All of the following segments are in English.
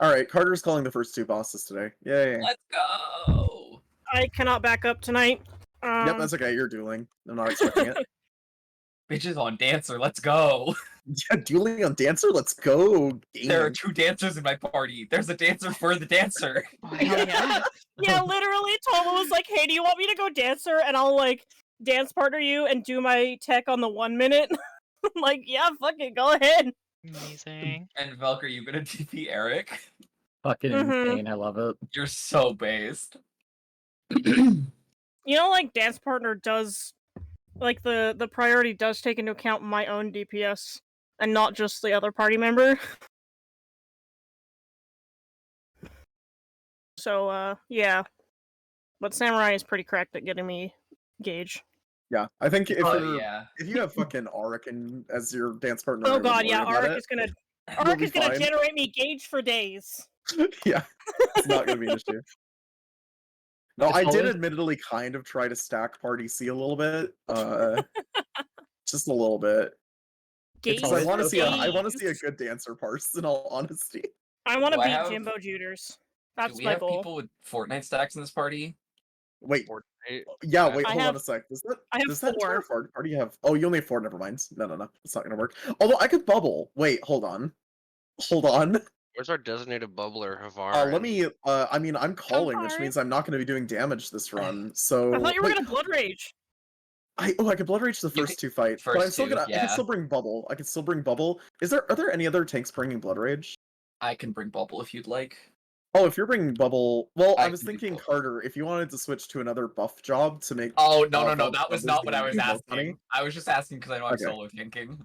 Alright, Carter's calling the first 2 bosses today. Yay. Let's go! I cannot back up tonight. Yep, that's okay, you're dueling. I'm not expecting it. Bitches on Dancer, let's go! Yeah, dueling on Dancer? Let's go! There are Gaming. 2 dancers in my party. There's a dancer for the dancer. Oh, hell yeah. Yeah, literally, Toma was like, hey, do you want me to go dancer? And I'll, like, dance partner you and do my tech on the 1 minute. I'm like, yeah, fuck it, go ahead. Amazing. And Velk, are you gonna DP Eric? Fucking Mhm. insane, I love it. You're so based. You know, like, dance partner does, like, the priority does take into account my own DPS, and not just the other party member. So, yeah. But Samurai is pretty correct at getting me gauge. Yeah, I think if Oh, yeah. if you have fucking Auric as your dance partner, I Oh wouldn't god, yeah, worry about Auric it. is gonna You'll Auric be is gonna fine. generate me gauge for days. Yeah, it's not gonna be an issue. No, It's I did always- admittedly kind of try to stack Party C a little bit. Just a little bit. Gauge Because I want to for see I want to days. see a good dancer parse, in all honesty. I want to Do I beat have- Jimbo Juters. Do That's we my have goal. people with Fortnite stacks in this party? Wait, Fortnite. yeah, wait, I hold have- on a sec. Does that I have does that entire 4. party have? Oh, you only have 4. Never mind. No, it's not gonna work. Although I could bubble. Wait, hold on. Where's our designated bubbler, Havar? Let me. I mean, I'm calling, which Havar. means I'm not going to be doing damage this run. So I thought you were wait, gonna blood rage. I could blood rage the You first 2 fights, but first I'm still 2, gonna. I yeah. can still bring bubble. I can still bring bubble. Are there any other tanks bringing blood rage? I can bring Bubble if you'd like. Oh, if you're bringing bubble, well, I I was can do thinking bubble. Carter. If you wanted to switch to another buff job to make. Oh, no, Bubble that was is not what I gonna was be more asking. funny. I was just asking because I know I'm Okay. solo tanking.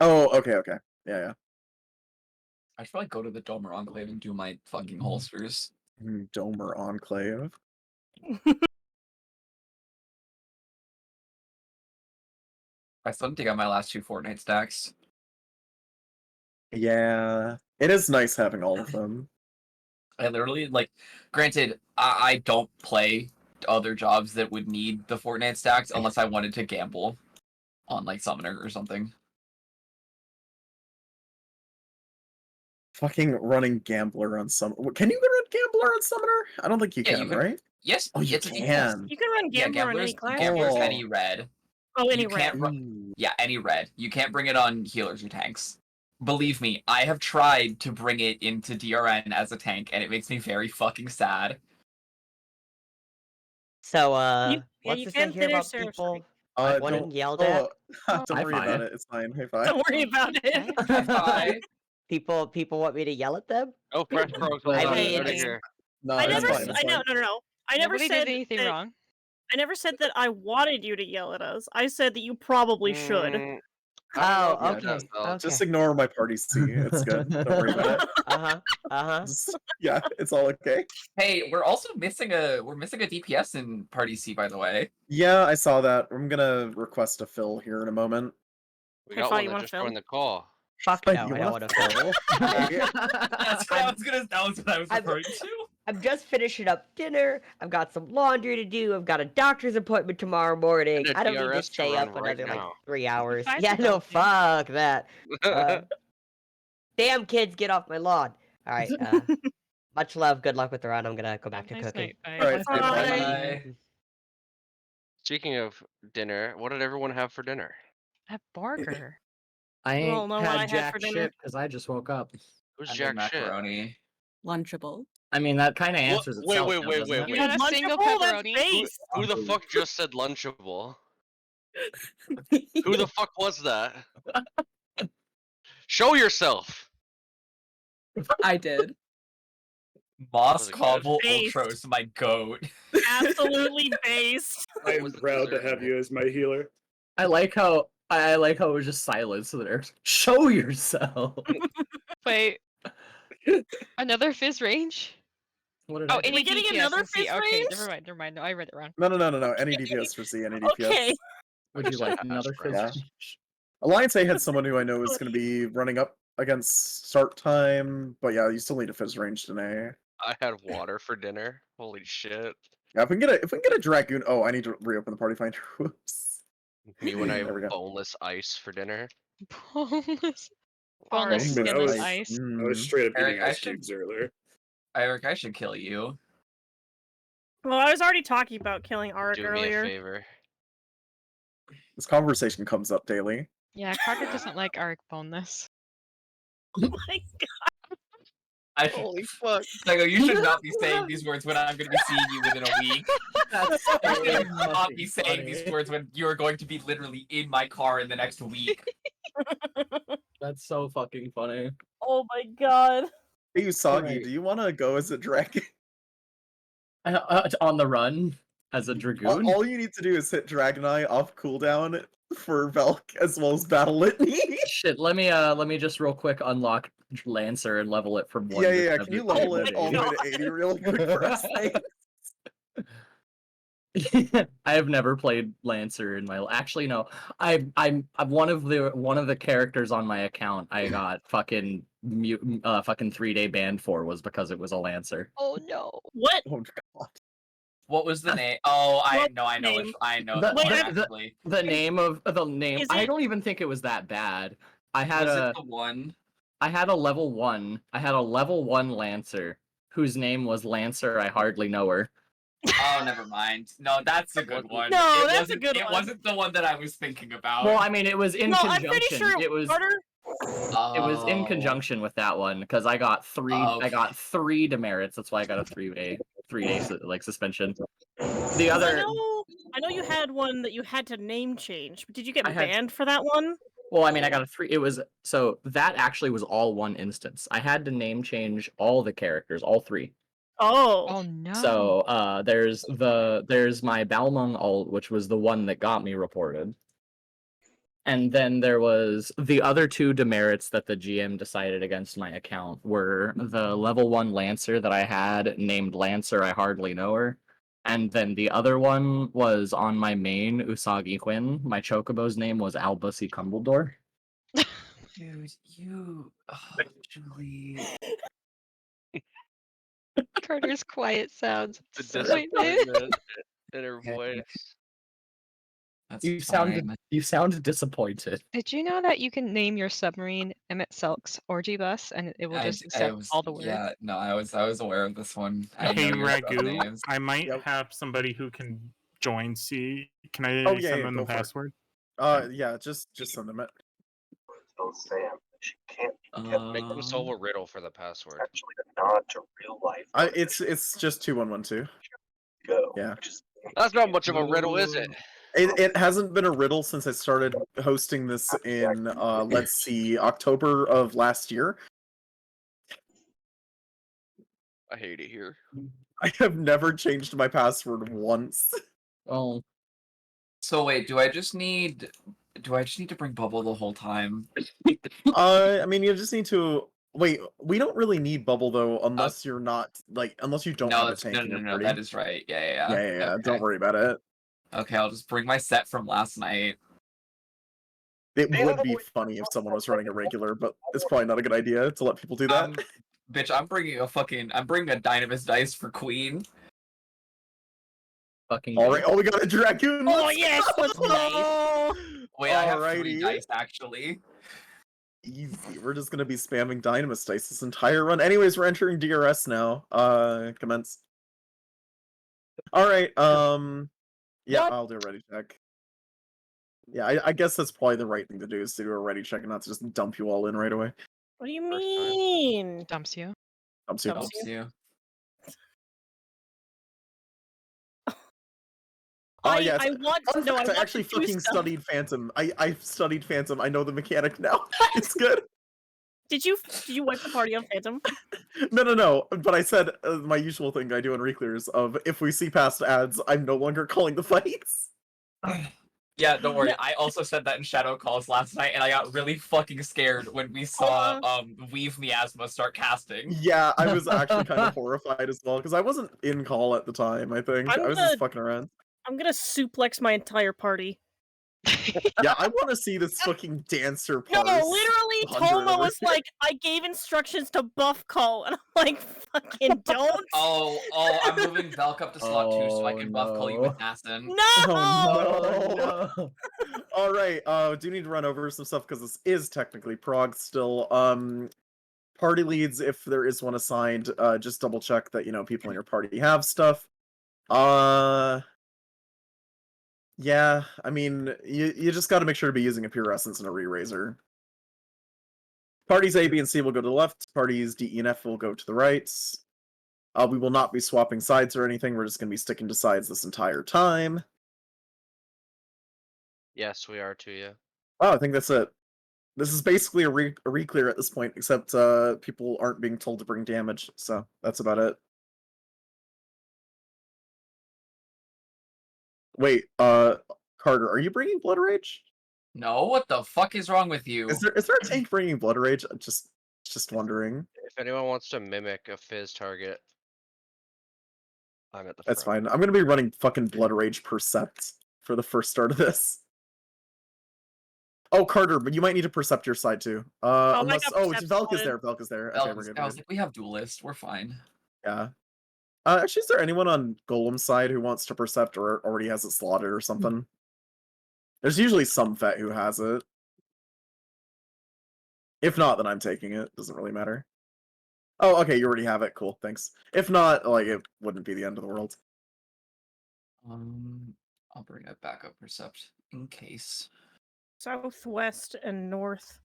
Oh, okay, yeah. I should probably go to the Domer Enclave and do my fucking holsters. Domer Enclave. I still didn't take out my last 2 Fortnite stacks. Yeah, it is nice having all of them. I literally, like, granted, I don't play other jobs that would need the Fortnite stacks unless I wanted to gamble on, like, Summoner or something. Fucking running Gambler on some. Can you run Gambler on Summoner? I don't think you Yeah, can, you can- right? Yes, Oh, you it's a DPS. can. You can run Yeah, Gambler in any class. Gambler's Oh. any red. Oh, any You red. can't Ooh. Yeah, any red. You can't bring it on healers or tanks. Believe me, I have tried to bring it into DRN as a tank, and it makes me very fucking sad. So, You what's this I can hear about finish people Don't, wanting yelled at? don't High worry about five. it. It's fine. High five. Don't worry about it. Bye. People want me to yell at them? Oh, press Prog. I Hold on, mean, out of here. No, I it's never. fine. It's fine. No. I never Nobody said did anything that, wrong. I never said that I wanted you to yell at us. I said that you probably should. Oh, Yeah, okay. no. Just ignore my party C. It's good. Don't worry about it. Uh-huh. Yeah, it's all okay. Hey, we're also missing a DPS in Party C, by the way. Yeah, I saw that. I'm gonna request a fill here in a moment. We I got thought one you that wanna just film? joined the call. Fuck Like, no, you I don't wanna want to fill. That's what I was gonna. That was what I was I'm- referring to. I'm just finishing up dinner. I've got some laundry to do. I've got a doctor's appointment tomorrow morning. And a I don't need to DRS to stay run up right another now. like 3 hours. Besides Yeah, the no, dog, dude. fuck that. Damn kids, get off my lawn. All right. Much love. Good luck with the run. I'm gonna go back to Nice cooking. night. Bye. All right, Bye. Bye. Speaking of dinner, what did everyone have for dinner? A burger. I You all ain't know what I had had jack for dinner. shit because I just woke up. Who's I made jack shit? macaroni. Lunchable. I mean, that kind of answers Wait, itself. wait, now, wait, doesn't wait, it? You had a Lunchable? single That's pepperoni? base. Who the fuck just said lunchable? Who the fuck was that? Show yourself! I did. Moss Was it good? Cobble Based. Ultros, my goat. Absolutely based. I am was the proud to dessert? have you as my healer. I like how it was just silence there. Show yourself. Wait. Another fizz range? What did Oh, I do? any getting DPS another and C. fizz Okay, range? never mind. No, I read it wrong. No. Any DPS for C, any DPS. Okay. Would you like Hash another fizz? Yeah. range? Alliance A had someone who I know is going to be running up against start time, but yeah, you still need a fizz range today. I had water for dinner. Holy shit. Yeah, if we can get a dragoon. Oh, I need to reopen the party finder. Whoops. Me when I There we go. have boneless ice for dinner. Boneless. Boneless Alright. skinless Nice. ice. I was straight up Eric, eating I ice should- cubes earlier. Eric, I should kill you. Well, I was already talking about killing Arik Do me a earlier. favor. This conversation comes up daily. Yeah, Carter doesn't like Arik boneless. Oh my god. I Holy fuck. Psycho, you should not be saying these words when I'm going to be seeing you within a week. That's You so should not fucking be saying these funny. words when you are going to be literally in my car in the next week. That's so fucking funny. Oh my god. Hey, Usagi, Alright. do you want to go as a dragon? On the run as a dragoon. All you need to do is hit Dragonite off cooldown for Velk as well as Battle Litany. Shit, let me just real quick unlock Lancer and level it from 1 Yeah, to yeah, yeah. Can you 70. level Oh it my all the way to 80 real quick for us? I have never played Lancer in my actually no. I'm one of the characters on my account I got fucking 3-day banned for was because it was a Lancer. Oh no. What? Oh god. What was the name? Oh, I What know. name? I know The- that one Wait, actually. The name Is I it- don't even think it was that bad. I had Was a it the one? I had a level 1. I had a level 1 Lancer whose name was Lancer I hardly know her. Oh, never mind. No, that's a good one. No, It that's a wasn't- good It one. wasn't the one that I was thinking about. Well, I mean it was in No, I'm conjunction. pretty sure It was Carter. It was in Oh. conjunction with that one because I got three. Oh. I got 3 demerits. That's why I got a 3-day like suspension. The 'Cause other, I know you had one that you had to name change, but did you get I had- banned for that one? well, I mean, I got a 3. It was so that actually was all one instance. I had to name change all the characters, all 3. Oh. Oh no. So there's my Balmung alt, which was the one that got me reported. And then there was the other 2 demerits that the GM decided against my account were the level 1 Lancer that I had named Lancer I hardly know her. And then the other one was on my main Usagi Quinn. My Chocobo's name was Albussy Cumbledore. Dude, you. Oh, Julie. Carter's quiet sounds. The Disappointment. disappointment in her Yeah. voice. That's You fine. sound disappointed. Did you know that you can name your submarine Emmett Selk's orgy bus and it will just accept all the words? Yeah, no, I was aware of this one. I Hey, know your Ragu, names. I might Yep. have somebody who can join C. Can I Oh, yeah, send yeah, them go the for it. password? Yeah, just send them it. Tell Sam that she can't Make them solve a riddle for the password. actually a nod to real life. It's just 2112. Go. Yeah. Which is That's not much of a riddle, is it? It hasn't been a riddle since I started hosting this in let's see, October of last year. I hate it here. I have never changed my password once. Oh, So wait, do I just need to bring Bubble the whole time? I mean, you just need to wait. We don't really need Bubble though, unless you're not unless you don't No, have a that's, tank no, in no, your no, party. that is right. Yeah. Yeah. Okay. Don't worry about it. Okay, I'll just bring my set from last night. It would be funny if someone was running a regular, but it's probably not a good idea to let people do that. Bitch, I'm bringing a Dynamis dice for Queen. fucking. All right. Oh, we got a dragoon. Oh let's yes, go! let's go. Wait, I have 3 Alrighty. dice actually. Easy. We're just gonna be spamming Dynamis dice this entire run. Anyways, we're entering DRS now. Commence. All right. Yeah, What? I'll do a ready check. Yeah, I guess that's probably the right thing to do is to do a ready check and not to just dump you all in right away. What do you First time. mean? Dumps you. Dumps you. Dumps Helps you. Oh yes. I want Fun no. I fact, want I actually to do fucking stuff. studied Phantom. I've studied Phantom. I know the mechanic now. It's good. Did you wipe the party on Phantom? No. But I said my usual thing I do in reclears of if we see past ads, I'm no longer calling the fights. Yeah, don't worry. I also said that in Shadow Calls last night, and I got really fucking scared when we saw Weave Miasma start casting. Yeah, I was actually kind of horrified as well because I wasn't in call at the time. I think I'm I was gonna- just fucking around. I'm gonna suplex my entire party. Yeah, I want to see this fucking dancer No, parse. literally, 100 Toma over was here. like, I gave instructions to buff call, and I'm like, fucking don't. Oh, I'm moving Velk up to slot 2 so I can buff call you no. Assassin. No! Oh no! All right. Do need to run over some stuff because this is technically Prog still. Party leads, if there is one assigned, just double check that people in your party have stuff. Yeah. I mean, you just got to make sure to be using a pure essence and a re-raiser. Parties A, B, and C will go to the left. Parties D, E, and F will go to the right. We will not be swapping sides or anything. We're just going to be sticking to sides this entire time. Yes, we are too, yeah. Oh, I think that's it. This is basically a re-clear at this point, except people aren't being told to bring damage, so that's about it. Wait, Carter, are you bringing Blood Rage? No, what the fuck is wrong with you? Is there a tank bringing Blood Rage? Just wondering. If anyone wants to mimic a fizz target, I'm at the That's front. fine. I'm gonna be running fucking Blood Rage Percept for the first start of this. Oh, Carter, but you might need to Percept your side too. Unless Velk is there. Velk is there. Okay, we're good. I was like, we have duelist. We're fine. Yeah. Actually, is there anyone on Golem's side who wants to Percept or already has it slotted or something? There's usually some vet who has it. If not, then I'm taking it. Doesn't really matter. Oh, okay, you already have it. Cool, thanks. If not, like, it wouldn't be the end of the world. I'll bring a backup Percept in case. Southwest and north.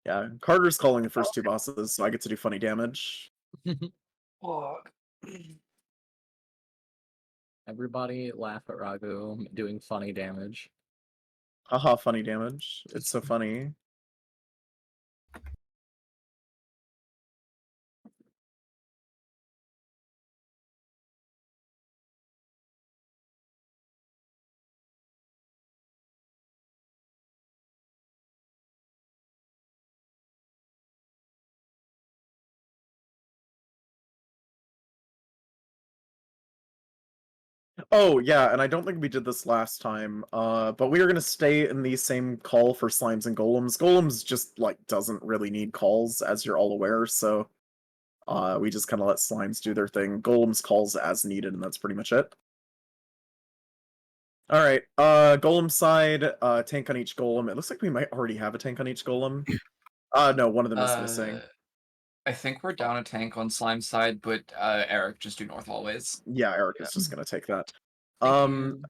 Yeah, Carter's calling the first two bosses, so I get to do funny damage. Everybody laugh at Ragu doing funny damage. Haha, funny damage. It's so funny. Oh, yeah, and I don't think we did this last time, but we are going to stay in the same call for slimes and golems. Golems just, doesn't really need calls, as you're all aware, so we just kind of let slimes do their thing. Golems calls as needed, and that's pretty much it. Alright, golem side, tank on each golem. It looks like we might already have a tank on each golem. No, one of them is missing. I think we're down a tank on slime side, but Eric, just do north always. Yeah, Eric is just gonna take that. Thank you.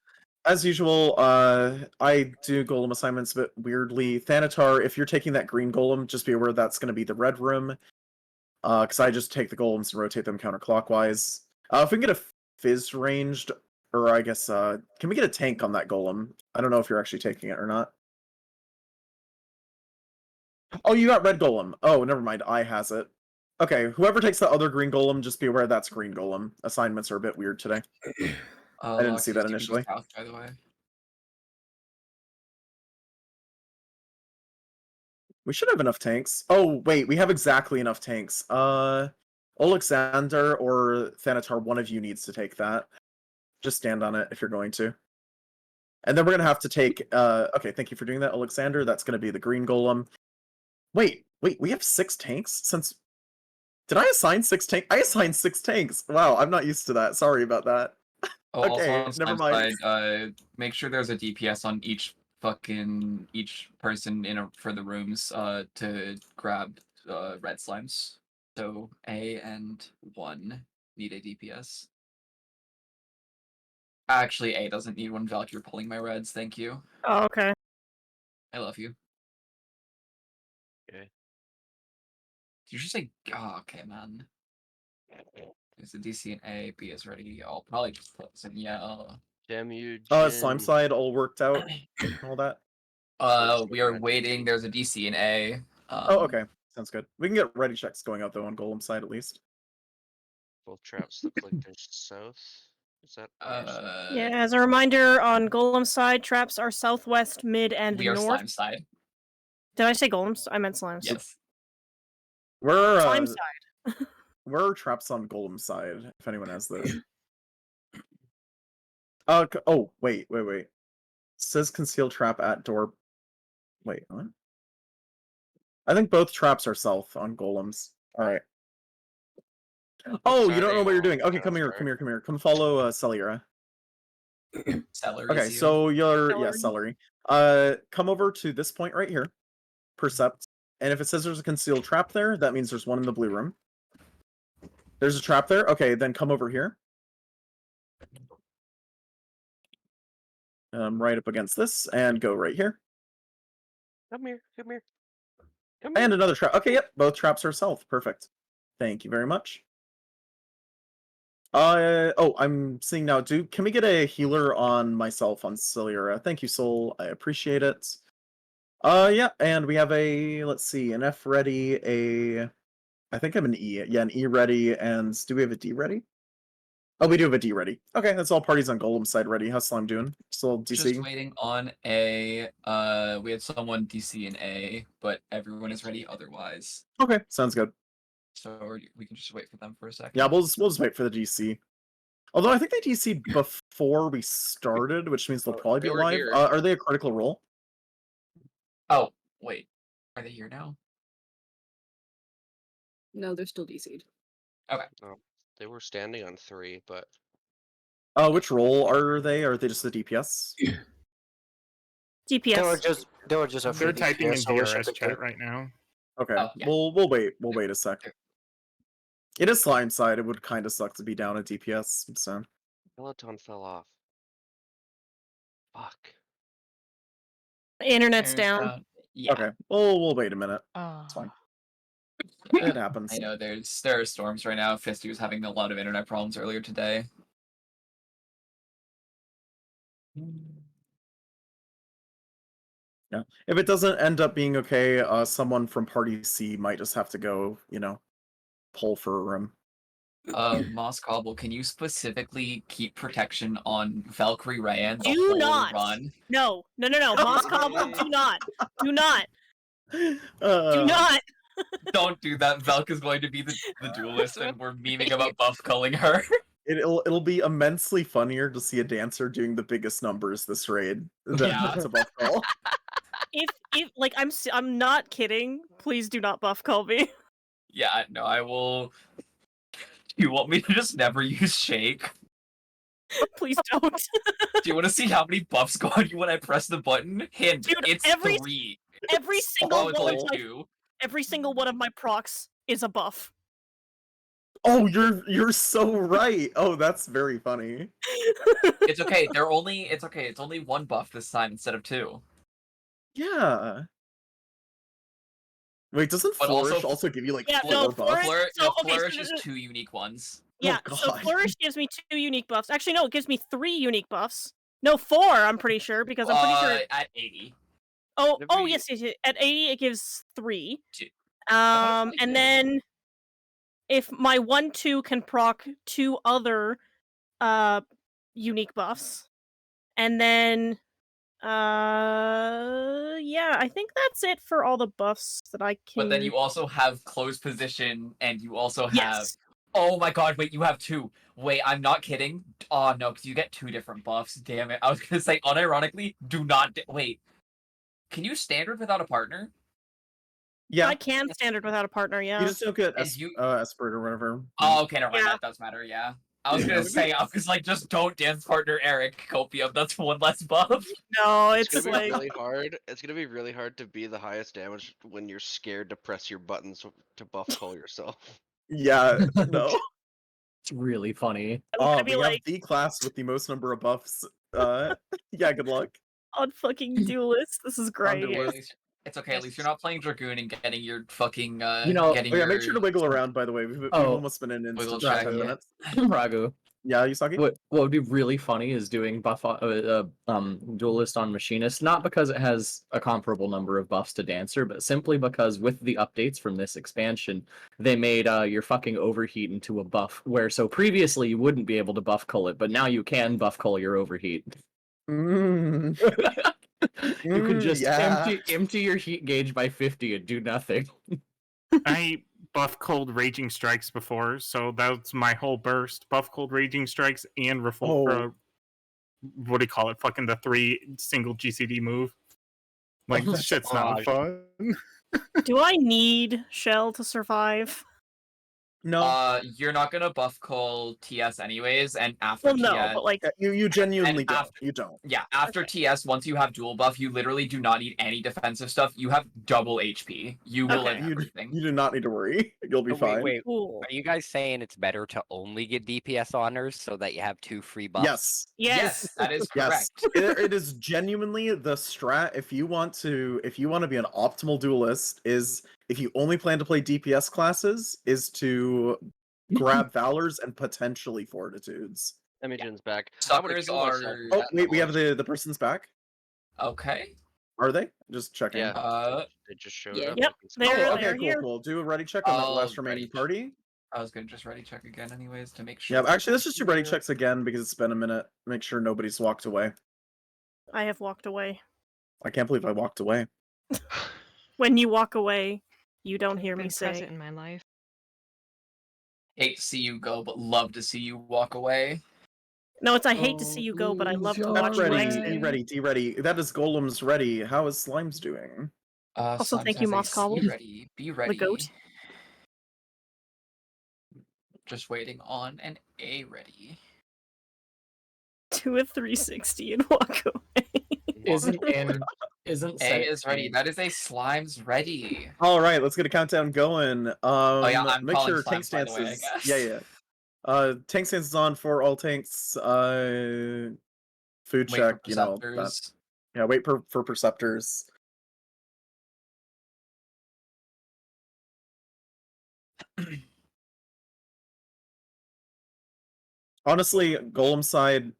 As usual, I do golem assignments a bit weirdly. Thanatar, if you're taking that green golem, just be aware that's gonna be the red room. Because I just take the golems and rotate them counterclockwise. If we can get a fizz ranged, or I guess, can we get a tank on that golem? I don't know if you're actually taking it or not. Oh, you got red golem. Oh, never mind. I has it. Okay, whoever takes the other green golem, just be aware that's green golem. Assignments are a bit weird today. I didn't see that initially. South, by the way. We should have enough tanks. Oh, wait, we have exactly enough tanks. Alexander or Thanatar, one of you needs to take that. Just stand on it if you're going to. And then we're gonna have to take, okay, thank you for doing that, Alexander. That's gonna be the green golem. Wait, we have 6 tanks since... Did I assign 6 tanks? I assigned 6 tanks! Wow, I'm not used to that. Sorry about that. Oh, Okay, also on never slime mind. side, make sure there's a DPS on each person for the rooms to grab red slimes. So A and 1 need a DPS. Actually, A doesn't need one. Valk, you're pulling my reds. Thank you. Oh, okay. I love you. Okay. Did you just say, oh, okay, man. There's a DC in A, B is ready. I'll probably just put this in yellow. Damn you, Slime side all worked out, all that? We are waiting. There's a DC in A. Oh, okay. Sounds good. We can get ready checks going out, though, on golem side, at least. Both traps look like they're south. Is that yeah, as a reminder, on golem side, traps are southwest, mid, and we are north. slime side. Did I say golems? I meant slimes. Yes. We're slime side. Where are traps on golem side, if anyone has those? Oh, wait. Says conceal trap at door. Wait, what? I think both traps are south on golems. Alright. Oh, you don't know sorry, what you're doing. well, Okay, yeah, come here, sorry. come here, come here. Come follow Cellera. Celery. Okay, so you're Celery. celery. Come over to this point right here. Percept. And if it says there's a concealed trap there, that means there's one in the blue room. There's a trap there? Okay, then come over here. Right up against this, and go right here. Come here, come here. Come here. And another trap. Okay, yep, both traps are south. Perfect. Thank you very much. Oh, I'm seeing now. Can we get a healer on myself on Cellera? Thank you, Soul. I appreciate it. Yeah, and we have let's see, an F ready, I think I'm an E. Yeah, an E ready, and do we have a D ready? Oh, we do have a D ready. Okay, that's all parties on Golem side ready. How's Slime doing? Still DC? Just waiting on A. We had someone DC in A, but everyone is ready otherwise. Okay, sounds good. So we can just wait for them for a second. Yeah, we'll just wait for the DC. Although I think they DC'd before we started, which means they'll probably be They were alive. here. Are they a critical role? Oh, wait. Are they here now? No, they're still DC'd. Okay. Oh, they were standing on 3, but Which role are they? Are they just the DPS? DPS. They were just a They're free typing in DPS, so we're DRS shipping chat to. right now. Okay, Oh, yeah. we'll wait. We'll wait a sec. It is Slime side. It would kind of suck to be down at DPS. So Peloton fell off. Fuck. Internet's There's, down. Yeah. okay, we'll wait a minute. It's fine. It happens. I know there are storms right now. Fisty was having a lot of internet problems earlier today. Yeah. If it doesn't end up being okay, someone from Party C might just have to go, pull for a room. Moss Cobble, can you specifically keep protection on Valkyrie Rayan the Do whole not. run? No. Moss Cobble, do not. Do not. Do Uh, not. Don't do that. Valk is going to be the duelist, and we're memeing about buff culling her. It'll be immensely funnier to see a dancer doing the biggest numbers this raid than Yeah. to buff call. If like I'm not kidding. Please do not buff call me. Yeah, no, I will. You want me to just never use Shake? Please don't. Do you want to see how many buffs go on you when I press the button? Hint, Dude, it's every 3. Every single Oh, it's one only of my 2. every single one of my procs is a buff. Oh, you're so right. Oh, that's very funny. It's okay. It's only 1 buff this time instead of 2. Yeah. Wait, doesn't But Flourish also- also give you like Yeah, 4 no, buffs? Flourish- so, okay, Flourish so- is 2 unique ones. Yeah, Oh, so God. Flourish gives me 2 unique buffs. Actually, no, it gives me 3 unique buffs. No, 4, I'm pretty sure, because I'm pretty sure... At 80. Oh, Every- yes, at 80 it gives 3. 2. thought it And did. then if my 1-2 can proc 2 other unique buffs. And then yeah, I think that's it for all the buffs that I can... But then you also have close position, and you also have... Yes. Oh my god, wait, you have 2. Wait, I'm not kidding. Oh, no, because you get 2 different buffs. Damn it. I was going to say, unironically, do not... Wait. Can you standard without a partner? Yeah, I can standard without a partner, yeah. you just don't get And you- Esprit or whatever. Oh, okay, never mind. Yeah. That does matter, yeah. I was Yeah. going to say, I was like, just don't dance partner Eric Copium. That's 1 less buff. No, It's it's gonna be like... really hard. It's gonna be really hard to be the highest damage when you're scared to press your buttons to buff call yourself. Yeah, no. It's really funny. I'm gonna We be like have the class with the most number of buffs. Yeah, good luck. on fucking Duelist. This is great. Duelist. It's okay, at least you're not playing Dragoon and getting your fucking, You know- getting Oh, yeah, your... make sure to wiggle around, by the way. We've Oh. almost been in Wiggle instance for check, 10 yeah. minutes. Ragu. Yeah, Yusagi? What would be really funny is doing duelist on machinist, not because it has a comparable number of buffs to dancer, but simply because with the updates from this expansion, they made your fucking overheat into a buff. Where so previously you wouldn't be able to buff cull it, but now you can buff cull your overheat. Mm. You can just yeah. empty your heat gauge by 50 and do nothing. I buff cold raging strikes before, so that's my whole burst. Buff cold raging strikes and Oh. what do you call it? Fucking the 3 single GCD move. Like this shit's not fun. Do I need Shell to survive? No. You're not gonna buff call TS anyways, and after Well, no, TS, but like, You genuinely don't. after- You don't. yeah, after Okay. TS, once you have dual buff, you literally do not need any defensive stuff. You have double HP. You will Okay. live everything. You do not need to worry. You'll be fine. Wait, cool. are you guys saying it's better to only get DPS honors so that you have 2 free buffs? Yes. Yes. That is Yes. correct. It is genuinely the strat. If you want to be an optimal duelist, is if you only plan to play DPS classes, is to grab Valors and potentially Fortitudes. Imogen's back. Suckers myself are. for Oh that wait, we have knowledge. the person's back. Okay. Are they? Just checking. Yeah. They just showed Yeah. up. Yep, I can see Oh, they're- it. okay, here. cool. Do a ready check on that last remaining ready. party. I was gonna just ready check again anyways to make sure. Yeah, actually, let's just do ready checks again because it's been a minute. Make sure nobody's walked away. I have walked away. I can't believe I walked away. When you walk away, you don't hear me Been present say. in my life. Hate to see you go, but love to see you walk away. No, it's I hate to see you go, but I love to watch you ready, exit. D ready, D ready. That is Golem's ready. How is Slime's doing? Also, thank you, Moss Cobble. Be ready. Be ready. The goat. Just waiting on an A ready. Do a 360 and walk away. Isn't A is ready. That is a Slime's ready. All right, let's get a countdown going. yeah, I'm make calling sure Slimes, tank by the stance way, I is guess. yeah. Tank stance is on for all tanks. Food Wait check, for you know. Perceptors. Yeah, wait for Perceptors. Honestly, Golem side,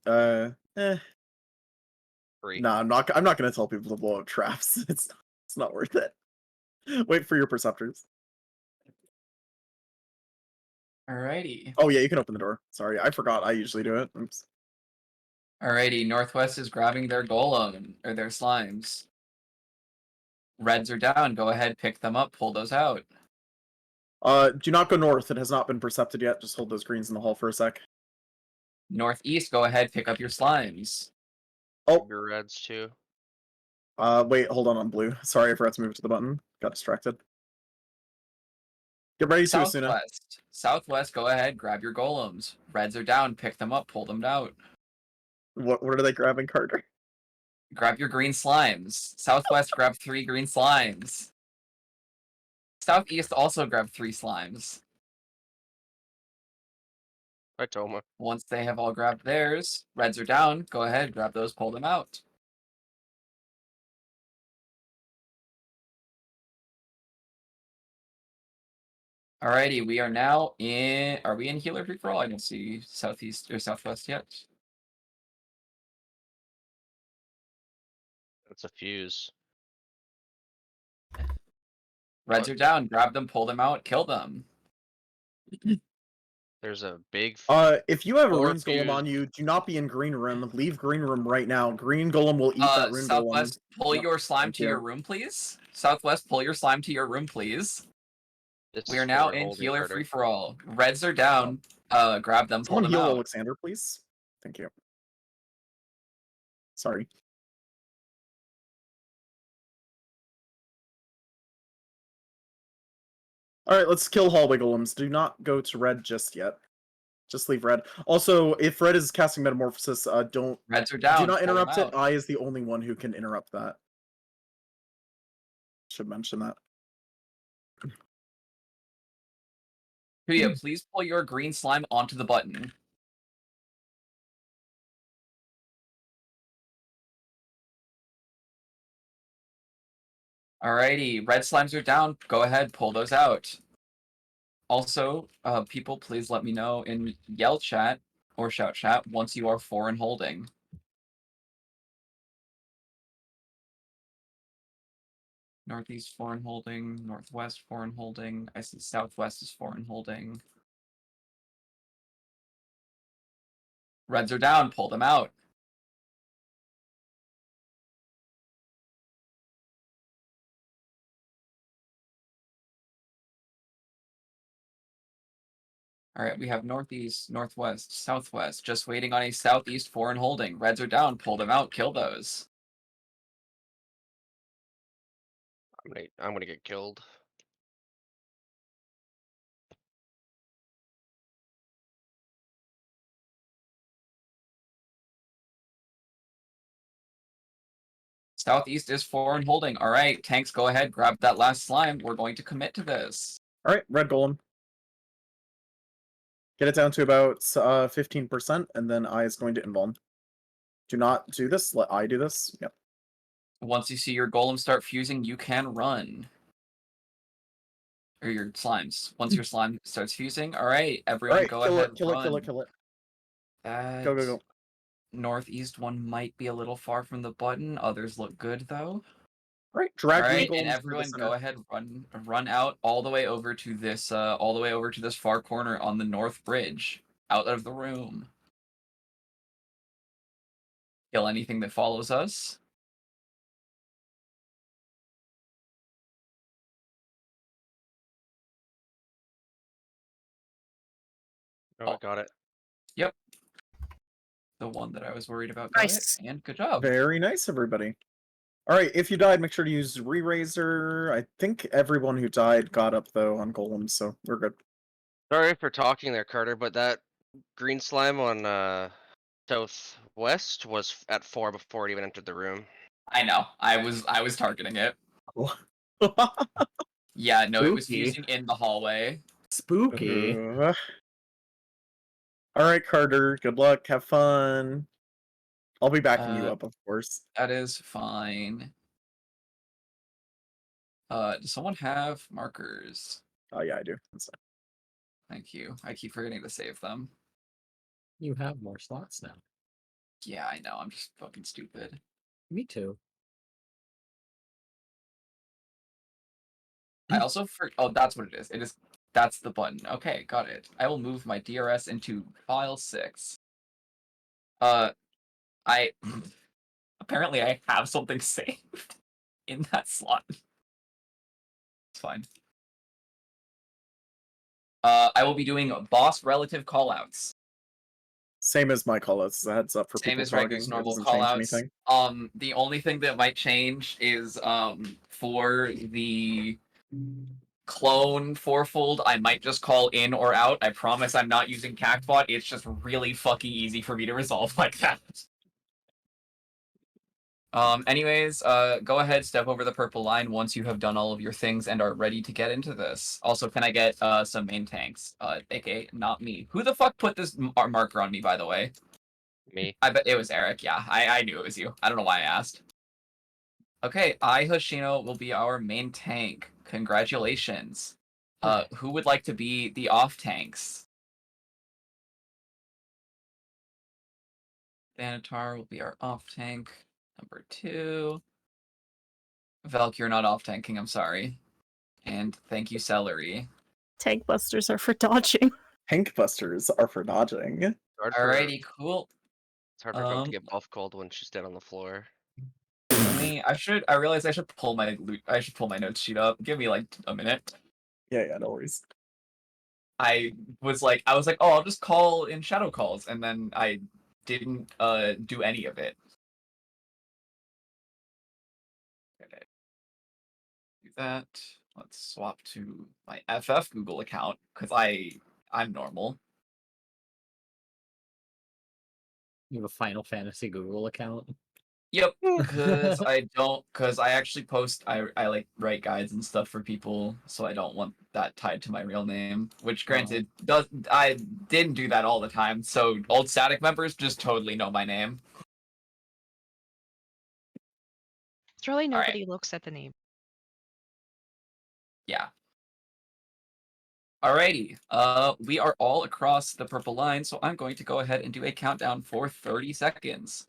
Free. No, I'm not gonna tell people to blow up traps. It's not worth it. Wait for your Perceptors. Alrighty. Oh yeah, you can open the door. Sorry, I forgot. I usually do it. Oops. Alrighty, Northwest is grabbing their golem, or their slimes. Reds are down, go ahead, pick them up, pull those out. Do not go north. It has not been percepted yet. Just hold those greens in the hall for a sec. Northeast, go ahead, pick up your slimes. Oh, Your reds too. wait, hold on blue. Sorry, I forgot to move to the button. Got distracted. Get ready to Asuna. Southwest. Southwest, go ahead, grab your golems. Reds are down, pick them up, pull them out. What are they grabbing, Carter? Grab your green slimes. Southwest, grab 3 green slimes. Southeast also grab 3 slimes. Hi, Toma. Once they have all grabbed theirs, reds are down. Go ahead, grab those, pull them out. Alrighty, we are now in. Are we in healer free for all? I don't see southeast or southwest yet. That's a fuse. Reds are down. Grab them, pull them out, kill them. There's a big. If you have a Or runes golem fuse. on you, do not be in green room. Leave green room right now. Green golem will eat that rune Southwest, golem. pull Yep, your slime thank to you. your room, please. Southwest, pull your slime to your room, please. This We is are now for in holding healer harder. free for all. Reds are down. Grab them, pull Someone them heal out. Alexander, please. Thank you. Sorry. Alright, let's kill hallway golems. Do not go to red just yet. Just leave red. Also, if red is casting Metamorphosis, don't... Reds are down. Do not pull them interrupt it. out. I is the only one who can interrupt that. Should mention that. Kuya, please pull your green slime onto the button. Alrighty, red slimes are down. Go ahead, pull those out. Also, people, please let me know in yell chat or shout chat once you are 4 and holding. Northeast 4 and holding, northwest 4 and holding. I see southwest is 4 and holding. Reds are down, pull them out. Alright, we have northeast, northwest, southwest. Just waiting on a southeast 4 and holding. Reds are down, pull them out, kill those. I'm gonna get killed. Southeast is 4 and holding. All right, tanks, go ahead, grab that last slime. We're going to commit to this. All right, red golem. Get it down to about 15%, and then I is going to invuln. Do not do this. Let I do this. Yep. Once you see your golem start fusing, you can run. Or your slimes. Once your slime starts fusing, all right, everyone, All right, go kill ahead, it, kill run. it, kill it, kill it. That Go, go, go. northeast one might be a little far from the button. Others look good though. All right, drag All right, golems and to the everyone, center. go ahead, run out all the way over to this, far corner on the north bridge, out of the room. Kill anything that follows us. Oh, I got it. Yep. The one that I was worried about got Nice. it, and good job. Very nice, everybody. All right, if you died, make sure to use Re-Raiser. I think everyone who died got up, though, on golems, so we're good. Sorry for talking there, Carter, but that green slime on southwest was at 4 before it even entered the room. I know. I was targeting it. Yeah, no, it was Spooky. fusing in the hallway. Spooky. All right, Carter. Good luck. Have fun. I'll be backing you up, of course. That is fine. Does someone have markers? Oh yeah, I do. That's fine. Thank you. I keep forgetting to save them. You have more slots now. Yeah, I know. I'm just fucking stupid. Me too. I also oh, that's what it is. That's the button. Okay, got it. I will move my DRS into file 6. I apparently I have something saved in that slot. It's fine. I will be doing boss relative callouts. Same as my callouts. A heads up for Same people as talking. Ragu's It normal doesn't change callouts. anything. The only thing that might change is for the clone fourfold, I might just call in or out. I promise I'm not using Cactbot. It's just really fucking easy for me to resolve like that. Anyways, go ahead, step over the purple line once you have done all of your things and are ready to get into this. Also, can I get some main tanks? AKA not me. Who the fuck put this marker on me, by the way? Me. I bet it was Eric. Yeah, I knew it was you. I don't know why I asked. Okay, Hoshino will be our main tank. Congratulations. Who would like to be the off tanks? Thanatar will be our off tank. Number 2. Velk, you're not off tanking, I'm sorry. And thank you, Celery. Tank busters are for dodging. Tank busters are for dodging. Alrighty, cool. It's hard for Vogue to get buff cold when she's dead on the floor. I realized I should pull my notes sheet up. Give me like a minute. Yeah, no worries. I was like, oh, I'll just call in shadow calls, and then I didn't do any of it. Okay. Do that. Let's swap to my FF Google account because I'm normal. You have a Final Fantasy Google account? Yep, because I actually post, I like write guides and stuff for people, so I don't want that tied to my real name. Which, granted, I didn't do that all the time, so old static members just totally know my name. It's really nobody looks at the name. Yeah. Alrighty, we are all across the purple line, so I'm going to go ahead and do a countdown for 30 seconds.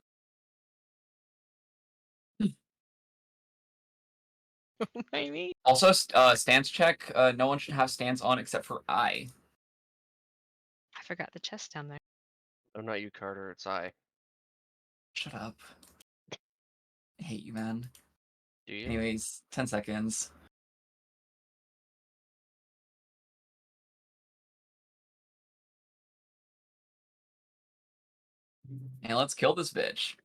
Maybe. Also, stance check. No one should have stance on except for I. I forgot the chest down there. Oh, not you, Carter. It's I. Shut up. I hate you, man. Do you? Anyways, 10 seconds. And let's kill this bitch.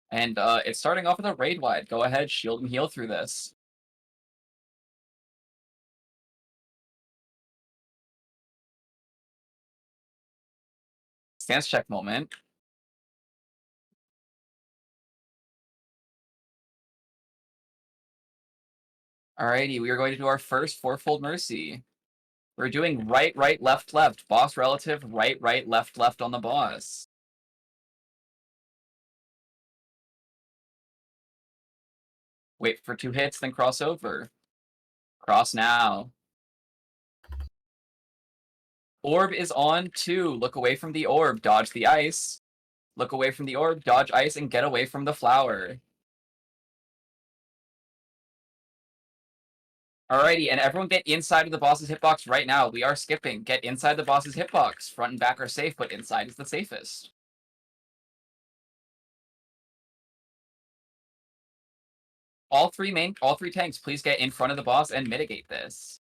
And it's starting off with a raid wide. Go ahead, shield and heal through this. Stance check moment. Alrighty, we are going to do our first fourfold mercy. We're doing right, right, left, left. Boss relative, right, right, left, left on the boss. Wait for 2 hits, then cross over. Cross now. Orb is on 2. Look away from the orb, dodge the ice. Look away from the orb, dodge ice, and get away from the flower. Alrighty, and everyone get inside of the boss's hitbox right now. We are skipping. Get inside the boss's hitbox. Front and back are safe, but inside is the safest. All three tanks, please get in front of the boss and mitigate this.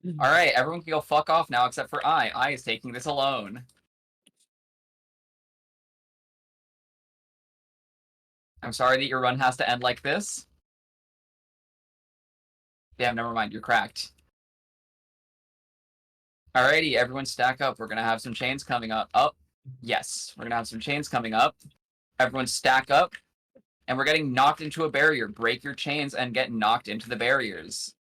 Alright, everyone can go fuck off now except for I. I is taking this alone. I'm sorry that your run has to end like this. Damn, never mind, you're cracked. Alrighty, everyone stack up. We're gonna have some chains coming up. Oh, yes, we're gonna have some chains coming up. Everyone stack up. And we're getting knocked into a barrier. Break your chains and get knocked into the barriers.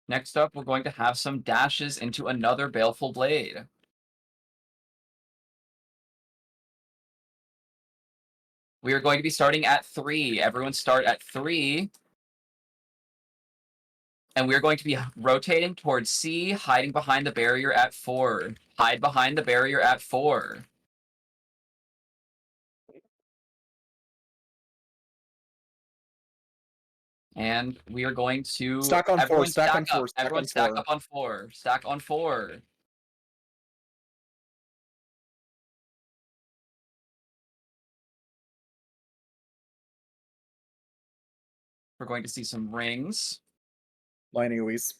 Next up, we're going to have some dashes into another Baleful Blade. We are going to be starting at 3. Everyone start at 3. And we're going to be rotating towards C, hiding behind the barrier at 4. Hide behind the barrier at 4. And we are going to... Stack on 4, stack on 4, Everyone stack up on 4. Stack on 4. We're going to see some rings. Line AoEs.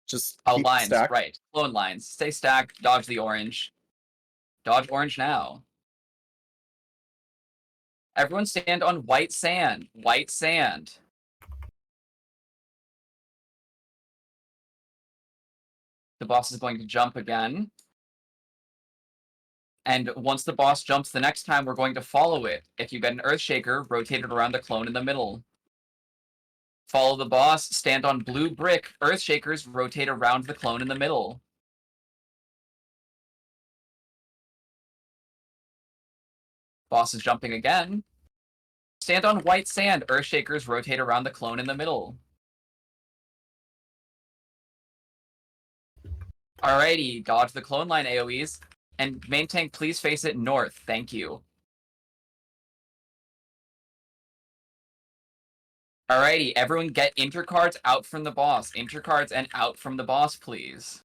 Just Oh, keep lines, stacked. right. Clone lines. Stay stacked, dodge the orange. Dodge orange now. Everyone stand on white sand. White sand. The boss is going to jump again. And once the boss jumps the next time, we're going to follow it. If you get an Earthshaker, rotate it around the clone in the middle. Follow the boss, stand on blue brick. Earthshakers, rotate around the clone in the middle. Boss is jumping again. Stand on white sand. Earthshakers, rotate around the clone in the middle. Alrighty, dodge the clone line AoEs. And main tank, please face it north. Thank you. Alrighty, everyone get intercards out from the boss. Intercards and out from the boss, please.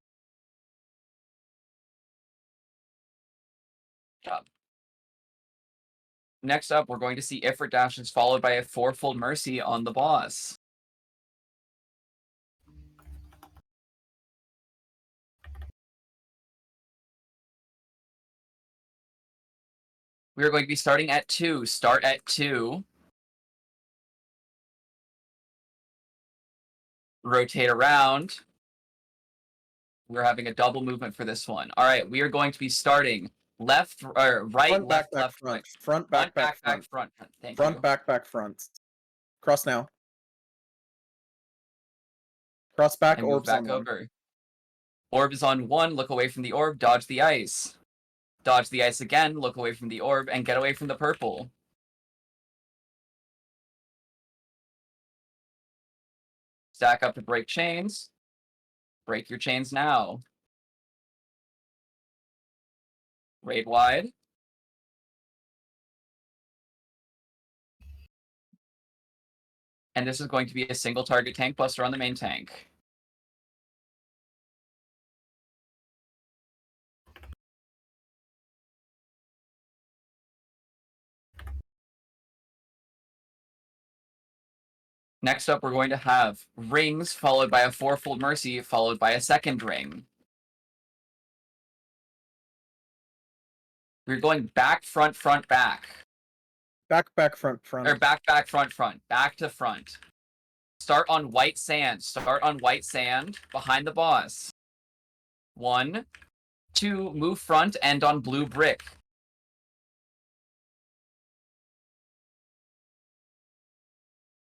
Good job. Next up, we're going to see Ifrit dashes followed by a fourfold mercy on the boss. We are going to be starting at 2. Start at 2. Rotate around. We're having a double movement for this one. All right, we are going to be starting left or right, Front, left, back, left, front. right. Front, back, back, front. front. Thank Front, you. back, front. Cross now. Cross back, And move orbs back on 1. over. Orb is on 1. Look away from the orb. Dodge the ice. Dodge the ice again. Look away from the orb and get away from the purple. Stack up to break chains. Break your chains now. Raid wide. And this is going to be a single target tank buster on the main tank. Next up, we're going to have rings, followed by a fourfold mercy, followed by a second ring. We're going back, front, front, back. Back, front. Or back, front. Back to front. Start on white sand. Behind the boss. 1, 2, move front, end on blue brick.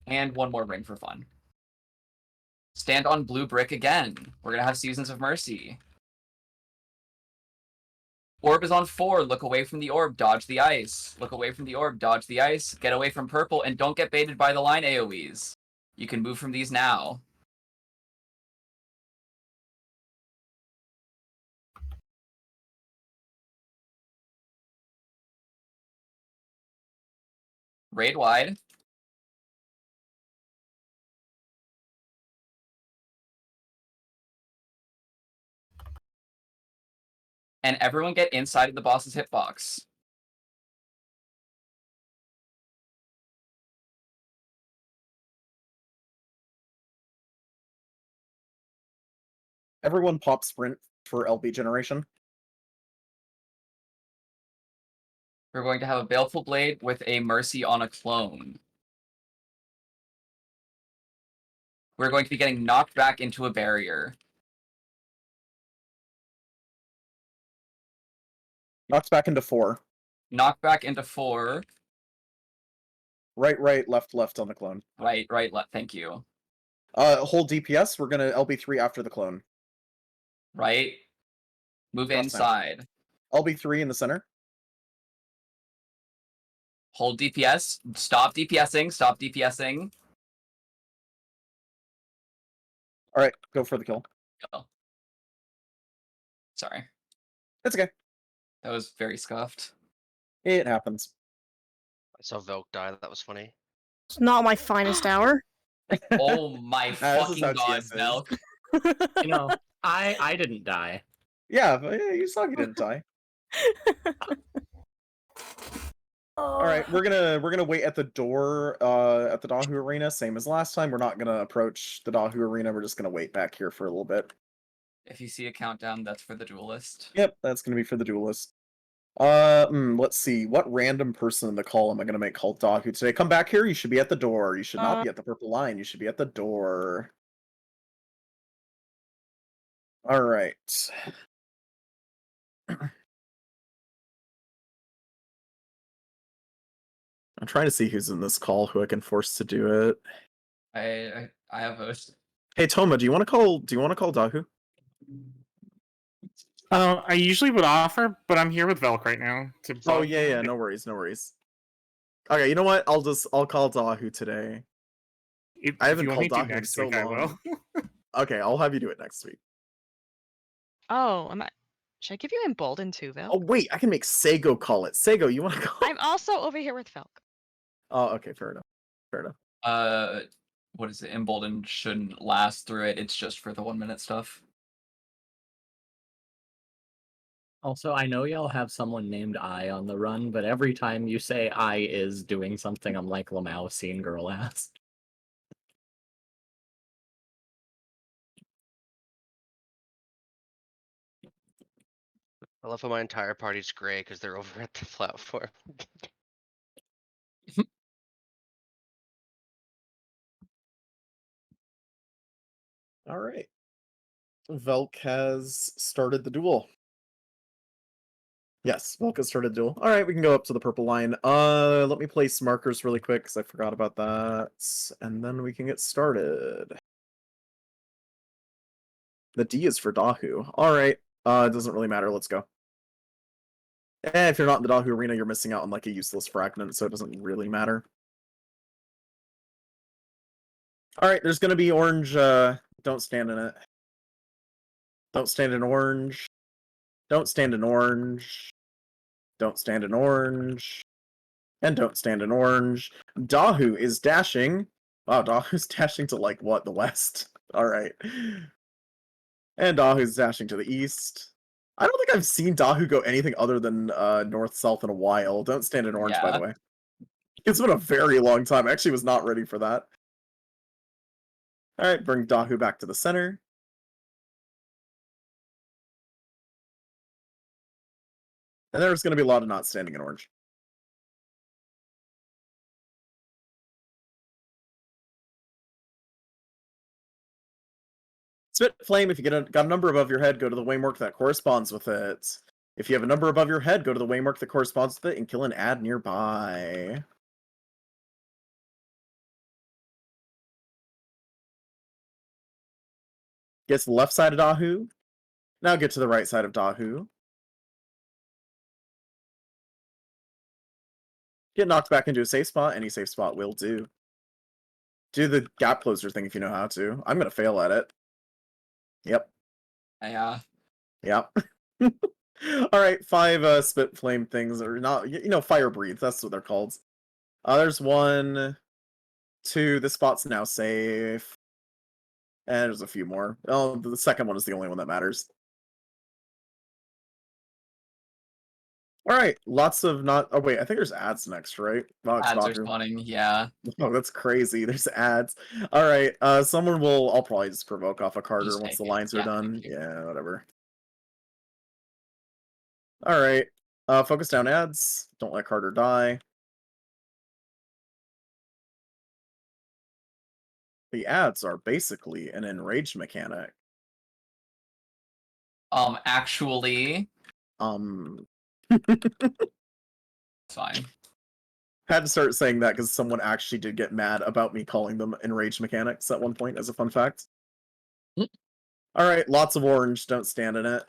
And one more ring for fun. Stand on blue brick again. We're gonna have Seasons of Mercy. Orb is on 4. Look away from the orb. Dodge the ice. Look away from the orb. Dodge the ice. Get away from purple, and don't get baited by the line AoEs. You can move from these now. Raid wide. And everyone get inside of the boss's hitbox. Everyone pop sprint for LB generation. We're going to have a Baleful Blade with a Mercy on a clone. We're going to be getting knocked back into a barrier. Knocks back into 4. Knocked back into 4. Right, left on the clone. Right, left. Thank you. Hold DPS. We're gonna LB3 after the clone. Right. Move Cross inside. LB3 in the center. Hold DPS. Stop DPSing. Alright, go for the kill. Go. Sorry. It's okay. That was very scuffed. It happens. I saw Velk die. That was funny. It's not my finest hour. Oh my fucking god, TS is. Nelk. You know, I didn't die. Yeah, but you saw he didn't die. Alright, we're gonna wait at the door at the Dahu Arena, same as last time. We're not gonna approach the Dahu Arena, we're just gonna wait back here for a little bit. If you see a countdown, that's for the duelist. Yep, that's gonna be for the duelist. Let's see. What random person in the call am I gonna make call Dahu today? Come back here, you should be at the door. You should not be at the purple line, you should be at the door. Alright. I'm trying to see who's in this call, who I can force to do it. I have a... Hey Toma, do you want to call Dahu? I usually would offer, but I'm here with Velk right now. Oh yeah, no worries. Okay, you know what? I'll call Dahu today. I haven't called Dahu in so long. Okay, I'll have you do it next week. Oh, should I give you Emboldened too, Oh Velk? wait, I can make Sego call it. Sego, you want to call? I'm also over here with Velk. Oh, okay, fair enough. What is it? Emboldened shouldn't last through it. It's just for the 1-minute stuff. Also, I know y'all have someone named I on the run, but every time you say I is doing something, I'm like Lamau seeing girl ass. I love how my entire party's gray because they're over at the platform. Alright. Velk has started the duel. Yes, Velk has started the duel. Alright, we can go up to the purple line. Let me place markers really quick because I forgot about that. And then we can get started. The D is for Dahu. Alright. It doesn't really matter, let's go. If you're not in the Dahu Arena, you're missing out on like a useless fragment, so it doesn't really matter. Alright, there's gonna be orange, don't stand in it. Don't stand in orange. Don't stand in orange. Don't stand in orange. And don't stand in orange. Dahu is dashing. Wow, Dahu's dashing to like what? The west? Alright. And Dahu's dashing to the east. I don't think I've seen Dahu go anything other than north-south in a while. Don't stand in orange, by the way. It's been a very long time. I actually was not ready for that. Alright, bring Dahu back to the center. And there's going to be a lot of not standing in orange. Spit Flame, if you got a number above your head, go to the waymark that corresponds with it. If you have a number above your head, go to the waymark that corresponds with it and kill an ad nearby. Get to the left side of Dahu. Now get to the right side of Dahu. Get knocked back into a safe spot. Any safe spot will do. Do the gap closer thing if you know how to. I'm going to fail at it. Yep. Yeah. Yep. Alright, 5 Spit Flame things. Or not, Fire Breathe. That's what they're called. There's 1, 2. This spot's now safe. And there's a few more. Oh, the second one is the only one that matters. Alright, lots of not... Oh, wait, I think there's ads next, right? Oh, it's Ads are Dahu. spawning, yeah. Oh, that's crazy. There's ads. Alright, someone will... I'll probably just provoke off a Carter Just once take the it. lines are Yeah, done. thank you. Yeah, whatever. Alright, focus down ads. Don't let Carter die. The ads are basically an enraged mechanic. Actually, it's fine. Had to start saying that because someone actually did get mad about me calling them enraged mechanics at one point as a fun fact. Alright, lots of orange, don't stand in it.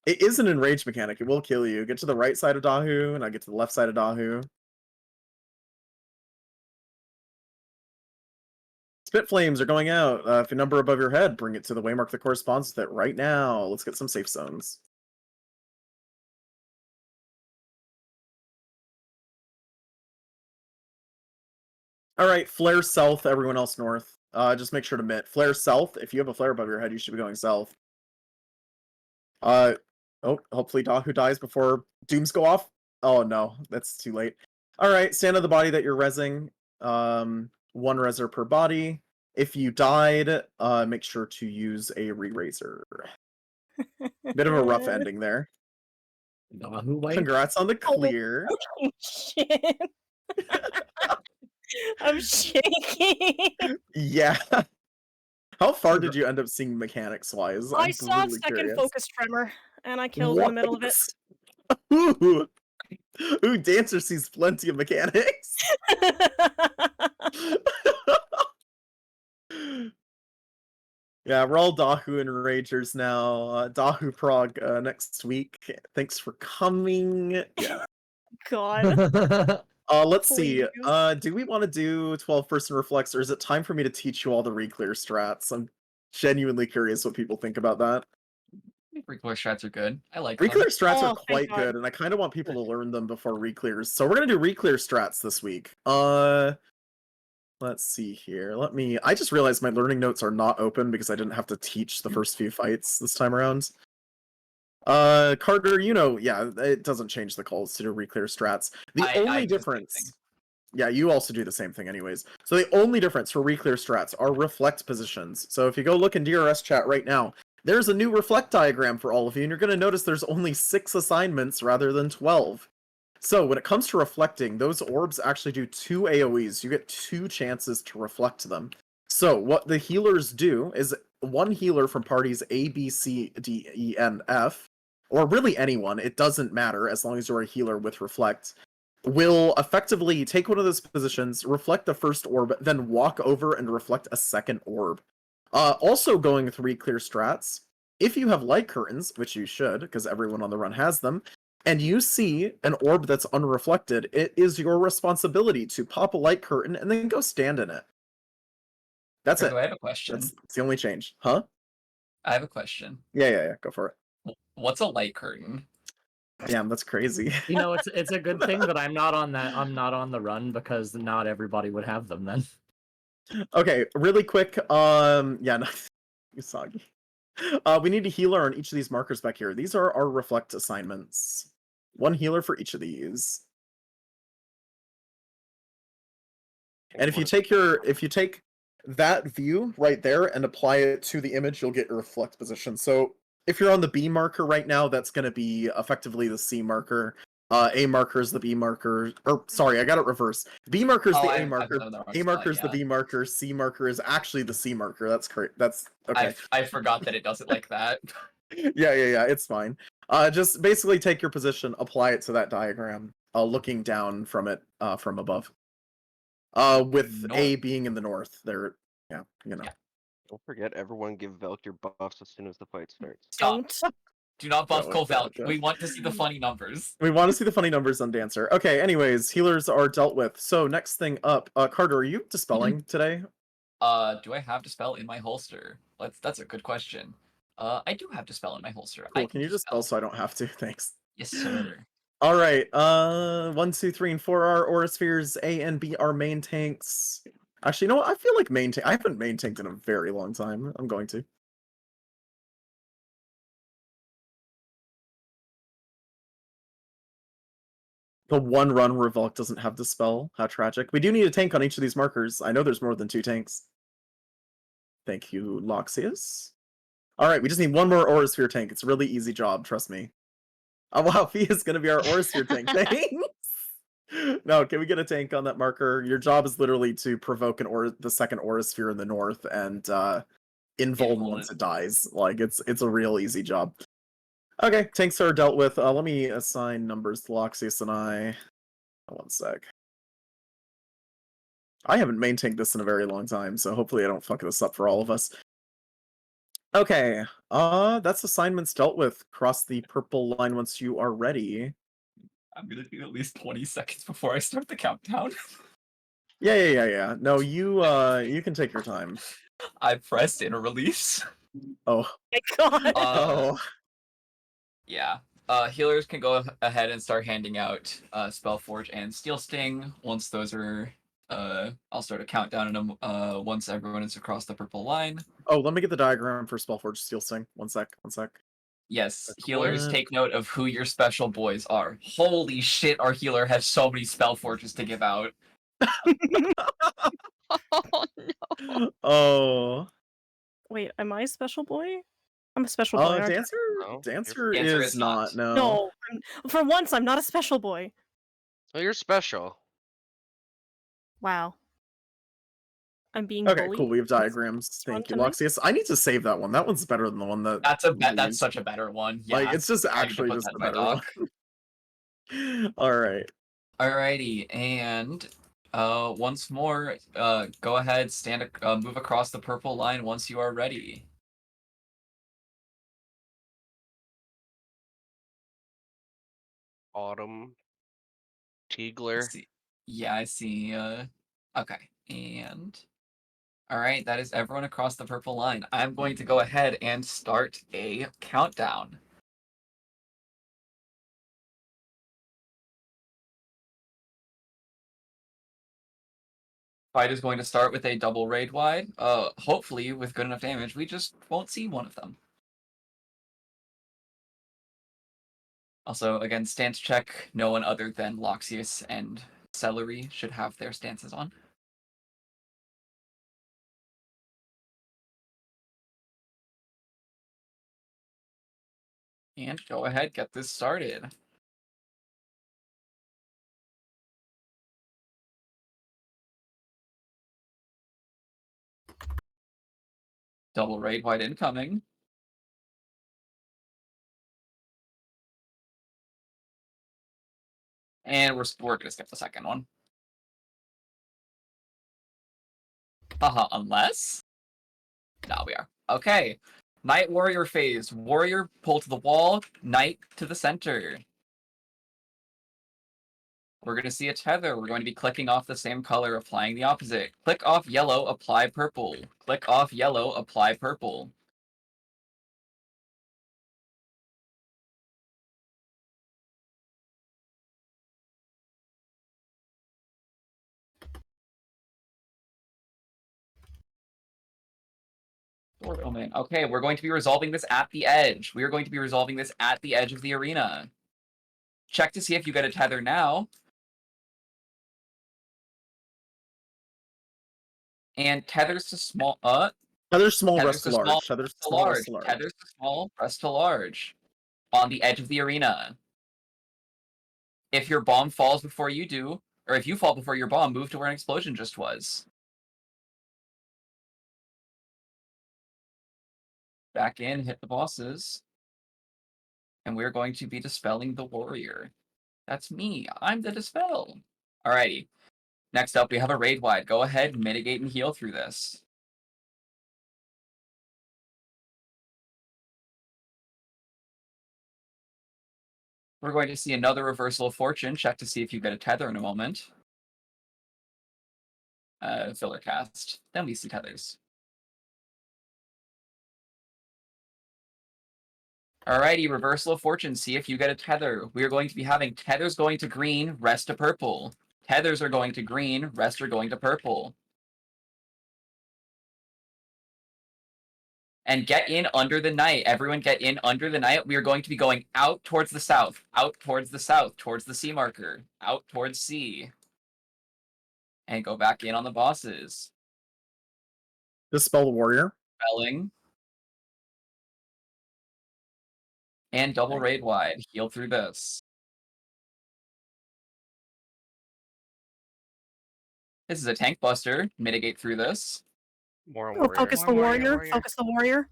It is an enraged mechanic, it will kill you. Get to the right side of Dahu, and I get to the left side of Dahu. Spit Flames are going out. If a number above your head, bring it to the waymark that corresponds with it right now. Let's get some safe zones. Alright, flare south, everyone else north. Just make sure to mitt. Flare south. If you have a flare above your head, you should be going south. Oh, hopefully Dahu dies before dooms go off. Oh no, that's too late. Alright, stand on the body that you're rezzing. 1 rezzer per body. If you died, make sure to use a re-raiser. Bit of a rough ending there. Dahu wipe? Congrats on the clear. Oh, shit. I'm shaking. Yeah. How far did you end up seeing mechanics-wise? I saw a second focus tremor, and I killed in the middle of it. Ooh. Ooh, Dancer sees plenty of mechanics. Yeah, we're all Dahu and Ragers now. Dahu Prog next week. Thanks for coming. Yeah. God. Let's see. Please. Do we want to do 12-person reflex, or is it time for me to teach you all the reclear strats? I'm genuinely curious what people think about that. Reclear strats are good. I like Reclear them. strats are Oh, thank quite good, and I kind of want people to learn them before reclears. So we're gonna do reclear strats this week. Let's see here. I just realized my learning notes are not open because I didn't have to teach the first few fights this time around. Carter, yeah, it doesn't change the calls to do reclear strats. The only difference... Yeah, you also do the same thing anyways. So the only difference for reclear strats are reflect positions. So if you go look in DRS chat right now, there's a new reflect diagram for all of you, and you're going to notice there's only 6 assignments rather than 12. So when it comes to reflecting, those orbs actually do 2 AoEs. You get 2 chances to reflect them. So what the healers do is 1 healer from parties A, B, C, D, E, N, F, or really anyone, it doesn't matter as long as you're a healer with reflect, will effectively take one of those positions, reflect the first orb, then walk over and reflect a second orb. Also going with reclear strats, if you have light curtains, which you should, because everyone on the run has them, and you see an orb that's unreflected, it is your responsibility to pop a light curtain and then go stand in it. That's it. I have a question. That's the only change. Huh? I have a question. Yeah. Go for it. What's a light curtain? Damn, that's crazy. It's a good thing that I'm not on the run, because not everybody would have them then. Okay, really quick. Yeah, no, Usagi. We need a healer on each of these markers back here. These are our reflect assignments. 1 healer for each of these. And if you take that view right there and apply it to the image, you'll get your reflect position. So if you're on the B marker right now, that's going to be effectively the C marker. A marker is the B marker. Or sorry, I got it reversed. B marker is the A marker. A marker is the B marker. C marker is actually the C marker. That's correct. That's okay. I forgot that it does it like that. Yeah. It's fine. Just basically take your position, apply it to that diagram, looking down from it, from above. With North. A being in the north. There, yeah, you know. Yeah. Don't forget, everyone give Velk your buffs as soon as the fight starts. Stop. Do not buff Don't, Kovalk. don't. We want to see the funny numbers. We want to see the funny numbers on Dancer. Okay, anyways, healers are dealt with. So next thing up, Carter, are you dispelling today? Do I have Dispel in my holster? That's a good question. I do have Dispel in my holster. Cool. Can you dispel so I don't have to? Thanks. Yes, sir. All right. 1, 2, 3, and 4 are Aura Spheres. A and B are main tanks. Actually, you know what? I feel like I haven't main tanked in a very long time. I'm going to. The one run where Volk doesn't have Dispel. How tragic. We do need a tank on each of these markers. I know there's more than 2 tanks. Thank you, Loxius. Alright, we just need one more Aura Sphere tank. It's a really easy job, trust me. Oh wow, Fia is gonna be our Aura Sphere tank. Thanks! No, can we get a tank on that marker? Your job is literally to provoke the second Aura Sphere in the north and invuln once it dies. Like, it's a real easy job. Okay, tanks are dealt with. Let me assign numbers to Loxius and I. One sec. I haven't main tanked this in a very long time, so hopefully I don't fuck this up for all of us. Okay, that's assignments dealt with. Cross the purple line once you are ready. I'm gonna need at least 20 seconds before I start the countdown. Yeah. No, you can take your time. I pressed in a release. Oh. My God. Oh. Yeah. Healers can go ahead and start handing out Spellforge and Steel Sting. Once those are, I'll start a countdown and once everyone is across the purple line. Oh, let me get the diagram for Spellforge Steel Sting. One sec. Yes, healers take note of who your special boys are. Holy shit, our healer has so many Spellforges to give out. Oh no. Oh. Wait, am I a special boy? I'm a special boy. Aren't I? Dancer is not. No. No, for once, I'm not a special boy. Oh, you're special. Wow. I'm being Okay, bullied. cool. We have diagrams. Thank you, Loxius. I need to save that one. That one's better than the one that. That's such a better one. Yeah, like, it's just actually just a better one. All right. Alrighty, and once more, go ahead, move across the purple line once you are ready. Autumn. Teagler. Yeah, I see. Okay, and all right, that is everyone across the purple line. I'm going to go ahead and start a countdown. Fight is going to start with a double raid wide. Hopefully with good enough damage. We just won't see one of them. Also, again, stance check. No one other than Loxius and Celery should have their stances on. And go ahead, get this started. Double raid wide incoming. And we're gonna skip the second one. Unless? No, we are. Okay. Knight Warrior phase. Warrior, pull to the wall. Knight to the center. We're going to see a tether. We're going to be clicking off the same color, applying the opposite. Click off yellow, apply purple. Click off yellow, apply purple. Okay, we're going to be resolving this at the edge. We are going to be resolving this at the edge of the arena. Check to see if you get a tether now. And tethers to small. Tethers small, rest to large. Tethers small, rest to large. Tethers to small, rest to large. On the edge of the arena. If your bomb falls before you do, or if you fall before your bomb, move to where an explosion just was. Back in, hit the bosses. And we're going to be dispelling the warrior. That's me. I'm the dispel. Alrighty. Next up, we have a raid wide. Go ahead, mitigate and heal through this. We're going to see another reversal of fortune. Check to see if you get a tether in a moment. Filler cast. Then we see tethers. Alrighty, reversal of fortune. See if you get a tether. We are going to be having tethers going to green, rest to purple. Tethers are going to green, rest are going to purple. And get in under the night. Everyone get in under the night. We are going to be going out towards the south, towards the C marker, out towards C. And go back in on the bosses. Dispel the warrior. Spelling. And double raid wide. Heal through this. This is a tank buster. Mitigate through this. More Oh, focus the warrior. Focus the warrior.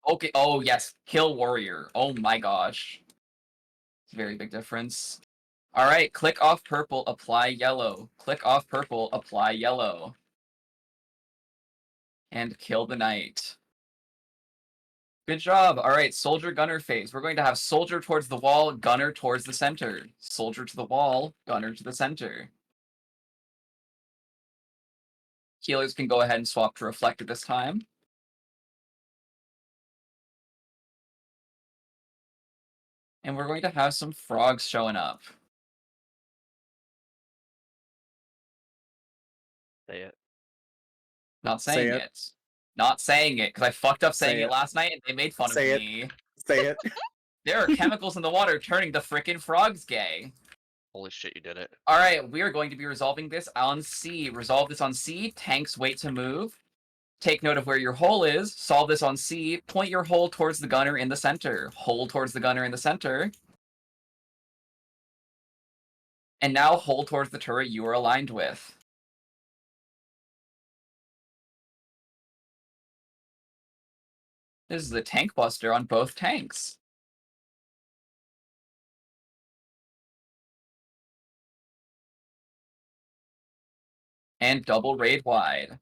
Okay. Oh, yes. Kill warrior. Oh my gosh. It's a very big difference. All right. Click off purple. Apply yellow. Click off purple. Apply yellow. And kill the knight. Good job. All right. Soldier gunner phase. We're going to have soldier towards the wall, gunner towards the center. Soldier to the wall, gunner to the center. Healers can go ahead and swap to reflect at this time. And we're going to have some frogs showing up. Say it. Not saying it. Not saying it, because I fucked up saying it last night and they made fun of me. Say it. There are chemicals in the water turning the frickin' frogs gay. Holy shit, you did it. Alright, we are going to be resolving this on C. Resolve this on C. Tanks wait to move. Take note of where your hole is. Solve this on C. Point your hole towards the gunner in the center. Hole towards the gunner in the center. And now hole towards the turret you are aligned with. This is a tank buster on both tanks. And double raid wide.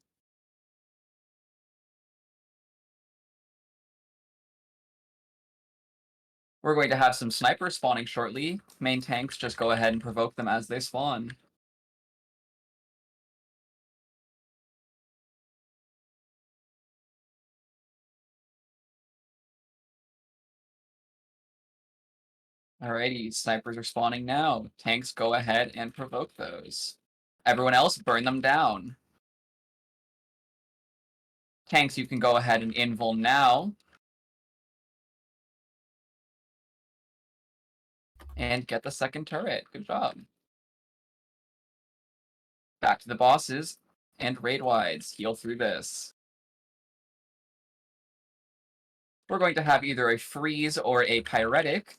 We're going to have some snipers spawning shortly. Main tanks, just go ahead and provoke them as they spawn. Alrighty, snipers are spawning now. Tanks, go ahead and provoke those. Everyone else, burn them down. Tanks, you can go ahead and invul now. And get the second turret. Good job. Back to the bosses and raid wides. Heal through this. We're going to have either a freeze or a pyretic.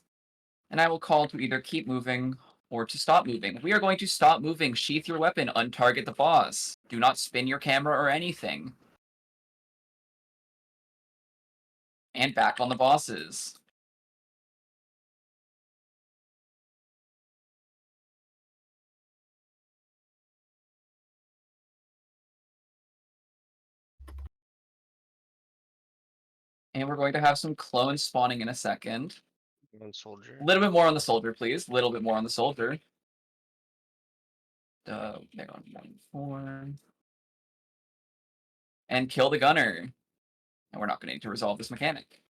And I will call to either keep moving or to stop moving. We are going to stop moving. Sheath your weapon. Untarget the boss. Do not spin your camera or anything. And back on the bosses. And we're going to have some clones spawning in a second. One soldier. A little bit more on the soldier, please. A little bit more on the soldier. Hang on, 1, 4. And kill the gunner. And we're not going to need to resolve this mechanic.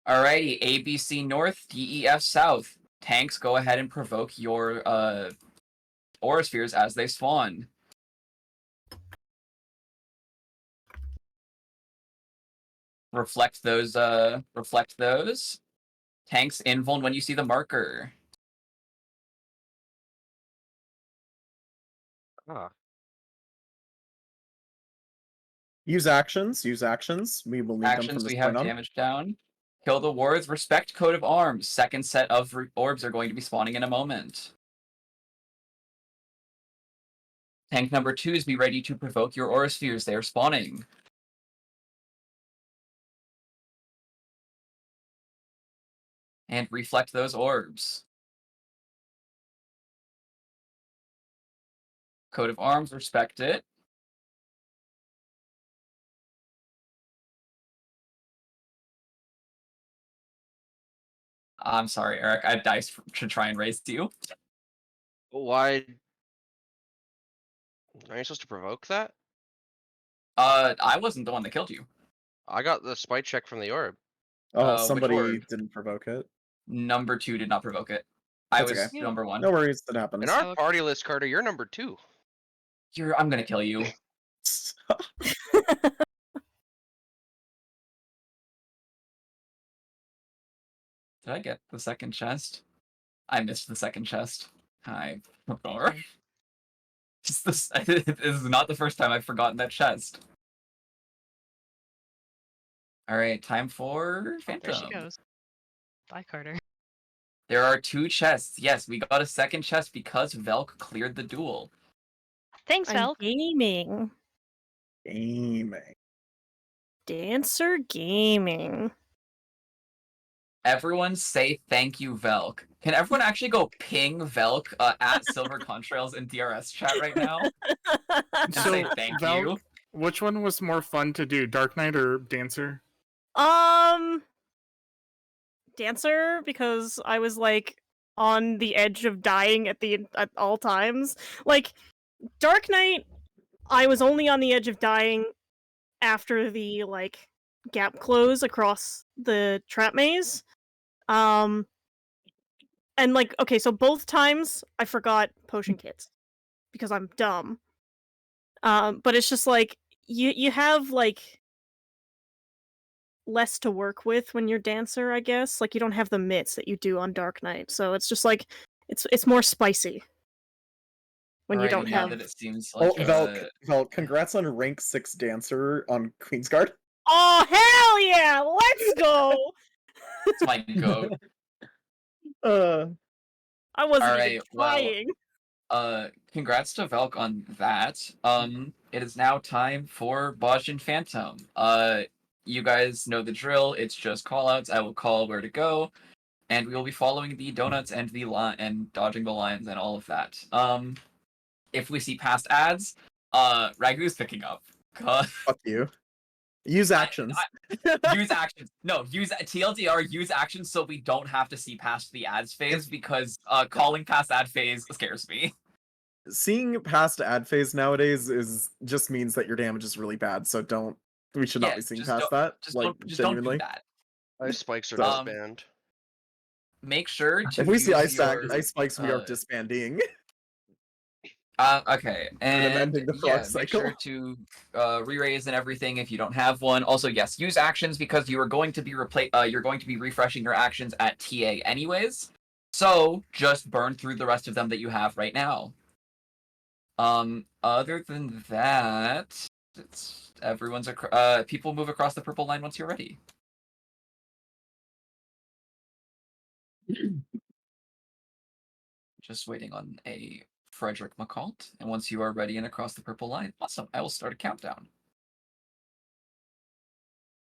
Alrighty, ABC North, DEF South. Tanks, go ahead and provoke your aura spheres as they spawn. Reflect those, Tanks invuln when you see the marker. Ah. Use actions. Use actions. We will need them from Actions, this we have point on. damage down. Kill the wards. Respect coat of arms. Second set of orbs are going to be spawning in a moment. Tank number 2s, be ready to provoke your aura spheres. They are spawning. And reflect those orbs. Coat of arms, respect it. I'm sorry, Eric. I diced to try and raise you. Why? Are you supposed to provoke that? I wasn't the one that killed you. I got the spite check from the orb. Oh, Which somebody orb? didn't provoke it. Number 2 did not provoke it. I That's was okay. number 1. No worries, that happens. In our party list, Carter, you're number 2. I'm gonna kill you. Did I get the second chest? I missed the second chest. This is not the first time I've forgotten that chest. Alright, time for Phantom. There she goes. Bye, Carter. There are 2 chests. Yes, we got a second chest because Velk cleared the duel. Thanks, I'm Val. gaming. Gaming. Dancer gaming. Everyone say thank you, Velk. Can everyone actually go ping Velk at Silver Contrails in DRS chat right now? And say thank you. Which one was more fun to do, Dark Knight or Dancer? Dancer, because I was like on the edge of dying at all times. Like Dark Knight, I was only on the edge of dying after the like gap close across the trap maze. And like, okay, so both times I forgot potion kits because I'm dumb. But it's just like you have like less to work with when you're Dancer, I guess. Like you don't have the mitts that you do on Dark Knight, so it's just like it's more spicy when you don't now have. that it seems like Velk, congrats on rank 6 Dancer on Queensguard. Oh hell yeah! Let's go. It's my goat. I wasn't Alright, even trying. Congrats to Velk on that. It is now time for Bajin Phantom. You guys know the drill. It's just callouts. I will call where to go, and we will be following the donuts and the line and dodging the lines and all of that. If we see past ads, Ragu's picking up. Fuck you. Use actions. Use actions. No, use TLDR. Use actions so we don't have to see past the ads phase because calling past ad phase scares me. Seeing past ad phase nowadays just means that your damage is really bad. So we should not be seeing past that. Like genuinely. Don't do that. Ice spikes are disband. Make sure to if we see use ice spikes, we are disbanding. Okay, and ending the frog make cycle. sure to re-raise and everything if you don't have one. Also, yes, use actions because you are going to be you're going to be refreshing your actions at TA anyways. So just burn through the rest of them that you have right now. Other than that, everyone's people move across the purple line once you're ready. Just waiting on a Frederick McCalt, and once you are ready and across the purple line, awesome, I will start a countdown.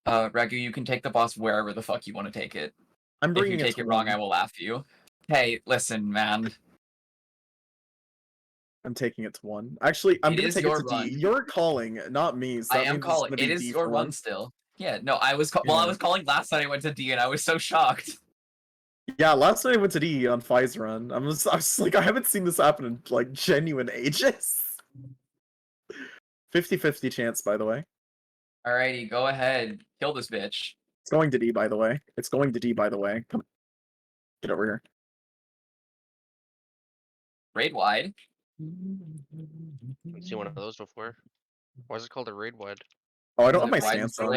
Ragu, you can take the boss wherever the fuck you want to take it. I'm bringing if you take it wrong, I will laugh at you. Hey, listen, man. I'm taking it to 1. Actually, I'm going to take it to run. D. You're calling, not me. So I am calling. It is your run still. Yeah, no, I was I was calling last night I went to D and I was so shocked. Yeah, last night I went to D on Fi's run. I was like, I haven't seen this happen in like genuine ages. 50-50 chance, by the way. Alrighty, go ahead. Kill this bitch. It's going to D, by the way. It's going to D, by the way. Come, get over here. Raid wide. I've seen one of those before. Why is it called a raid wide? Oh, I don't have my stance on.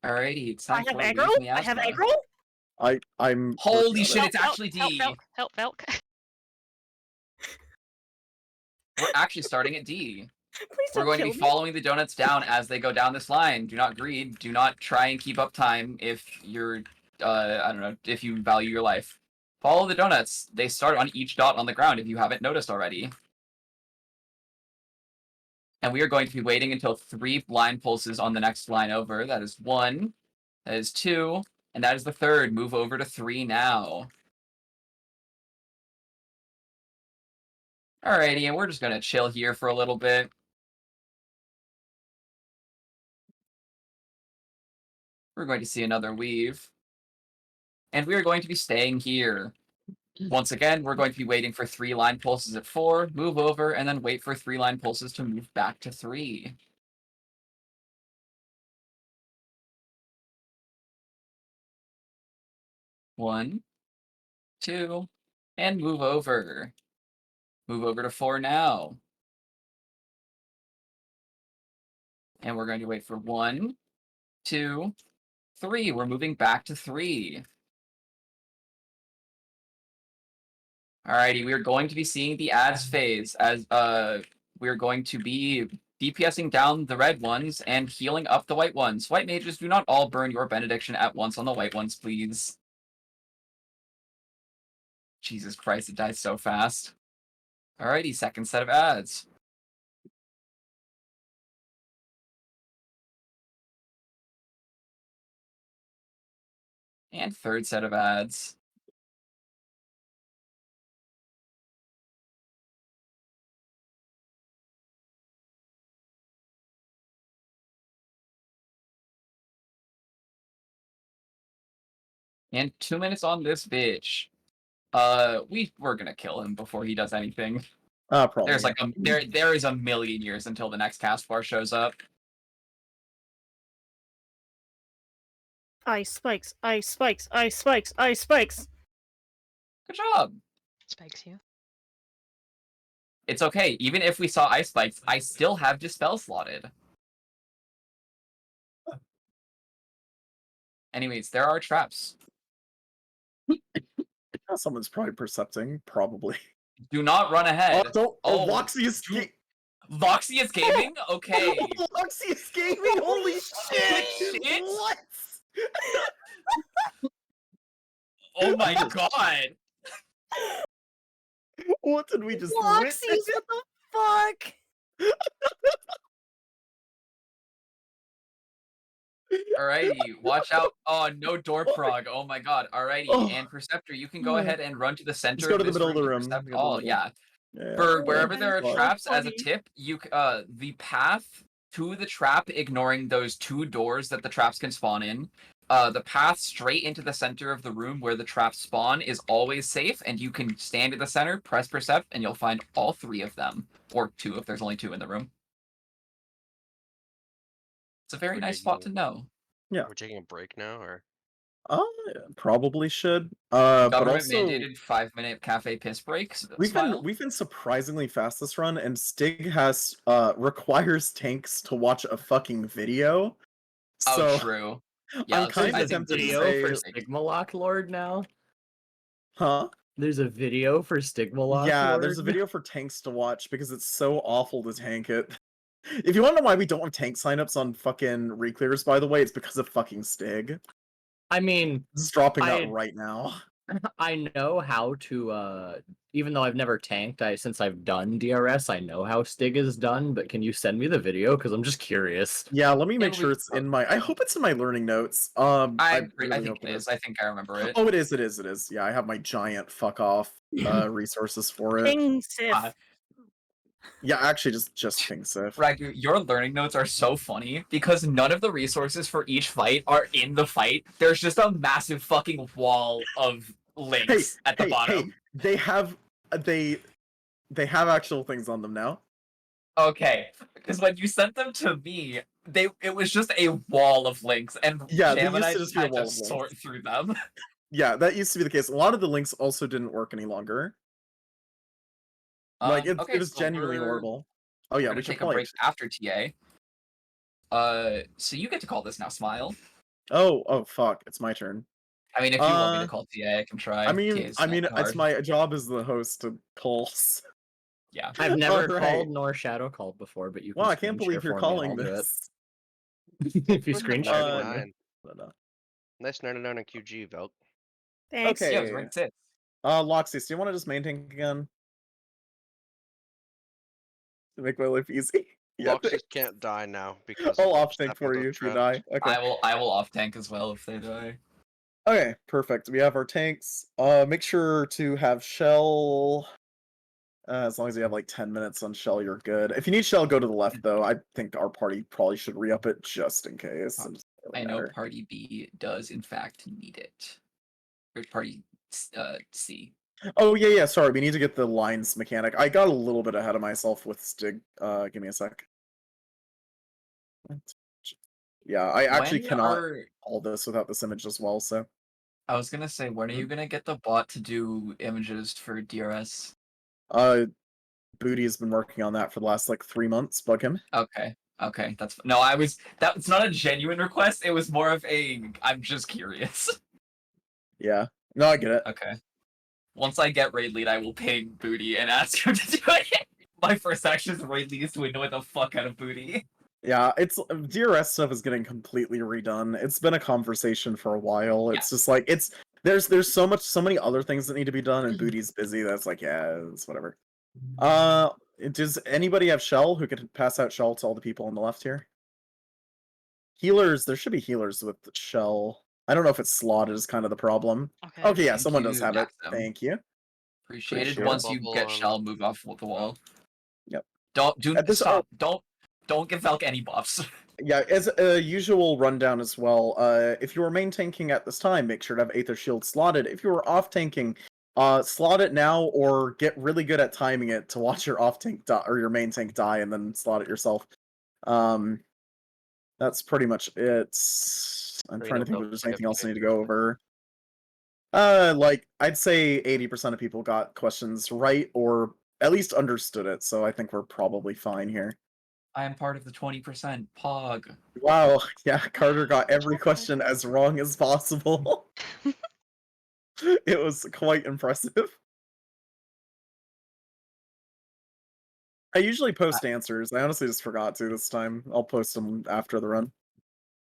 Alrighty, it's time I have aggro? I have aggro? I'm holy shit, it's actually D. Help, Velk. We're actually starting at D. Please We're don't going to kill be me. following the donuts down as they go down this line. Do not greed. Do not try and keep up time if you're, I don't know, if you value your life. Follow the donuts. They start on each dot on the ground if you haven't noticed already. And we are going to be waiting until 3 line pulses on the next line over. That is 1, that is 2, and that is the 3rd. Move over to 3 now. Alrighty, and we're just going to chill here for a little bit. We're going to see another weave. And we are going to be staying here. Once again, we're going to be waiting for 3 line pulses at 4, move over, and then wait for 3 line pulses to move back to 3. One, 2, and move over. Move over to 4 now. And we're going to wait for 1, 2, 3. We're moving back to 3. Alrighty, we are going to be seeing the ads phase as we're going to be DPSing down the red ones and healing up the white ones. White mages, do not all burn your benediction at once on the white ones, please. Jesus Christ, it died so fast. Alrighty, second set of ads. And third set of ads. And 2 minutes on this bitch. We're gonna kill him before he does anything. Probably. There's like there is a million years until the next cast bar shows up. Ice spikes, ice spikes, ice spikes, ice spikes. Good job. Spikes you. It's okay. Even if we saw ice spikes, I still have Dispel slotted. Anyways, there are traps. Someone's probably percepting. Probably. Do not run ahead. Don't. Oh, Voxy is. Voxy is gaming? Okay. Voxy is gaming? Holy shit! Shit? What? Oh my god. What did we just Voxies, witness? what the fuck? Alrighty, watch out. Oh, no door prog. Oh my god. Alrighty, Oh. and Perceptor, you can go ahead and run to the center Just go of to the this middle of the to room. percept Go to the all. middle. Yeah. Yeah. For wherever there are That's so traps, as a funny. tip, you the path to the trap, ignoring those 2 doors that the traps can spawn in, the path straight into the center of the room where the traps spawn is always safe, and you can stand at the center, press Percept, and you'll find all 3 of them. Or 2 if there's only 2 in the room. It's a very nice spot to know. Yeah. We're taking a break now, or? Probably should. But Government also mandated 5-minute cafe piss breaks. we've Smile. been surprisingly fast this run, and Stig has requires tanks to watch a fucking video. So Oh, true. Yeah, I'm kind I of think tempted to video say, for Stigma Lock Lord now. huh? There's a video for Stigma Lock Yeah, Lord. there's a video for tanks to watch because it's so awful to tank it. If you want to know why we don't have tank signups on fucking reclears, by the way, it's because of fucking Stig. I mean, Just dropping that right now. I know how to, even though I've never tanked, since I've done DRS, I know how Stig is done, but can you send me the video? Because I'm just curious. Yeah, let me make It'll sure be- it's in my... I hope it's in my learning notes. I really think hope it is. I think I remember it. Oh, it is. Yeah, I have my giant fuck off resources for it. Ping Sif. Yeah, actually, just ping Sif. Ragu, your learning notes are so funny because none of the resources for each fight are in the fight. There's just a massive fucking wall of links at the bottom. They have actual things on them now. Okay, because when you sent them to me, it was just a wall of links, and Yeah, they Jam and used I to just just be a had wall to of links. sort through them. Yeah, that used to be the case. A lot of the links also didn't work any longer. Like, it was genuinely horrible. Oh yeah, we're we gonna should take a probably... break after TA. So you get to call this now, Smile. Oh fuck, it's my turn. I mean, if you want me to call TA, I can try. I mean, TA's not it's hard. my job as the host to call. Yeah. I've never Alright. called nor shadow called before, but you can Wow, I screen can't believe share you're for me and calling I'll do it. this. If you screen share for me. 99. No. Nice 99 on QG, Velk. Thanks. Okay. Yeah, it was rank 6. Loxies, do you want to just main tank again? To make my life easy. Yeah, Loxies can't die now because I'll of off tank Step for Into you if you Trapped. die. Okay. I will off tank as well if they die. Okay, perfect. We have our tanks. Make sure to have Shell. As long as you have like 10 minutes on Shell, you're good. If you need Shell, go to the left though. I think our party probably should re-up it just in case. It doesn't really I know matter. party B does in fact need it. Or party C. Oh yeah, sorry. We need to get the lines mechanic. I got a little bit ahead of myself with Stig. Give me a sec. Yeah, I actually When cannot are- all this without this image as well, so. I was gonna say, when are you gonna get the bot to do images for DRS? Booty has been working on that for the last like 3 months. Bug him. Okay, that's no. That's not a genuine request. It was more of a I'm just curious. Yeah. No, I get it. Okay. Once I get raid lead, I will ping Booty and ask him to do it. My first action is raid lead is to annoy the fuck out of Booty. Yeah, it's DRS stuff is getting completely redone. It's been a conversation for a while. It's just like there's so many other things that need to be done, and Booty's busy. That's like, yeah, it's whatever. Does anybody have Shell who could pass out Shell to all the people on the left here? Healers, there should be healers with Shell. I don't know if it's slotted is kind of the problem. Okay, yeah, Thank someone does you, have it. Maxim. Thank you. Appreciated. Appreciate Once it. you get Shell, move off the wall. Yep. Stop. Don't give Velk any buffs. Yeah, as a usual rundown as well, if you are main tanking at this time, make sure to have Aether Shield slotted. If you are off tanking, slot it now or get really good at timing it to watch your off tank die or your main tank die and then slot it yourself. That's pretty much it. I'm trying to think if there's anything else I need to go over. Like I'd say 80% of people got questions right or at least understood it, so I think we're probably fine here. I am part of the 20%. Pog. Wow, yeah, Carter got every question as wrong as possible. It was quite impressive. I usually post answers. I honestly just forgot to this time. I'll post them after the run.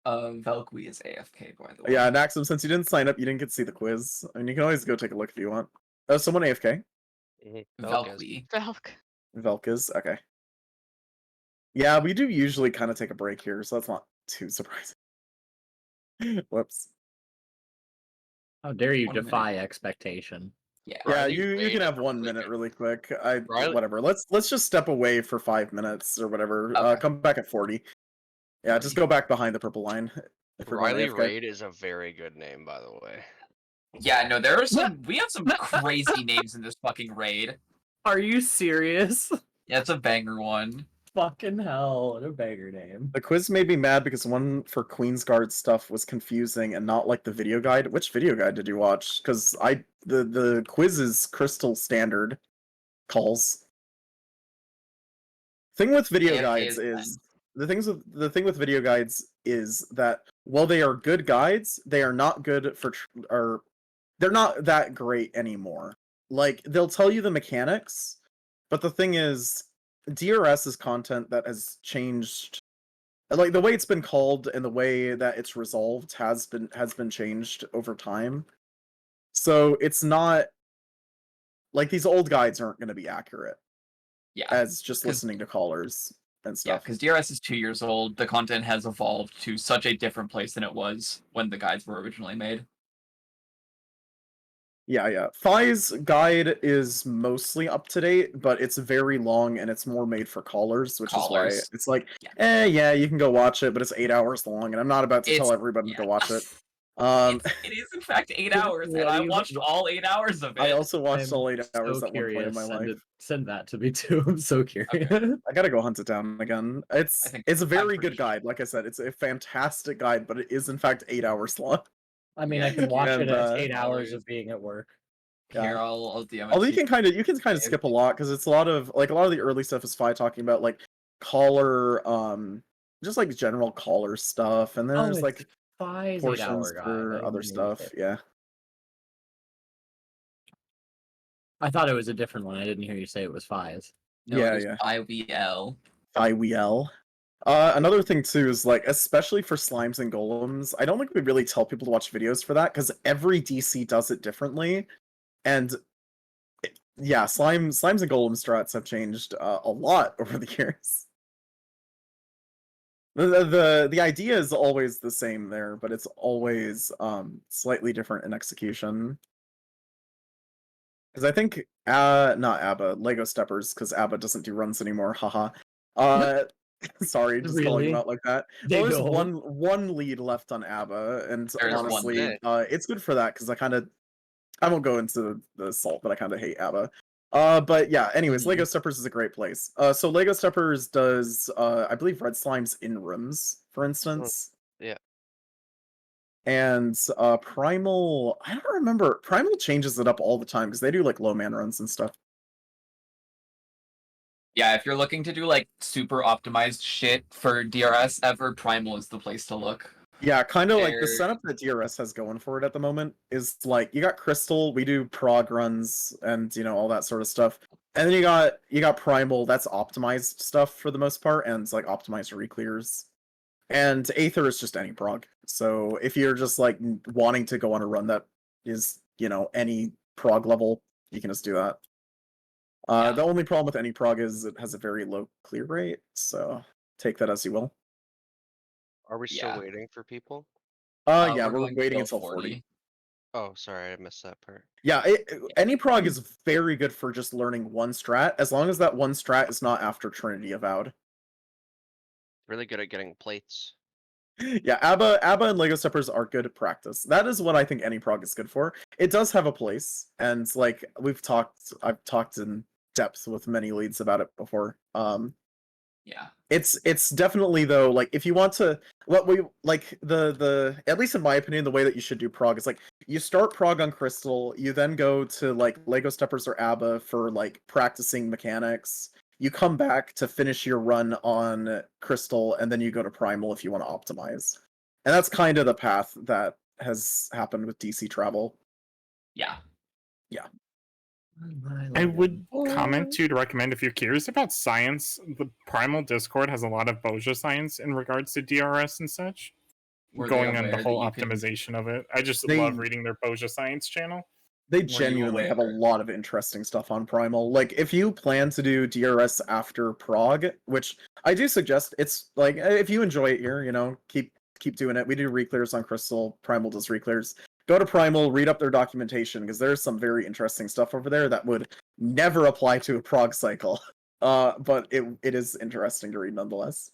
Velkui is AFK, by the way. Yeah, Naxum, since you didn't sign up, you didn't get to see the quiz. I mean, you can always go take a look if you want. Oh, someone AFK? Velkui. Velk is? Okay. Yeah, we do usually kind of take a break here, so that's not too surprising. Whoops. How dare you 1 defy expectation? Yeah, Yeah, you can have 1 minute really quick. Whatever. Let's just step away for 5 minutes or whatever. Okay. Come back at 40. Yeah, just go back behind the purple line. If we're going Riley AFK. Raid is a very good name, by the way. Yeah, no, there are we have some crazy names in this fucking raid. Are you serious? Yeah, it's a banger one. Fucking hell, what a banger name. The quiz made me mad because one for Queensguard stuff was confusing and not like the video guide. Which video guide did you watch? Because the quiz is crystal standard calls. Thing with video guides is the thing with video guides is that while they are good guides, they are not good for they're not that great anymore. Like they'll tell you the mechanics, but the thing is DRS is content that has changed. Like the way it's been called and the way that it's resolved has been changed over time. So it's not like these old guides aren't going to be accurate. Yeah. As just listening to callers and stuff. Yeah, because DRS is 2 years old. The content has evolved to such a different place than it was when the guides were originally made. Yeah. Fi's guide is mostly up to date, but it's very long and it's more made for callers, which is why it's like, yeah, you can go watch it, but it's 8 hours long, and I'm not about to tell everybody to go watch it. It is in fact 8 hours, and I watched all 8 hours of it. I also watched all 8 hours at one point in my life. Send that to me too. I'm so curious. Okay. I gotta go hunt it down again. It's a very good guide. Like I said, it's a fantastic guide, but it is in fact 8 hours long. I mean, I can watch it as 8 hours of being at work. Here, I'll DM it. Although you can kind of skip a lot because it's a lot of the early stuff is Fi talking about like caller, just like general caller stuff, and then there's like Fi's portions 8 hour for other stuff. Yeah. I thought it was a different one. I didn't hear you say it was Fi's. No, Yeah, it is yeah. IWL. IWL. Another thing too is like, especially for slimes and golems, I don't think we really tell people to watch videos for that because every DC does it differently, and yeah, slimes and golem strats have changed a lot over the years. The idea is always the same there, but it's always slightly different in execution. Because I think not ABBA, Lego Steppers, because ABBA doesn't do runs anymore, haha. Sorry, just calling them Really? out like that. They Well, there's don't? one lead left on ABBA, and There's one honestly, lead. it's good for that because I won't go into the salt, but I kind of hate ABBA. But yeah, anyways, Lego Steppers is a great place. So Lego Steppers does, I believe, red slimes in rooms, for instance. Yeah. And Primal, I don't remember. Primal changes it up all the time because they do like low man runs and stuff. Yeah, if you're looking to do like super optimized shit for DRS ever, Primal is the place to look. Yeah, kind of like the They're- setup that DRS has going for it at the moment is like you got Crystal, we do prog runs and all that sort of stuff. And then you got Primal, that's optimized stuff for the most part, and it's like optimized reclears. And Aether is just any prog. So if you're just like wanting to go on a run that is, any prog level, you can just do that. Yeah. The only problem with any prog is it has a very low clear rate, so take that as you will. Are we still Yeah. waiting for people? Yeah, we're going waiting till until 40. Oh, sorry, I missed that part. Yeah, any prog is very good for just learning one strat, as long as that one strat is not after Trinity Avowed. Really good at getting plates. Yeah, ABBA and Lego Steppers are good at practice. That is what I think any prog is good for. It does have a place, and like I've talked in depth with many leads about it before. Yeah. It's definitely though, like if you want to what we like the at least in my opinion, the way that you should do prog is like you start prog on Crystal, you then go to like Lego Steppers or ABBA for like practicing mechanics. You come back to finish your run on Crystal, and then you go to Primal if you want to optimize. And that's kind of the path that has happened with DC travel. Yeah. Yeah. I would comment too to recommend if you're curious about science, the Primal Discord has a lot of Boja science in regards to DRS and such. Were they Going on the aware whole that you could- optimization of it. I just They- love reading their Boja science channel. They you genuinely have a aware? lot of interesting stuff on Primal. Like, if you plan to do DRS after Prog, which I do suggest, it's like if you enjoy it here, keep doing it. We do reclears on Crystal. Primal does reclears. Go to Primal, read up their documentation because there's some very interesting stuff over there that would never apply to a Prog cycle. But it is interesting to read nonetheless.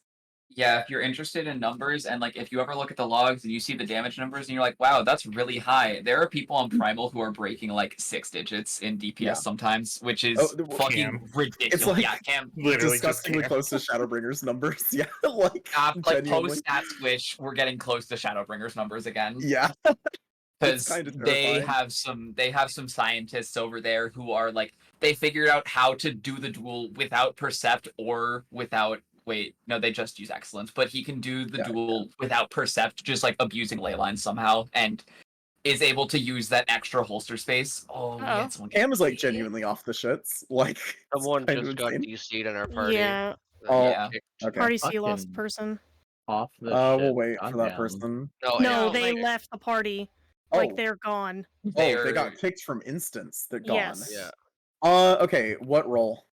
Yeah, if you're interested in numbers and like if you ever look at the logs and you see the damage numbers and you're like, wow, that's really high. There are people on Primal who are breaking like 6 digits in DPS Yeah. sometimes, which is Cam. fucking ridiculous. It's like yeah, Cam. Literally just disgustingly Cam. close to Shadowbringers numbers. Yeah, like Like genuinely. post stat squish, we're getting close to Shadowbringers numbers again. Yeah. Because kinda they terrifying. have some scientists over there who are like they figured out how to do the duel without percept or without they just use excellence, but he can do the duel without percept, just like abusing ley lines somehow, and is able to use that extra holster space. Oh, we had someone Cam is like genuinely off the shits. Like it's Someone kind of just got insane. DC'd in our party. Yeah. Oh, Kicked. okay. Party C lost Fucking person. Off the We'll ship. wait for that Goddamn. person. No, No, yeah, they later. left the party. Oh. Like they're gone. They got kicked from instance. They're gone. Yes. Yeah. Okay, what role?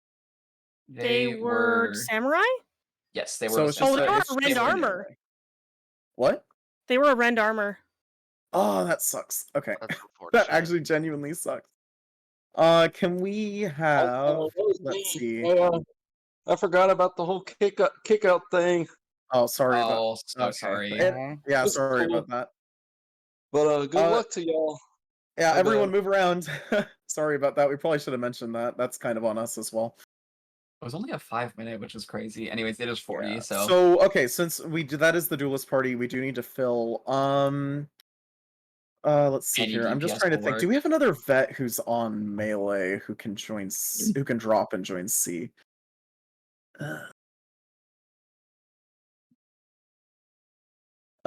They were samurai? Yes, they were. So it's just Oh, they were it's Rend just armor. anyway. What? They were a Rend armor. Oh, that sucks. Okay. That's That unfortunate. actually genuinely sucks. Can we have let's see. I forgot about the whole kick out thing. Oh, sorry Oh, about so sorry. Yeah, It's sorry cool. about that. But good luck to y'all. Yeah, My everyone bad. move around. Sorry about that. We probably should have mentioned that. That's kind of on us as well. It was only a 5-minute, which is crazy. Anyways, it is 40, Yeah. so Okay, since that is the duelist party, we do need to fill let's see Any here. I'm just DPS trying to will think. Do work. we have another vet who's on melee who can join who can drop and join C?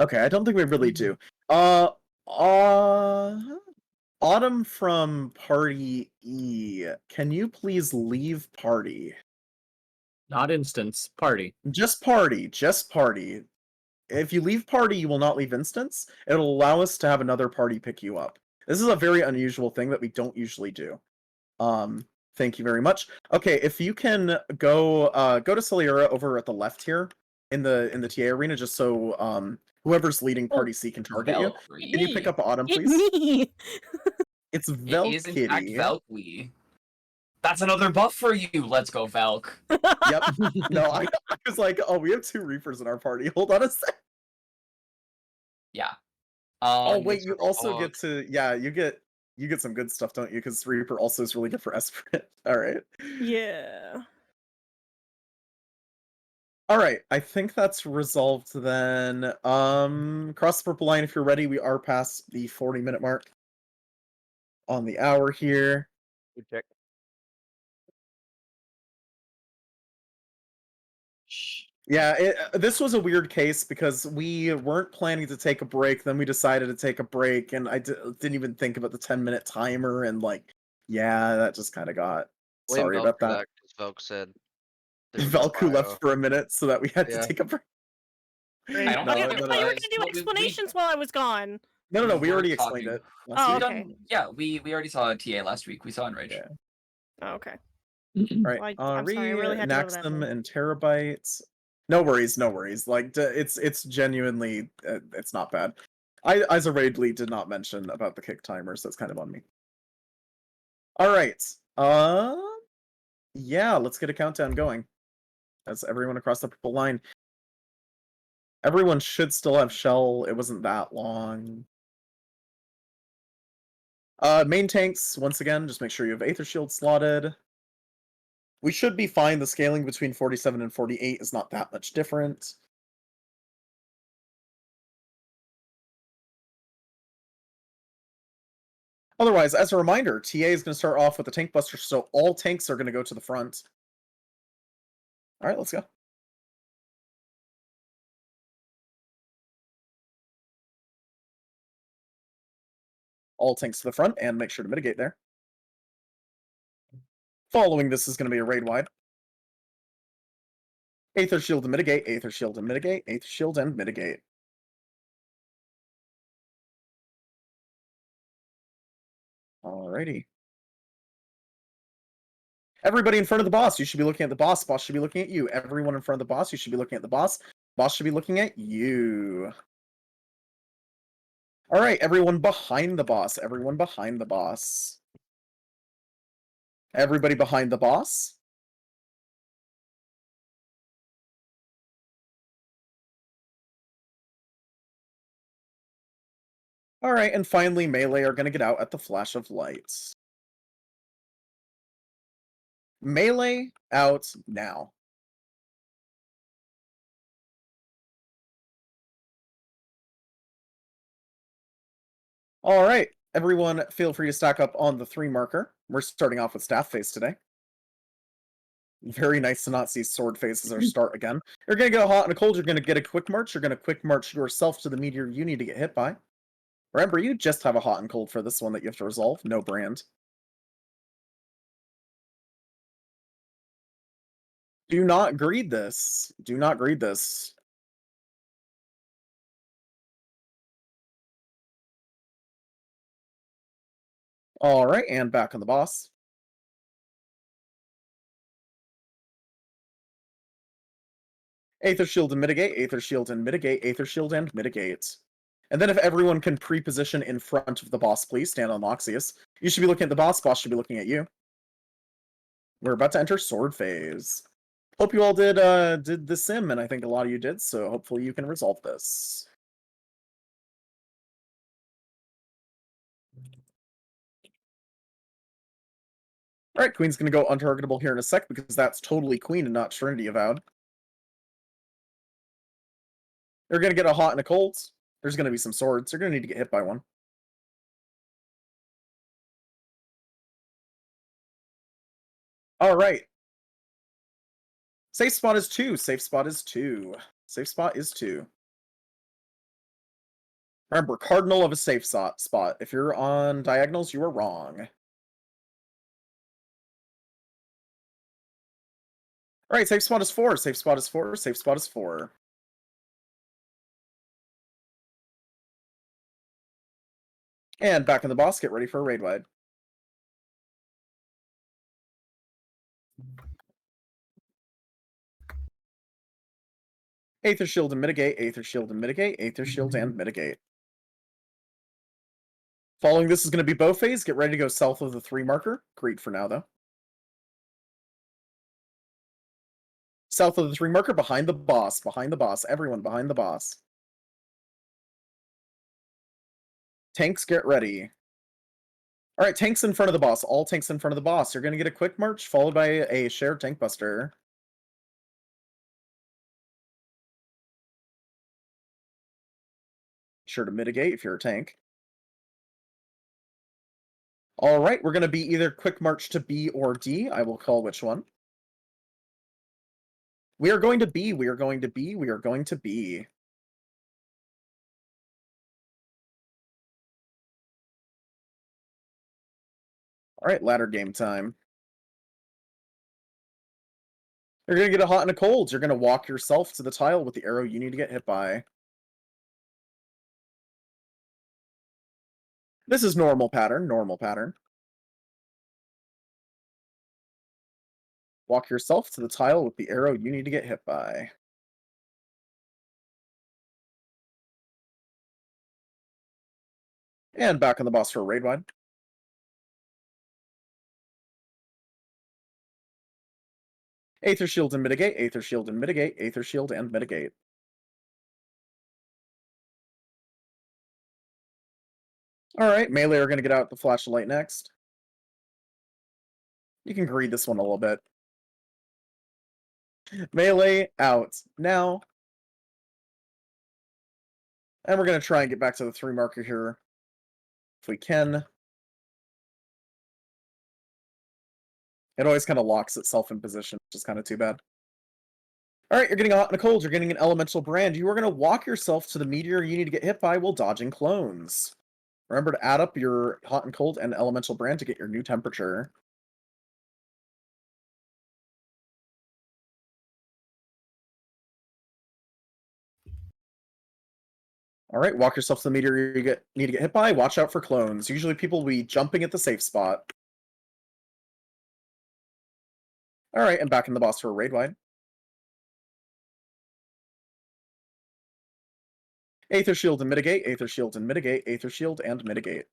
Okay, I don't think we really do. Autumn from Party E, can you please leave party? Not instance. Party. Just party. Just party. If you leave party, you will not leave instance. It'll allow us to have another party pick you up. This is a very unusual thing that we don't usually do. Thank you very much. Okay, if you can go to Celiura over at the left here in the TA arena, just so whoever's leading Party C can target you. Can you pick up Autumn, please? Me. It's It is in fact Velkitty. Velkly. That's another buff for you. Let's go, Velk. Yep. No, I was like, oh, we have 2 Reapers in our party. Hold on a sec. Yeah. Oh wait, you Circle also Hog. get to you get some good stuff, don't you? Because Reaper also is really good for Esprit. All right. Yeah. All right. I think that's resolved then. Cross the purple line if you're ready. We are past the 40-minute mark on the hour here. Good check. Yeah, this was a weird case because we weren't planning to take a break. Then we decided to take a break, and I didn't even think about the 10-minute timer. And like, yeah, that just kind of got. Blame Sorry Velk about for that. because Velk said there's no Velku left bio. for a minute so that we had Yeah. to take a break. I don't No, think I it thought no, you were was, gonna do but explanations while I was gone. No, we were already explained talking. it. last Oh, week. okay. Yeah, we already saw TA last week. We saw Enrage. Yeah. Oh, okay. All right. Well, I'm sorry, I really had to go to that Naxum thing. and Terabytes. No worries, no worries. Like, it's genuinely, it's not bad. Isa Raidley did not mention about the kick timers. That's kind of on me. All right. Yeah, let's get a countdown going. That's everyone across the purple line. Everyone should still have shell. It wasn't that long. Main tanks, once again, just make sure you have Aether Shield slotted. We should be fine. The scaling between 47 and 48 is not that much different. Otherwise, as a reminder, TA is going to start off with the tank buster, so all tanks are going to go to the front. All right, let's go. All tanks to the front, and make sure to mitigate there. Following this is going to be a raid wide. Aether Shield to mitigate, Aether Shield to mitigate, Aether Shield and mitigate. Alrighty. Everybody in front of the boss, you should be looking at the boss. Boss should be looking at you. Everyone in front of the boss, you should be looking at the boss. Boss should be looking at you. Alright, everyone behind the boss. Everyone behind the boss. Everybody behind the boss. Alright, and finally, melee are going to get out at the flash of lights. Melee out now. Alright, everyone feel free to stack up on the 3 marker. We're starting off with staff phase today. Very nice to not see sword phase as our start again. You're going to get a hot and a cold, you're going to get a quick march, you're going to quick march yourself to the meteor you need to get hit by. Remember, you just have a hot and cold for this one that you have to resolve, no brand. Do not greed this. Do not greed this. Alright, and back on the boss. Aether Shield and mitigate, Aether Shield and mitigate, Aether Shield and mitigate. And then if everyone can pre-position in front of the boss, please stand on Loxius. You should be looking at the boss, boss should be looking at you. We're about to enter sword phase. Hope you all did the sim, and I think a lot of you did, so hopefully you can resolve this. Alright, Queen's gonna go untargetable here in a sec, because that's totally Queen and not Trinity Avowed. They're gonna get a hot and a cold. There's gonna be some swords. They're gonna need to get hit by one. Alright. Safe spot is 2. Safe spot is 2. Safe spot is 2. Remember, cardinal of a safe spot. If you're on diagonals, you are wrong. All right, safe spot is 4. Safe spot is 4. Safe spot is 4. And back in the boss, get ready for a raid wide. Aether Shield and Mitigate, Aether Shield and Mitigate, Aether Shield and Mitigate. Following this is going to be bow phase. Get ready to go south of the 3 marker. Greet for now, though. South of the 3 marker, behind the boss. Behind the boss. Everyone behind the boss. Tanks, get ready. All right, tanks in front of the boss. All tanks in front of the boss. You're going to get a quick march, followed by a shared tank buster. Sure to mitigate if you're a tank. All right, we're going to be either quick march to B or D. I will call which one. We are going to B. We are going to B. We are going to B. All right, ladder game time. You're going to get a hot and a cold. You're going to walk yourself to the tile with the arrow you need to get hit by. This is normal pattern, normal pattern. Walk yourself to the tile with the arrow you need to get hit by. And back on the boss for a raid wide. Aether Shield and Mitigate, Aether Shield and Mitigate, Aether Shield and Mitigate. Alright, melee are going to get out the flashlight next. You can greed this one a little bit. Melee out now. And we're going to try and get back to the 3 marker here. If we can. It always kind of locks itself in position, which is kind of too bad. Alright, you're getting a hot and a cold. You're getting an elemental brand. You are going to walk yourself to the meteor you need to get hit by while dodging clones. Remember to add up your hot and cold and elemental brand to get your new temperature. Alright, walk yourself to the meteor you need to get hit by. Watch out for clones. Usually people will be jumping at the safe spot. Alright, and back in the boss for a raid wide. Aether Shield and Mitigate, Aether Shield and Mitigate, Aether Shield and Mitigate.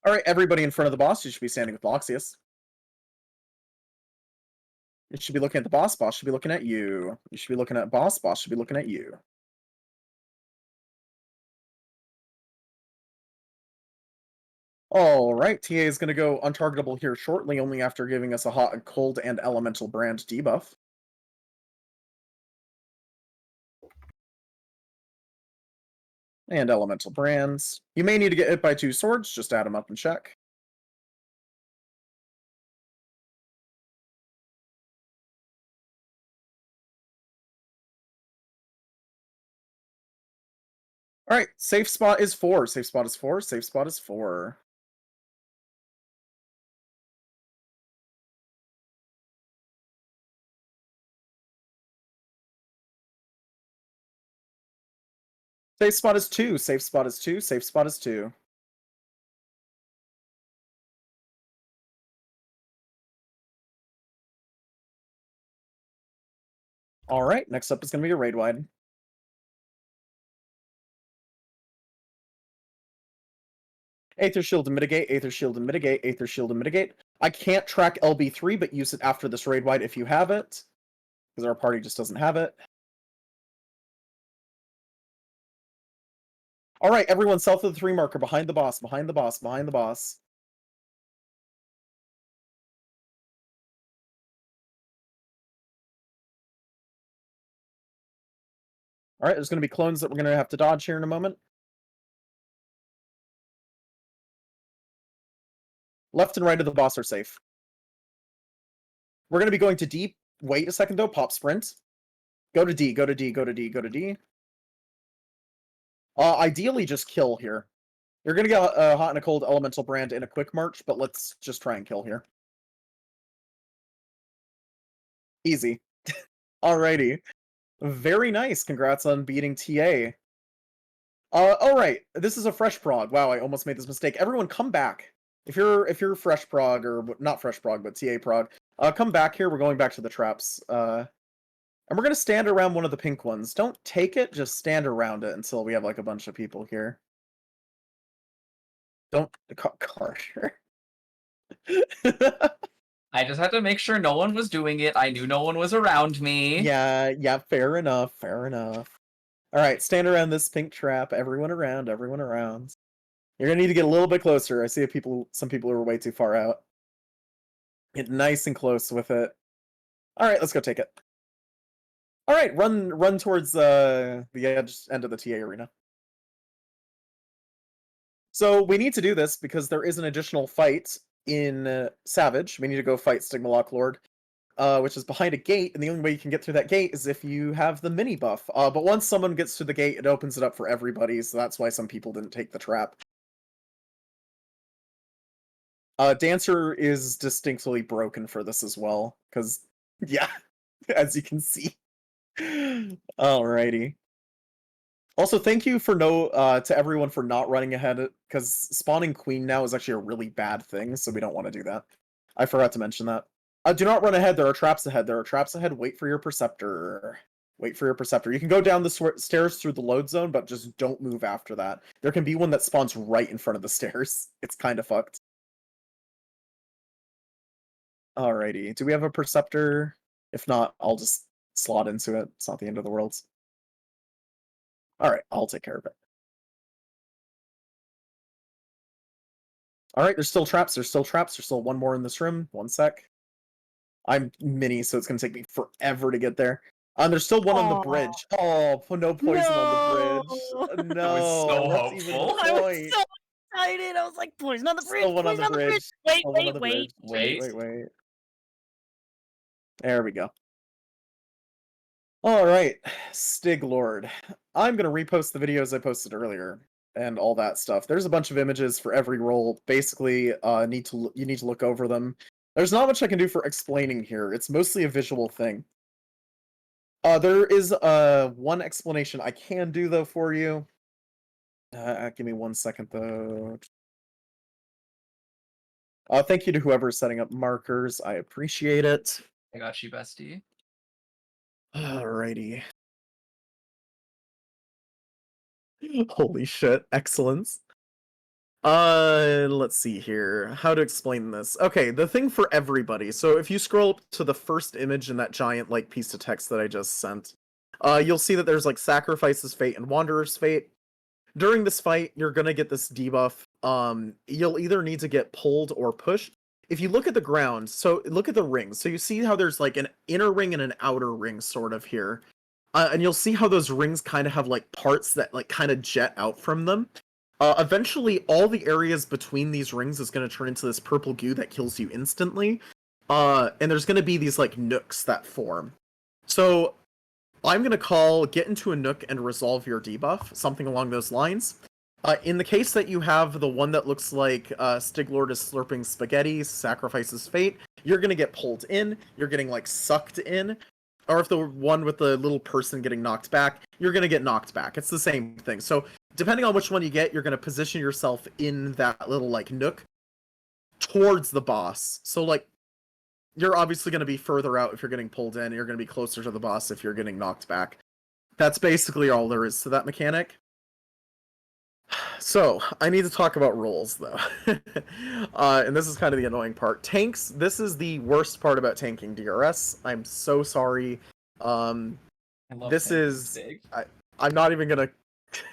Alright, everybody in front of the boss, you should be standing with Loxius. You should be looking at the boss, boss should be looking at you. You should be looking at boss, boss should be looking at you. Alright, TA is going to go untargetable here shortly, only after giving us a hot and cold and elemental brand debuff. And elemental brands. You may need to get hit by 2 swords, just add them up and check. Alright, safe spot is 4. Safe spot is 4. Safe spot is 4. Safe spot is 2. Safe spot is 2. Safe spot is 2. Alright, next up is going to be a raid wide. Aether Shield and Mitigate, Aether Shield and Mitigate, Aether Shield and Mitigate. I can't track LB3, but use it after this raid wide if you have it. Because our party just doesn't have it. Alright, everyone south of the 3 marker, behind the boss, behind the boss, behind the boss. Alright, there's going to be clones that we're going to have to dodge here in a moment. Left and right of the boss are safe. We're going to be going to D. Wait a second though, pop sprint. Go to D, go to D, go to D, go to D. Ideally just kill here. You're going to get a hot and a cold elemental brand in a quick march, but let's just try and kill here. Easy. Alrighty. Very nice. Congrats on beating TA. Alright. This is a fresh prog. Wow, I almost made this mistake. Everyone come back. If you're fresh prog, or not fresh prog, but TA prog, come back here. We're going back to the traps. And we're gonna stand around one of the pink ones. Don't take it, just stand around it until we have like a bunch of people here. Don't Carter. I just had to make sure no one was doing it. I knew no one was around me. Yeah, fair enough, fair enough. Alright, stand around this pink trap. Everyone around, everyone around. You're gonna need to get a little bit closer. I see some people are way too far out. Get nice and close with it. Alright, let's go take it. Alright, run towards the end of the TA arena. So we need to do this because there is an additional fight in Savage. We need to go fight Stigmalock Lord, which is behind a gate, and the only way you can get through that gate is if you have the mini buff. But once someone gets to the gate, it opens it up for everybody, so that's why some people didn't take the trap. Dancer is distinctly broken for this as well, because, yeah, as you can see. Alrighty. Also, thank you for to everyone for not running ahead, because spawning queen now is actually a really bad thing, so we don't want to do that. I forgot to mention that. Do not run ahead. There are traps ahead. There are traps ahead. Wait for your Perceptor. Wait for your Perceptor. You can go down the stairs through the load zone, but just don't move after that. There can be one that spawns right in front of the stairs. It's kind of fucked. Alrighty. Do we have a Perceptor? If not, I'll just slot into it. It's not the end of the world. Alright, I'll take care of it. Alright, there's still traps. There's still one more in this room. One sec. I'm mini, so it's gonna take me forever to get there. There's still one on the bridge. Oh, no poison on the bridge. No, I was so what's even the hopeful. point? I was so excited. I was like, poison on the bridge. Still one on Poison the on the bridge. bridge. Wait, Still one on wait, the wait, bridge. wait. Wait. There we go. Alright, Stig Lord. I'm gonna repost the videos I posted earlier and all that stuff. There's a bunch of images for every role. Basically, you need to look over them. There's not much I can do for explaining here. It's mostly a visual thing. There is one explanation I can do though for you. Give me 1 second though. Thank you to whoever's setting up markers. I appreciate it. I got you, bestie. Alrighty. Holy shit, excellence. Let's see here. How to explain this. Okay, the thing for everybody. So if you scroll up to the first image in that giant like piece of text that I just sent, you'll see that there's like Sacrifice's Fate and Wanderer's Fate. During this fight, you're gonna get this debuff. You'll either need to get pulled or pushed. If you look at the ground, so look at the rings. So you see how there's like an inner ring and an outer ring sort of here. And you'll see how those rings kind of have like parts that like kind of jet out from them. Eventually, all the areas between these rings is going to turn into this purple goo that kills you instantly. And there's going to be these like nooks that form. So I'm going to call get into a nook and resolve your debuff, something along those lines. In the case that you have the one that looks like Stiglord is slurping spaghetti, Sacrifice's Fate, you're going to get pulled in, you're getting like sucked in. Or if the one with the little person getting knocked back, you're going to get knocked back. It's the same thing. So depending on which one you get, you're going to position yourself in that little like nook towards the boss. So like you're obviously going to be further out if you're getting pulled in. You're going to be closer to the boss if you're getting knocked back. That's basically all there is to that mechanic. So, I need to talk about rolls, though. And this is kind of the annoying part. Tanks, this is the worst part about tanking DRS. I'm so sorry. This is... I'm not even gonna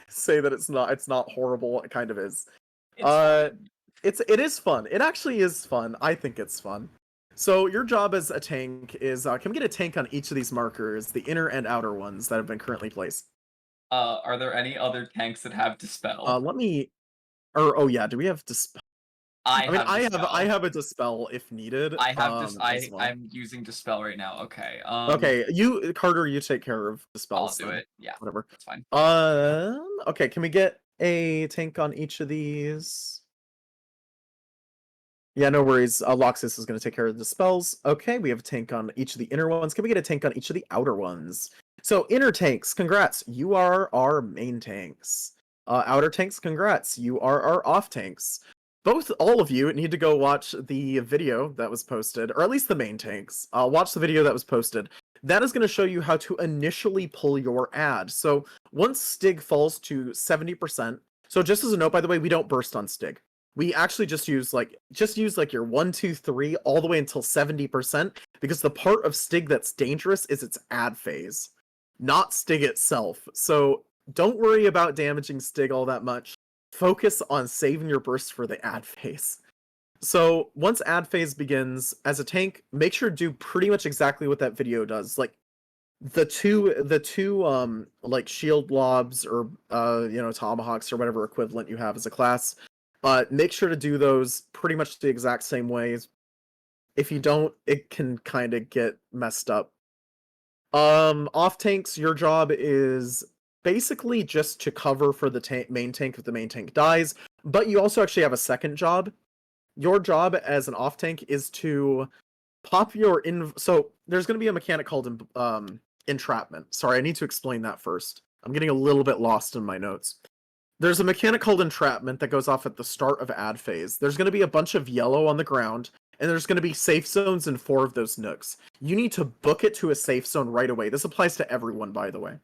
say that it's not horrible. It kind of is. It is fun. It actually is fun. I think it's fun. So, your job as a tank is... can we get a tank on each of these markers, the inner and outer ones that have been currently placed? Are there any other tanks that have Dispel? Let me... oh yeah, do we have Dispel? I have a Dispel if needed. I have as well. I'm using Dispel right now. Okay. Okay, Carter, you take care of Dispel. I'll do it. Yeah. Whatever. That's fine. Okay, can we get a tank on each of these? Yeah, no worries. Loxus is going to take care of the spells. Okay, we have a tank on each of the inner ones. Can we get a tank on each of the outer ones? So, inner tanks, congrats. You are our main tanks. Outer tanks, congrats. You are our off tanks. All of you need to go watch the video that was posted, or at least the main tanks. Watch the video that was posted. That is going to show you how to initially pull your ad. So, once Stig falls to 70%, so just as a note, by the way, we don't burst on Stig. We actually just use like your 1, 2, 3 all the way until 70%, because the part of Stig that's dangerous is its ad phase, not Stig itself. So don't worry about damaging Stig all that much. Focus on saving your burst for the ad phase. So once ad phase begins, as a tank, make sure to do pretty much exactly what that video does. Like the two like shield lobs or tomahawks or whatever equivalent you have as a class. Make sure to do those pretty much the exact same ways. If you don't, it can kind of get messed up. Off tanks, your job is basically just to cover for the main tank if the main tank dies, but you also actually have a second job. Your job as an off tank is to pop your so there's going to be a mechanic called entrapment. Sorry, I need to explain that first. I'm getting a little bit lost in my notes. There's a mechanic called entrapment that goes off at the start of ad phase. There's going to be a bunch of yellow on the ground, and there's going to be safe zones in 4 of those nooks. You need to book it to a safe zone right away. This applies to everyone, by the way.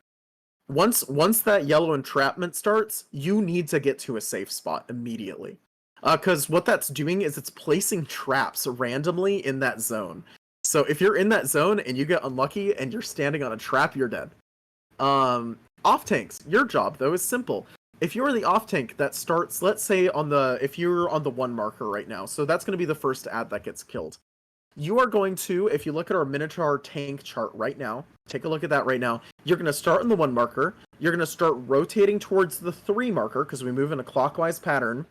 Once that yellow entrapment starts, you need to get to a safe spot immediately. Because what that's doing is it's placing traps randomly in that zone. So if you're in that zone and you get unlucky and you're standing on a trap, you're dead. Off tanks, your job though is simple. If you're the off tank that starts, let's say if you're on the 1 marker right now, so that's going to be the first ad that gets killed. You are going to, if you look at our Minotaur tank chart right now, take a look at that right now, you're going to start on the 1 marker, you're going to start rotating towards the 3 marker, because we move in a clockwise pattern.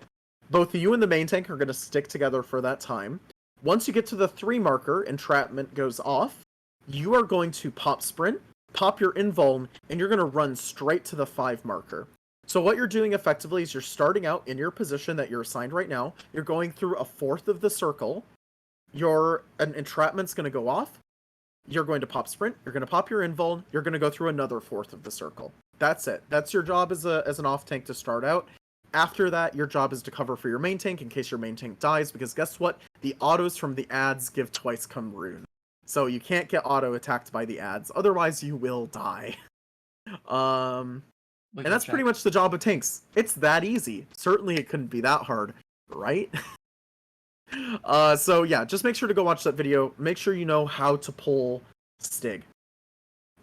Both you and the main tank are going to stick together for that time. Once you get to the 3 marker, entrapment goes off, you are going to pop sprint, pop your invuln, and you're going to run straight to the 5 marker. So what you're doing effectively is you're starting out in your position that you're assigned right now. You're going through a 4th of the circle. An entrapment's going to go off. You're going to pop sprint. You're going to pop your invuln. You're going to go through another 4th of the circle. That's it. That's your job as an off tank to start out. After that, your job is to cover for your main tank in case your main tank dies, because guess what? The autos from the ads give twice come rune. So you can't get auto attacked by the ads. Otherwise, you will die. And that's pretty much the job of tanks. It's that easy. Certainly it couldn't be that hard, right? So yeah, just make sure to go watch that video. Make sure you know how to pull Stig.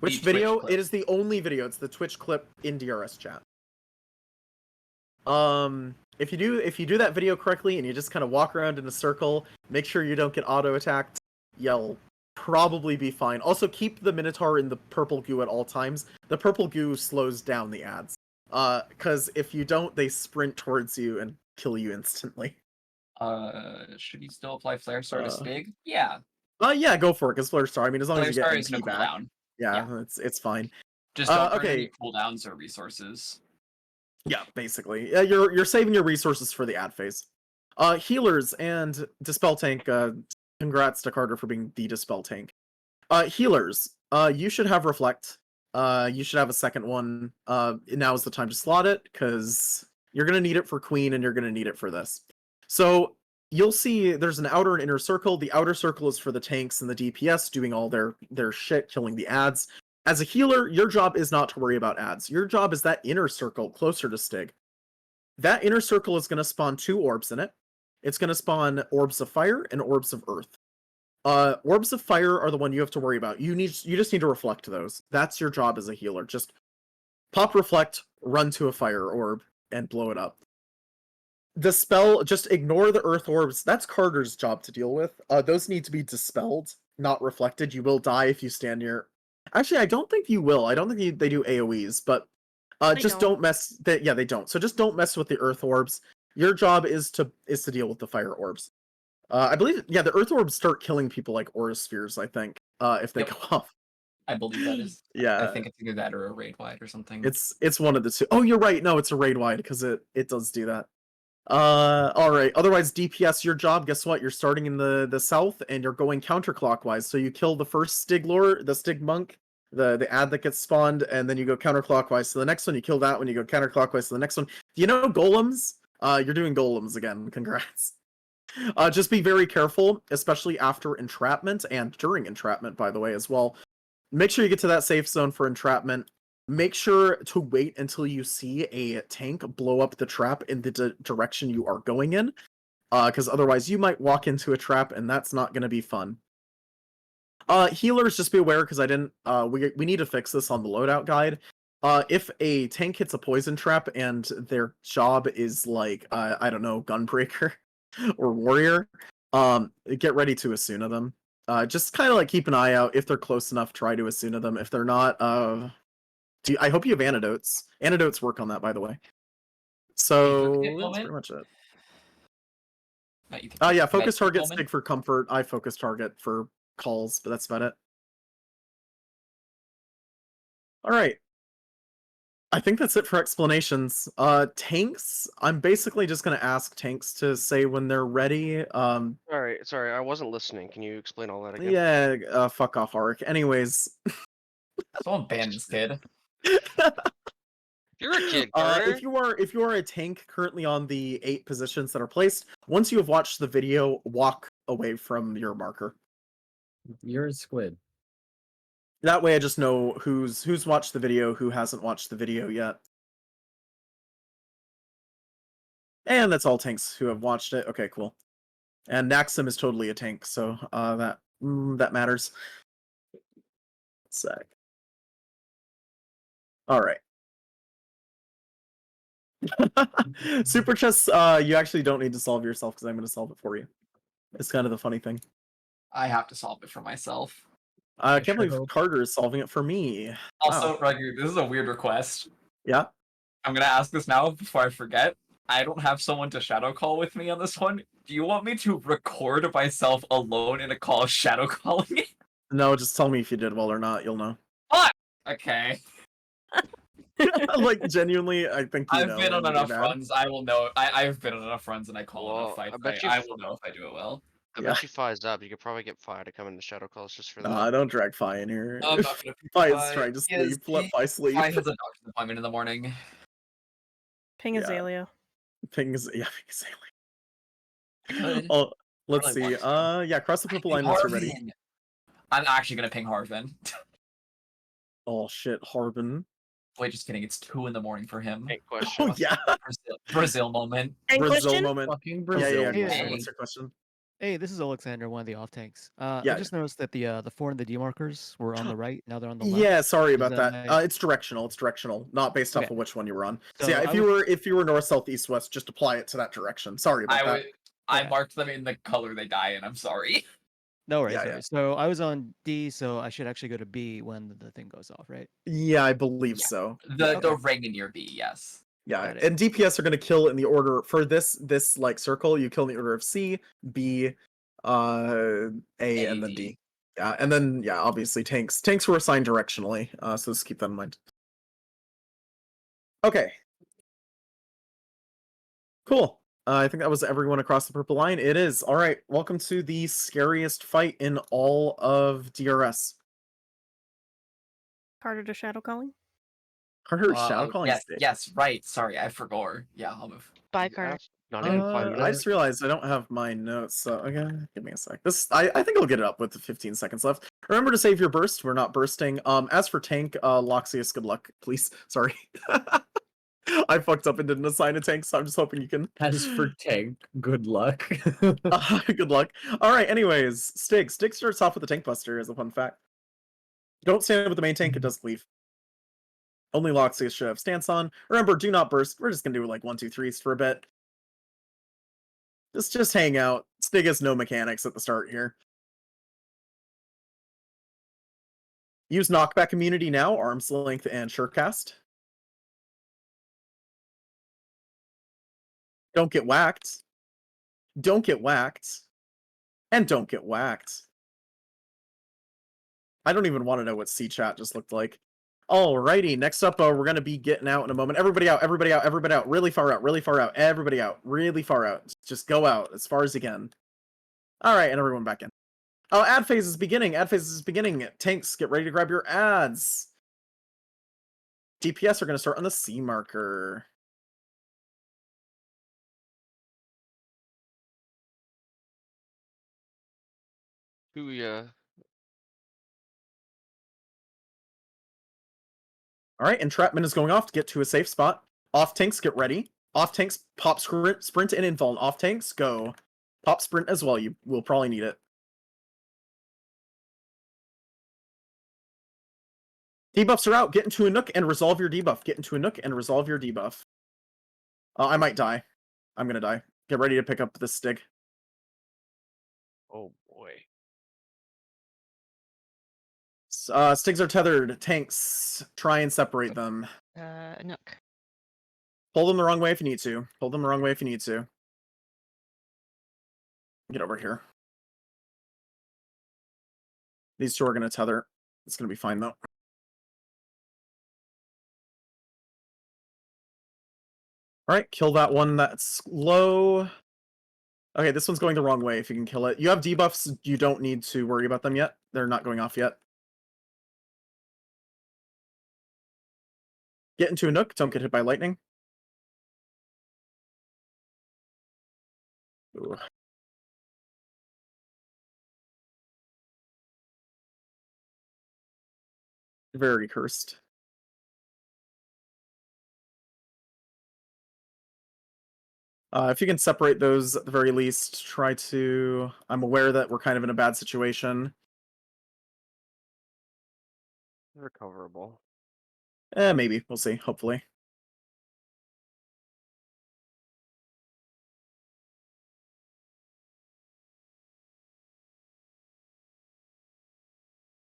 Which video? It is the only video. It's the Twitch clip in DRS chat. If you do that video correctly and you just kind of walk around in a circle, make sure you don't get auto attacked, you'll probably be fine. Also, keep the Minotaur in the purple goo at all times. The purple goo slows down the ads. Because if you don't, they sprint towards you and kill you instantly. Should you still apply Flare Star to Stig? Yeah. Yeah, go for it, because Flare Star, I mean, as long Flare as you Star get is no MP back. cooldown. Yeah, it's fine. Just don't burn okay. any cooldowns or resources. Yeah, basically. You're saving your resources for the ad phase. Healers and Dispel Tank, congrats to Carter for being the Dispel Tank. Healers, you should have Reflect. You should have a second one. Now is the time to slot it, because you're going to need it for Queen and you're going to need it for this. So you'll see there's an outer and inner circle. The outer circle is for the tanks and the DPS doing all their shit, killing the ads. As a healer, your job is not to worry about ads. Your job is that inner circle closer to Stig. That inner circle is going to spawn 2 orbs in it. It's going to spawn orbs of fire and orbs of earth. Orbs of fire are the one you have to worry about. You just need to reflect those. That's your job as a healer. Just pop reflect, run to a fire orb, and blow it up. Dispel, just ignore the earth orbs. That's Carter's job to deal with. Those need to be dispelled, not reflected. You will die if you stand near. Actually, I don't think you will. I don't think they do AoEs, but just don't mess. Yeah, they don't. So just don't mess with the earth orbs. Your job is to deal with the fire orbs. I believe, yeah, the earth orbs start killing people like aura spheres, I think, if they go off. I believe that is. Yeah. I think it's either that or a raid wide or something. It's one of the two. Oh, you're right. No, it's a raid wide because it does do that. All right. Otherwise, DPS your job. Guess what? You're starting in the south and you're going counterclockwise. So you kill the first Stig Lord, the Stig Monk, the ad that gets spawned, and then you go counterclockwise. So the next one, you kill that one, you go counterclockwise to the next one. Do you know golems? You're doing golems again. Congrats. Just be very careful, especially after entrapment and during entrapment, by the way, as well. Make sure you get to that safe zone for entrapment. Make sure to wait until you see a tank blow up the trap in the direction you are going in, because otherwise you might walk into a trap and that's not going to be fun. Healers, just be aware, because I didn't. We need to fix this on the loadout guide. If a tank hits a poison trap and their job is like, I don't know, Gunbreaker or Warrior, get ready to Asuna them. Just kind of like keep an eye out. If they're close enough, try to Asuna them. If they're not, I hope you have antidotes. Antidotes work on that, by the way. So that's pretty much it. Yeah, focus target, Stig for comfort. I focus target for calls, but that's about it. All right. I think that's it for explanations. Tanks, I'm basically just going to ask tanks to say when they're ready. Sorry, I wasn't listening. Can you explain all that again? Yeah, fuck off, Ark. Anyways. Someone ban this kid. You're a kid, Carter. If you are a tank currently on the 8 positions that are placed, once you have watched the video, walk away from your marker. You're a squid. That way I just know who's watched the video, who hasn't watched the video yet. And that's all tanks who have watched it. Okay, cool. And Naxim is totally a tank, so that matters. Sec. All right. Super chess, you actually don't need to solve yourself because I'm going to solve it for you. It's kind of the funny thing. I have to solve it for myself. I can't believe Carter is solving it for me. Also, Wow. Ragu, this is a weird request. Yeah? I'm gonna ask this now before I forget. I don't have someone to shadow call with me on this one. Do you want me to record myself alone in a call shadow calling? No, just tell me if you did well or not. You'll know. What? Okay. Like, genuinely, I think you know. I've been on enough runs. I will know. I've been on enough runs and I call enough fights. I will know if I do it well. I bet you Fi's up. You could probably get Fi to come into shadow calls just for that. Nah, don't drag Fi in here. I'm not gonna Fi is trying to sleep. Let Fi sleep. Fi has a doctor's appointment in the morning. Ping Azalea. Ping Azalea. Oh, let's see. Yeah, cross the purple line once you're ready. I'm actually gonna ping Harvin. Oh shit, Harvin. Wait, just kidding. It's 2 in the morning for him. Oh yeah. Brazil moment. Brazil moment. Fucking Brazil. Yeah. What's your question? Hey, this is Alexander, one of the off tanks. I Yeah. just noticed that the 4 and the D markers were on the right. Now they're on the left. Yeah, sorry about Is that. It's directional. It's directional, not based off Okay. of which one you were on. So So yeah, I if you were north, south, east, west, just apply it to that direction. Sorry about that. I marked them in the color they die in. I'm sorry. No worries. Yeah, no worries. So I was on D, so I should actually go to B when the thing goes off, right? Yeah, I believe so. The ring in your B, yes. Yeah, Got it. and DPS are going to kill in the order for this like circle. You kill in the order of C, B, A, and then D. Yeah, and then yeah, obviously tanks. Tanks were assigned directionally, so just keep that in mind. Okay. Cool. I think that was everyone across the purple line. It is. All right. Welcome to the scariest fight in all of DRS. Carter to shadow calling. Carter shadow calling. Yes, right. Sorry, I forgot. Yeah, I'll move. Bye, Carter. Not even 5 minutes. I just realized I don't have my notes, so okay, give me a sec. I think I'll get it up with the 15 seconds left. Remember to save your burst. We're not bursting. As for tank, Loxius, good luck, please. Sorry. I fucked up and didn't assign a tank, so I'm just hoping you can. As for tank, good luck. Good luck. All right. Anyways, Stig starts off with the tank buster as a fun fact. Don't stand with the main tank; it does cleave. Only Loxius should have stance on. Remember, do not burst. We're just gonna do like 1, 2, 3s for a bit. Just hang out. Stig has no mechanics at the start here. Use knockback immunity now, arm's length and surecast. Don't get whacked. Don't get whacked. And don't get whacked. I don't even want to know what C-Chat just looked like. Alrighty, next up, we're gonna be getting out in a moment. Everybody out, everybody out, everybody out. Really far out, really far out. Everybody out, really far out. Just go out as far as you can. Alright, and everyone back in. Oh, ad phase is beginning. Ad phase is beginning. Tanks, get ready to grab your ads. DPS are gonna start on the C marker. Booyah. Alright, entrapment is going off to get to a safe spot. Off tanks, get ready. Off tanks, pop sprint and invuln. Off tanks, go. Pop sprint as well, you will probably need it. Debuffs are out. Get into a nook and resolve your debuff. Get into a nook and resolve your debuff. I might die. I'm gonna die. Get ready to pick up this stig. Oh boy. Stigs are tethered. Tanks, try and separate them. Nook. Pull them the wrong way if you need to. Pull them the wrong way if you need to. Get over here. These two are gonna tether. It's gonna be fine though. Alright, kill that one that's low. Okay, this one's going the wrong way if you can kill it. You have debuffs, you don't need to worry about them yet. They're not going off yet. Get into a nook, don't get hit by lightning. Ooh. Very cursed. If you can separate those at the very least, try to... I'm aware that we're kind of in a bad situation. Recoverable. Maybe. We'll see. Hopefully.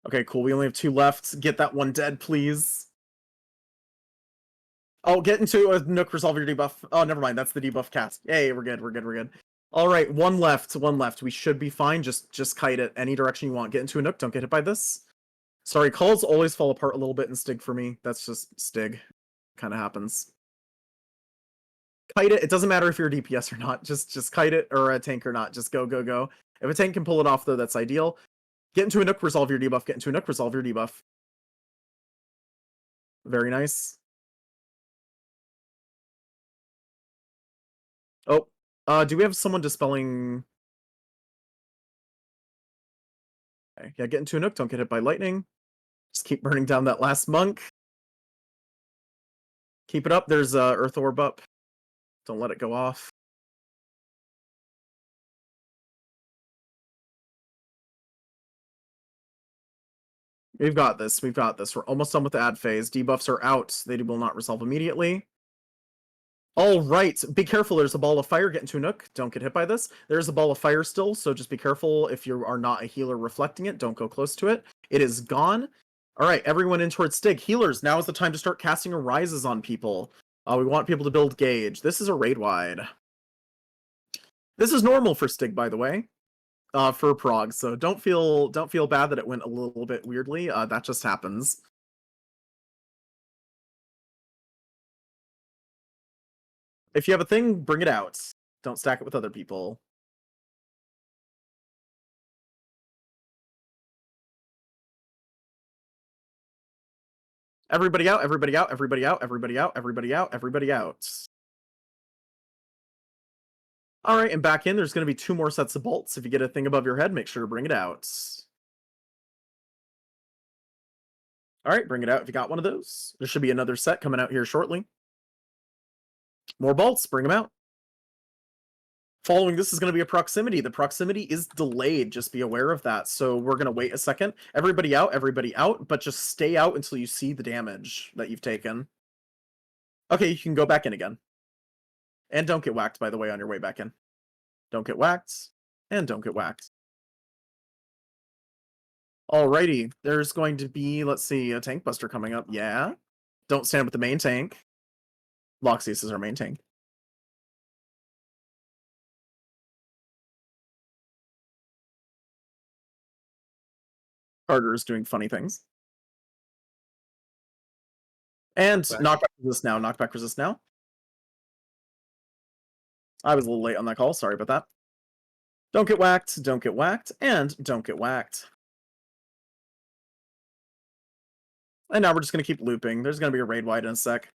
Okay, cool. We only have 2 left. Get that one dead, please. Oh, get into a nook, resolve your debuff. Oh, never mind. That's the debuff cast. Hey, we're good. We're good. We're good. All right, one left. One left. We should be fine. Just kite it any direction you want. Get into a nook. Don't get hit by this. Sorry, calls always fall apart a little bit in Stig for me. That's just Stig. Kind of happens. Kite it. It doesn't matter if you're a DPS or not. Just kite it, or a tank or not. Just go, go, go. If a tank can pull it off, though, that's ideal. Get into a nook, resolve your debuff. Get into a nook, resolve your debuff. Very nice. Oh, do we have someone dispelling? Okay, yeah, get into a nook. Don't get hit by lightning. Just keep burning down that last monk. Keep it up. There's Earth Orb up. Don't let it go off. We've got this. We've got this. We're almost done with the ad phase. Debuffs are out. They will not resolve immediately. All right. Be careful. There's a ball of fire. Get into a nook. Don't get hit by this. There's a ball of fire still, so just be careful. If you are not a healer reflecting it, don't go close to it. It is gone. All right. Everyone in towards Stig. Healers, now is the time to start casting arises on people. We want people to build gauge. This is a raid wide. This is normal for Stig, by the way. For Prog, so don't feel bad that it went a little bit weirdly. That just happens. If you have a thing, bring it out. Don't stack it with other people. Everybody out, everybody out, everybody out, everybody out, everybody out, everybody out. Alright, and back in, there's going to be 2 more sets of bolts. If you get a thing above your head, make sure to bring it out. Alright, bring it out if you got one of those. There should be another set coming out here shortly. More bolts, bring them out. Following this is going to be a proximity. The proximity is delayed, just be aware of that. So we're going to wait a second. Everybody out, but just stay out until you see the damage that you've taken. Okay, you can go back in again. And don't get whacked, by the way, on your way back in. Don't get whacked, and don't get whacked. Alrighty, there's going to be, let's see, a tank buster coming up. Yeah. Don't stand with the main tank. Loxius is our main tank. Carter is doing funny things. And knockback resist now. Knockback resist now. I was a little late on that call. Sorry about that. Don't get whacked. Don't get whacked. And don't get whacked. And now we're just going to keep looping. There's going to be a raid wide in a sec.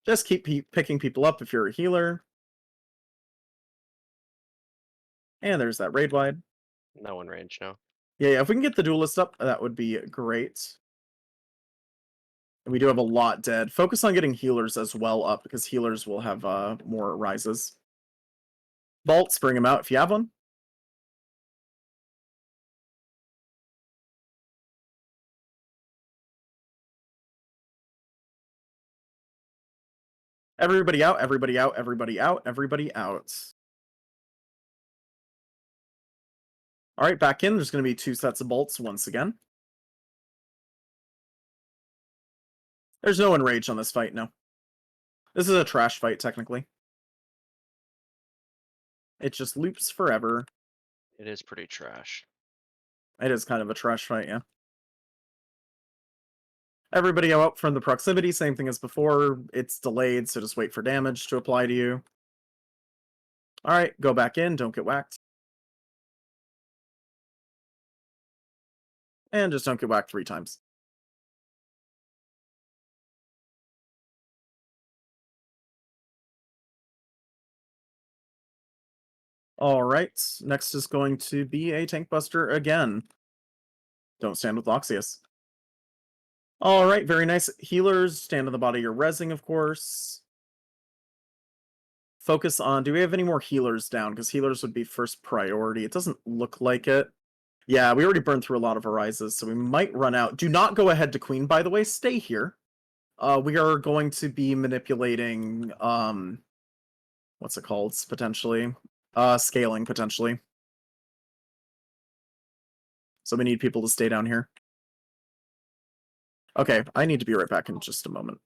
Just keep picking people up if you're a healer. And there's that raid wide. No one range now. Yeah, if we can get the duelist up, that would be great. And we do have a lot dead. Focus on getting healers as well up, because healers will have more rises. Bolts, bring them out if you have one. Everybody out, everybody out, everybody out, everybody out. Alright, back in. There's going to be 2 sets of bolts once again. There's no enrage on this fight, no. This is a trash fight, technically. It just loops forever. It is pretty trash. It is kind of a trash fight, yeah. Everybody out from the proximity, same thing as before. It's delayed, so just wait for damage to apply to you. Alright, go back in, don't get whacked. And just don't get whacked 3 times. Alright, next is going to be a tank buster again. Don't stand with Loxius. Alright, very nice. Healers, stand on the body you're rezzing, of course. Focus on, do we have any more healers down? Because healers would be first priority. It doesn't look like it. Yeah, we already burned through a lot of arises, so we might run out. Do not go ahead to Queen, by the way. Stay here. We are going to be manipulating, what's it called, potentially? Scaling, potentially. So we need people to stay down here. Okay, I need to be right back in just a moment.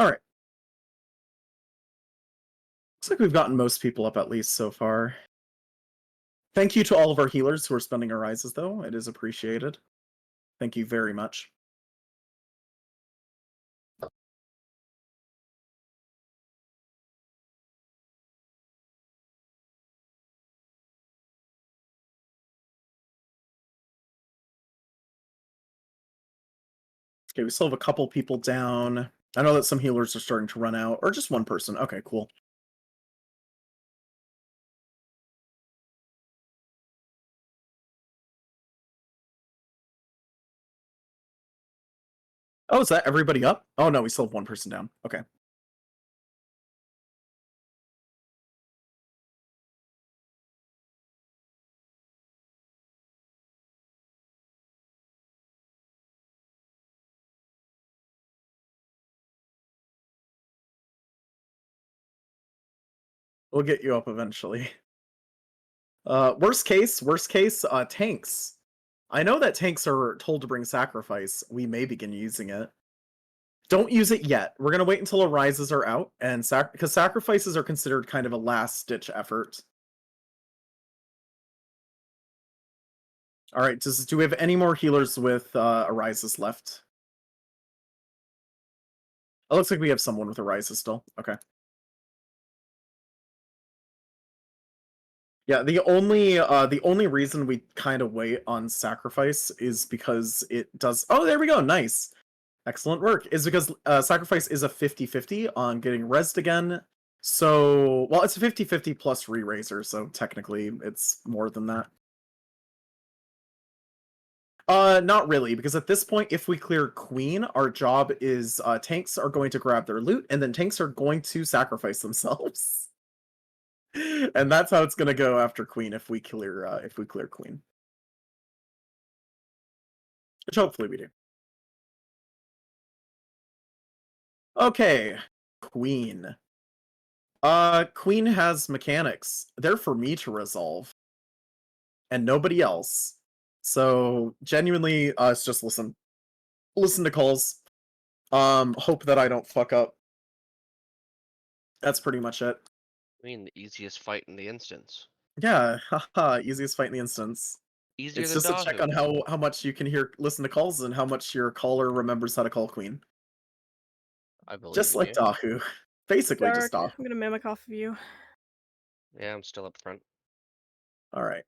Alright. Looks like we've gotten most people up at least so far. Thank you to all of our healers who are spending arises, though. It is appreciated. Thank you very much. Okay, we still have a couple people down. I know that some healers are starting to run out, or just one person. Okay, cool. Oh, is that everybody up? Oh no, we still have one person down. Okay. We'll get you up eventually. Worst case, tanks. I know that tanks are told to bring sacrifice. We may begin using it. Don't use it yet. We're gonna wait until arises are out, and because sacrifices are considered kind of a last-ditch effort. Alright, do we have any more healers with arises left? It looks like we have someone with arises still. Okay. Yeah, the only reason we kind of wait on sacrifice is because it does. Oh, there we go. Nice, excellent work. Is because sacrifice is a 50-50 on getting rezzed again. So, well, it's a 50-50 plus re-raiser, so technically it's more than that. Not really, because at this point, if we clear Queen, our job is tanks are going to grab their loot, and then tanks are going to sacrifice themselves. And that's how it's gonna go after Queen if we clear Queen. Which hopefully we do. Okay, Queen. Queen has mechanics. They're for me to resolve. And nobody else. So genuinely, it's just listen to calls. Hope that I don't fuck up. That's pretty much it. I mean, the easiest fight in the instance. Yeah, haha, easiest fight in the instance. Easier It's than just a check on how much you can listen to calls and how much your caller remembers how to call Queen. I believe Just in like you. Dahu. Basically Dark, just Dahu. I'm gonna mimic off of you. Yeah, I'm still up front. Alright.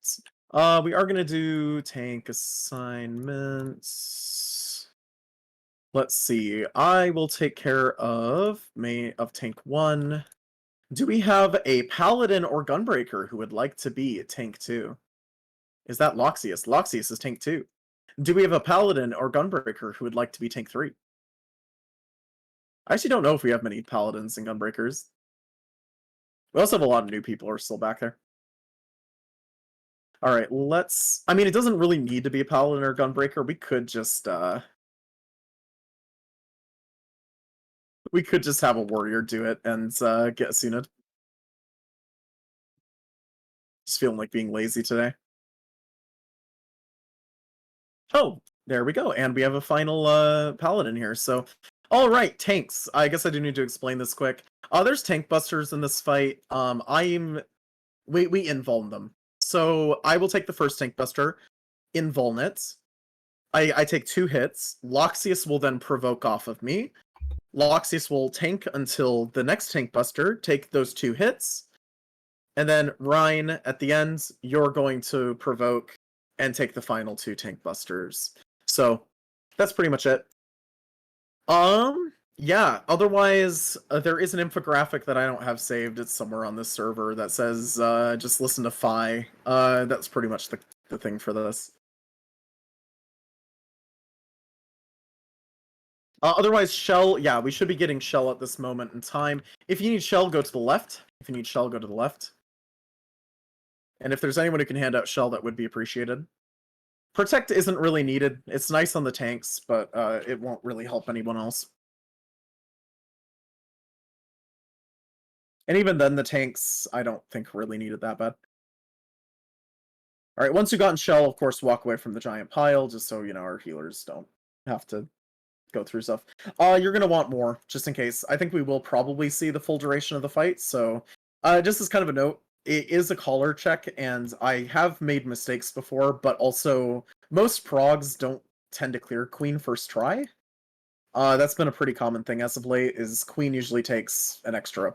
We are gonna do tank assignments. Let's see. I will take care of tank 1. Do we have a paladin or gunbreaker who would like to be tank 2? Is that Loxius? Loxius is tank 2. Do we have a paladin or gunbreaker who would like to be tank 3? I actually don't know if we have many paladins and gunbreakers. We also have a lot of new people who are still back there. Alright, I mean, it doesn't really need to be a paladin or gunbreaker. We could just have a warrior do it and get Asunad. Just feeling like being lazy today. Oh, there we go. And we have a final paladin here. So, all right, tanks. I guess I do need to explain this quick. There's tank busters in this fight. We invuln them. So I will take the first tank buster, invuln it. I take 2 hits. Loxius will then provoke off of me. Loxius will tank until the next tank buster, take those 2 hits. And then Ryan, at the end, you're going to provoke and take the final 2 tank busters. So that's pretty much it. Yeah, otherwise, there is an infographic that I don't have saved. It's somewhere on this server that says, just listen to Phi. That's pretty much the thing for this. Otherwise, Shell, yeah, we should be getting Shell at this moment in time. If you need Shell, go to the left. If you need Shell, go to the left. And if there's anyone who can hand out Shell, that would be appreciated. Protect isn't really needed. It's nice on the tanks, but it won't really help anyone else. And even then, the tanks, I don't think really needed that bad. Alright, once you've gotten Shell, of course, walk away from the giant pile, just so, our healers don't have to go through stuff. You're gonna want more, just in case. I think we will probably see the full duration of the fight, so just as kind of a note, it is a caller check, and I have made mistakes before, but also, most progs don't tend to clear Queen first try. That's been a pretty common thing as of late, is Queen usually takes an extra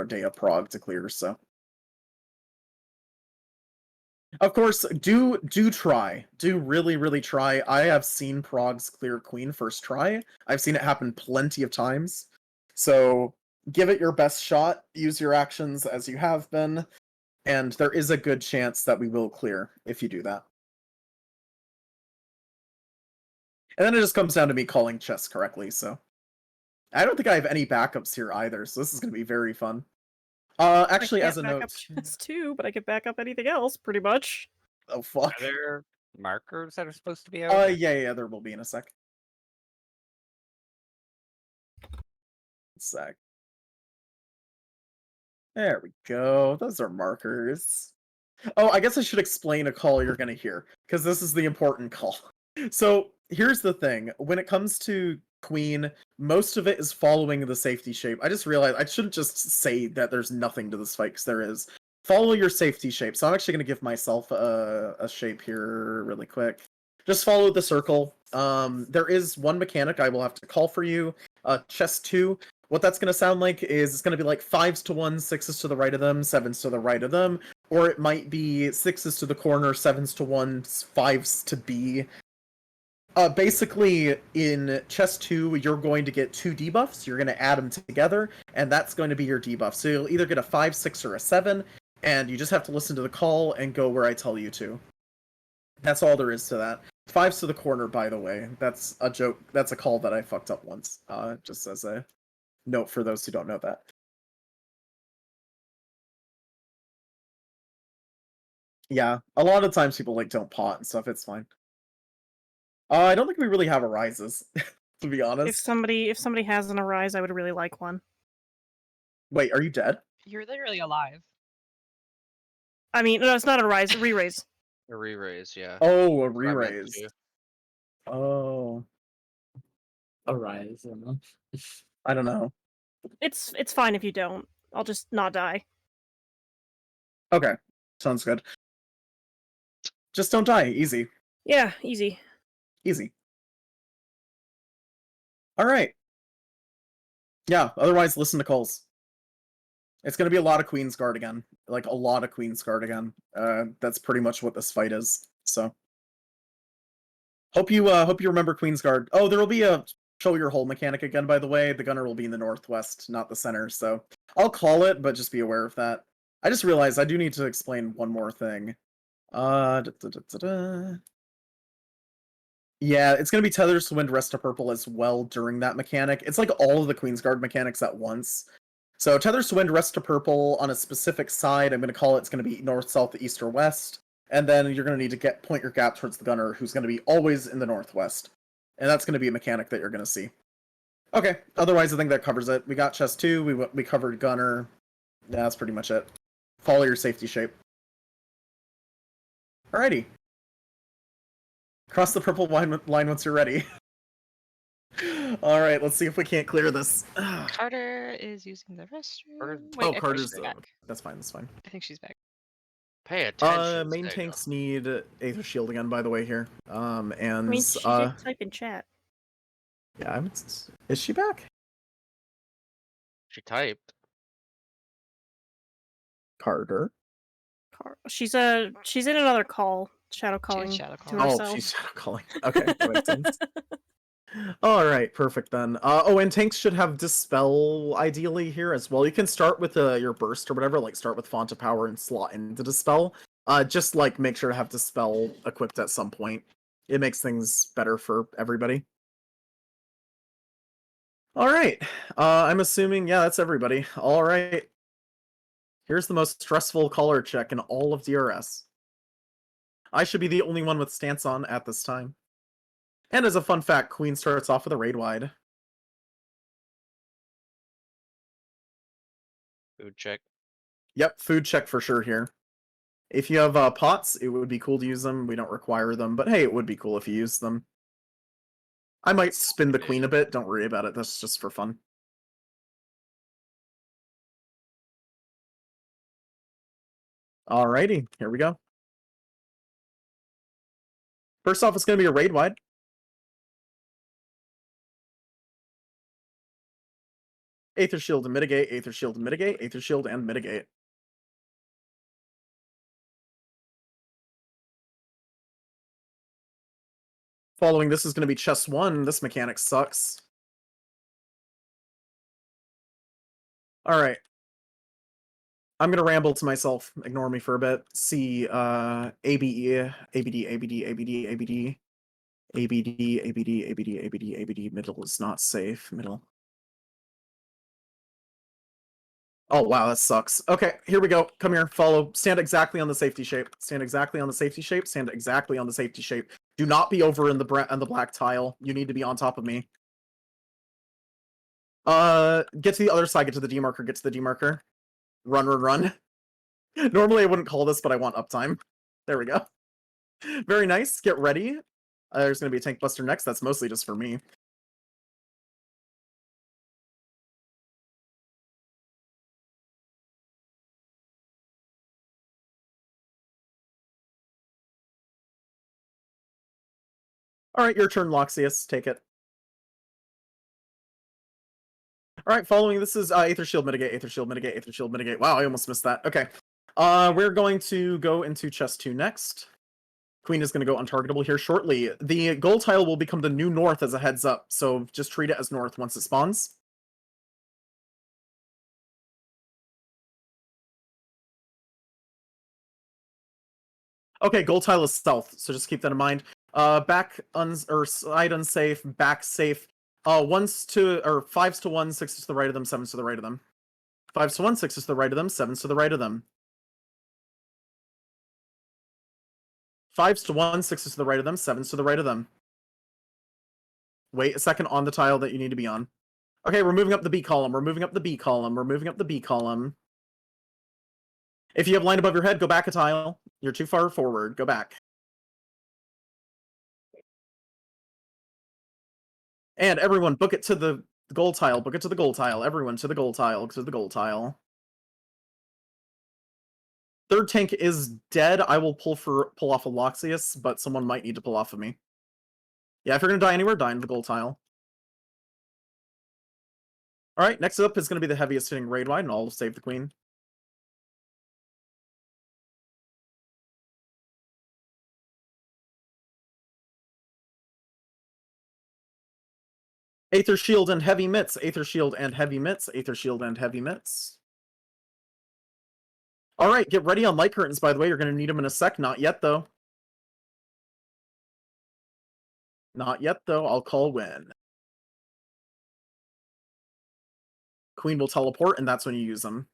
day of prog to clear, so. Of course, do try. Do really, really try. I have seen progs clear Queen first try. I've seen it happen plenty of times. So, give it your best shot, use your actions as you have been, and there is a good chance that we will clear if you do that. And then it just comes down to me calling chess correctly, so. I don't think I have any backups here either, so this is going to be very fun. Actually, as a note... I can't back up chess too, but I can back up anything else, pretty much. Oh, fuck. Are there markers that are supposed to be out? Yeah, there will be in a sec. Sec. There we go. Those are markers. Oh, I guess I should explain a call you're going to hear, because this is the important call. So, here's the thing. When it comes to Queen, most of it is following the safety shape. I just realized I shouldn't just say that there's nothing to this fight, because there is. Follow your safety shape. So I'm actually going to give myself a shape here really quick. Just follow the circle. There is one mechanic I will have to call for you. Chess 2. What that's going to sound like is it's going to be like 5s to 1, 6s to the right of them, 7s to the right of them. Or it might be 6s to the corner, 7s to 1, 5s to B. Basically, in Chess 2, you're going to get 2 debuffs. You're going to add them together, and that's going to be your debuff. So you'll either get a 5, 6, or a 7, and you just have to listen to the call and go where I tell you to. That's all there is to that. 5s to the corner, by the way. That's a joke. That's a call that I fucked up once, just as a note for those who don't know that. Yeah, a lot of times people don't pot and stuff. It's fine. I don't think we really have arises, to be honest. If somebody has an arise, I would really like one. Wait, are you dead? You're literally alive. I mean, no, it's not a rise, a re-raise. A re-raise, yeah. Oh, a That's what I meant re-raise. too. Oh, A rise. I don't know. It's fine if you don't. I'll just not die. Okay, sounds good. Just don't die. Easy. Yeah, easy. Easy. All right. Yeah, otherwise listen to calls. It's going to be a lot of Queen's Guard again. Like, a lot of Queen's Guard again. That's pretty much what this fight is. So, hope you remember Queen's Guard. Oh, there will be a show your hole mechanic again, by the way. The gunner will be in the northwest, not the center. So, I'll call it, but just be aware of that. I just realized I do need to explain one more thing. Yeah, it's going to be Tethers to Wind, Rest to Purple as well during that mechanic. It's like all of the Queen's Guard mechanics at once. So Tethers to Wind, Rest to Purple on a specific side. I'm going to call it's going to be north, south, east, or west. And then you're going to need to point your gap towards the gunner, who's going to be always in the northwest. And that's going to be a mechanic that you're going to see. Okay, otherwise I think that covers it. We got chest 2, we covered gunner. Yeah, that's pretty much it. Follow your safety shape. Alrighty. Cross the purple line once you're ready. Alright, let's see if we can't clear this. Carter is using the restroom. Oh, Wait, Carter's back. That's fine, that's fine. I think she's back. Pay attention. Main tanks need Aether Shield again, by the way, here. And I mean, she did type in chat. yeah, is she back? She typed. Carter. She's in another call. Shadow calling to herself. Oh, she's shadow calling. Okay, that makes sense. All right, perfect then. Oh, and tanks should have Dispel ideally here as well. You can start with your burst or whatever, like start with Font of Power and slot into Dispel. Just like make sure to have Dispel equipped at some point. It makes things better for everybody. All right, I'm assuming, yeah, that's everybody. All right. Here's the most stressful caller check in all of DRS. I should be the only one with stance on at this time. And as a fun fact, Queen starts off with a raid wide. Food check. Yep, food check for sure here. If you have pots, it would be cool to use them. We don't require them, but hey, it would be cool if you used them. I might spin the queen a bit. Don't worry about it. That's just for fun. Alrighty, here we go. First off, it's going to be a raid wide. Aether Shield and mitigate, Aether Shield and mitigate, Aether Shield and mitigate. Following this is going to be chest 1. This mechanic sucks. Alright. I'm going to ramble to myself. Ignore me for a bit. See, ABE, ABD, ABD, ABD, ABD. ABD, ABD, ABD, ABD, ABD. Middle is not safe. Middle. Oh, wow, that sucks. Okay, here we go. Come here, follow. Stand exactly on the safety shape. Stand exactly on the safety shape. Stand exactly on the safety shape. Do not be over in the black tile. You need to be on top of me. Get to the other side. Get to the demarker. Get to the demarker. Run, run, run. Normally I wouldn't call this, but I want uptime. There we go. Very nice. Get ready. There's going to be a tank buster next. That's mostly just for me. Alright, your turn, Loxius. Take it. Alright, following this is Aether Shield mitigate, Aether Shield mitigate, Aether Shield mitigate. Wow, I almost missed that. Okay. We're going to go into chest 2 next. Queen is going to go untargetable here shortly. The gold tile will become the new north as a heads up, so just treat it as north once it spawns. Okay, gold tile is south, so just keep that in mind. Back side unsafe, back safe. 5s to 1, 6s to the right of them, 7s to the right of them. 5s to 1, 6s to the right of them, 7s to the right of them. 5s to 1, 6s to the right of them, 7s to the right of them. Wait a second on the tile that you need to be on. Okay, we're moving up the B column. We're moving up the B column. We're moving up the B column. If you have line above your head, go back a tile. You're too far forward. Go back. And everyone, book it to the gold tile. Book it to the gold tile. Everyone to the gold tile. To the gold tile. Third tank is dead. I will pull off a Loxius, but someone might need to pull off of me. Yeah, if you're gonna die anywhere, die in the gold tile. Alright, next up is gonna be the heaviest hitting raid wide, and I'll save the queen. Aether Shield and Heavy Mitts. Aether Shield and Heavy Mitts. Aether Shield and Heavy Mitts. Alright, get ready on light curtains, by the way. You're going to need them in a sec. Not yet, though. Not yet, though. I'll call when. Queen will teleport, and that's when you use them.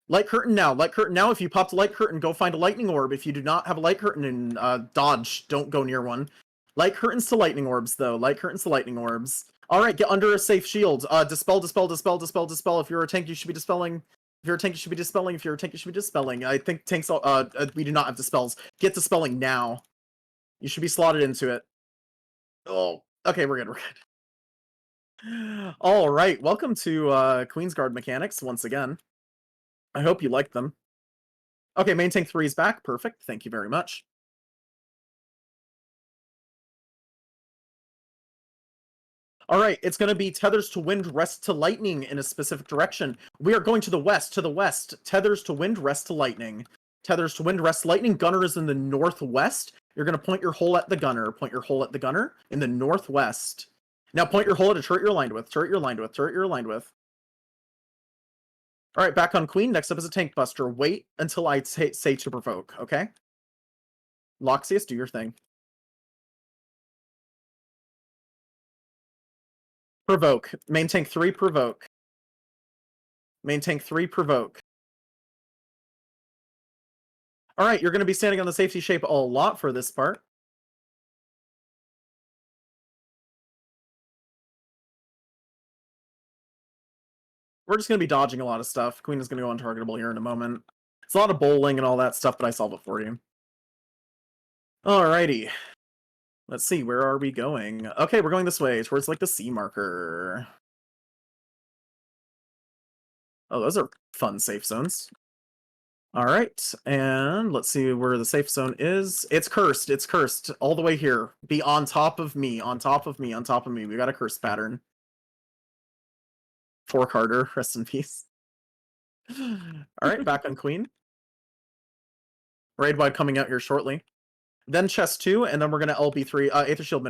Light curtain now. Light curtain now. If you popped a light curtain, go find a lightning orb. If you do not have a light curtain and dodge, don't go near one. Light curtains to lightning orbs, though. Light curtains to lightning orbs. Alright, get under a safe shield. Dispel, dispel, dispel, dispel, dispel. If you're a tank, you should be dispelling. If you're a tank, you should be dispelling. If you're a tank, you should be dispelling. I think tanks, we do not have dispels. Get dispelling now. You should be slotted into it. Oh, okay, we're good, Alright, welcome to Queensguard mechanics once again. I hope you liked them. Okay, main tank 3 is back. Perfect. Thank you very much. Alright, it's going to be tethers to wind, rest to lightning in a specific direction. We are going to the west, Tethers to wind, rest to lightning. Tethers to wind, rest to lightning. Gunner is in the northwest. You're going to point your hole at the gunner. Point your hole at the gunner in the northwest. Now point your hole at a turret you're aligned with. Turret you're aligned with. Turret you're aligned with. Alright, back on queen. Next up is a tank buster. Wait until I say to provoke, okay? Loxius, do your thing. Provoke. Main tank 3, provoke. Main tank 3, provoke. Alright, you're going to be standing on the safety shape a lot for this part. We're just going to be dodging a lot of stuff. Queen is going to go untargetable here in a moment. It's a lot of bowling and all that stuff, but I solve it for you. Alrighty. Let's see, where are we going? Okay, we're going this way, towards, like, the C marker. Oh, those are fun safe zones. Alright, and let's see where the safe zone is. It's cursed, all the way here. Be on top of me, on top of me, on top of me. We got a curse pattern. For Carter, rest in peace. Alright, back on queen. Raid wide coming out here shortly. Then chest 2, and then we're going to LB3. Aether Shield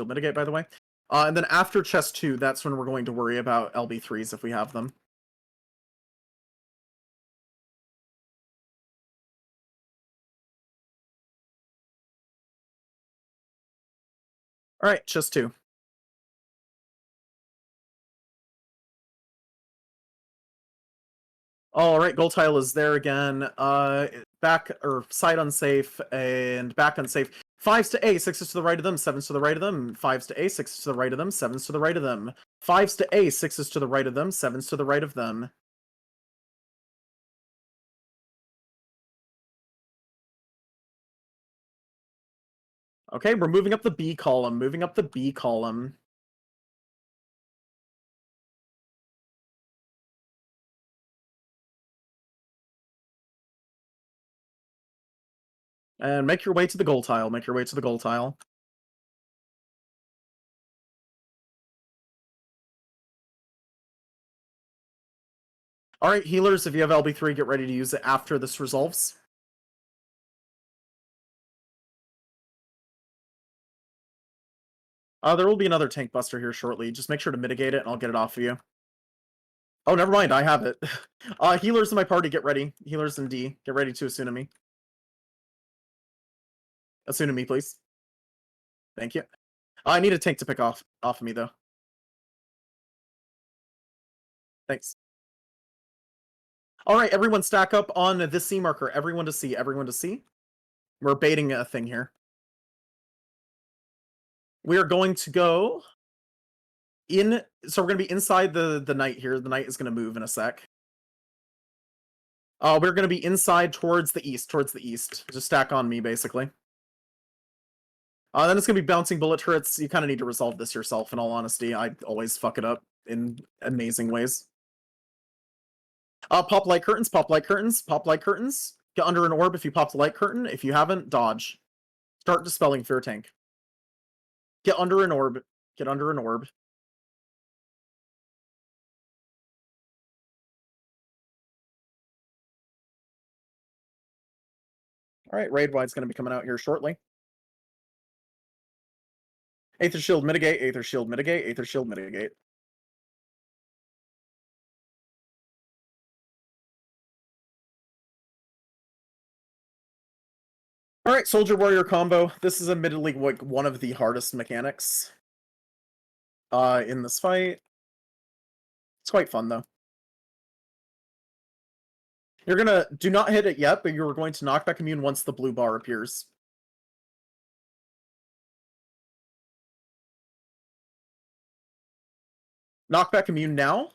mitigate, by the way. And then after chest 2, that's when we're going to worry about LB3s if we have them. Alright, chest 2. Alright, gold tile is there again. Back, or side unsafe, and back unsafe. 5s to A, 6s to the right of them, 7s to the right of them, 5s to A, 6s to the right of them, 7s to the right of them. 5s to A, 6s to the right of them, 7s to the right of them. Okay, we're moving up the B column, moving up the B column. And make your way to the gold tile, make your way to the gold tile. Alright, healers, if you have LB3, get ready to use it after this resolves. There will be another tank buster here shortly. Just make sure to mitigate it, and I'll get it off of you. Oh, never mind, I have it. Healers in my party, get ready. Healers in D, get ready to Asuna me. Asuna me, please. Thank you. I need a tank to pick off of me, though. Thanks. Alright, everyone stack up on this C marker. Everyone to C, everyone to C. We're baiting a thing here. We are going to go in, so we're going to be inside the knight here. The knight is going to move in a sec. We're gonna be inside towards the east. Just stack on me, basically. Then it's gonna be bouncing bullet turrets. You kind of need to resolve this yourself, in all honesty. I always fuck it up in amazing ways. Pop light curtains, pop light curtains, pop light curtains. Get under an orb if you popped a light curtain. If you haven't, dodge. Start dispelling fear tank. Get under an orb. Get under an orb. Alright, Raid Wide's gonna be coming out here shortly. Aether Shield mitigate, Aether Shield mitigate, Aether Shield mitigate. Alright, Soldier Warrior combo. This is admittedly like one of the hardest mechanics in this fight. It's quite fun though. You're gonna do not hit it yet, but you're going to knockback immune once the blue bar appears. Knockback immune now.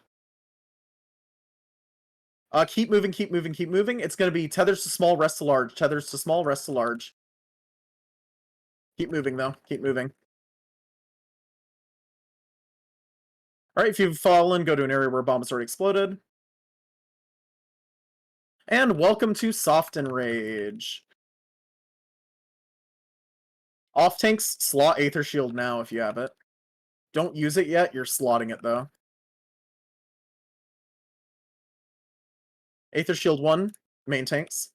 Keep moving, keep moving, keep moving. It's gonna be tethers to small, rest to large. Tethers to small, rest to large. Keep moving though. Keep moving. Alright, if you've fallen, go to an area where a bomb has already exploded. And welcome to Soft Enrage. Off tanks, slot Aether Shield now if you have it. Don't use it yet, you're slotting it though. Aether Shield 1, main tanks.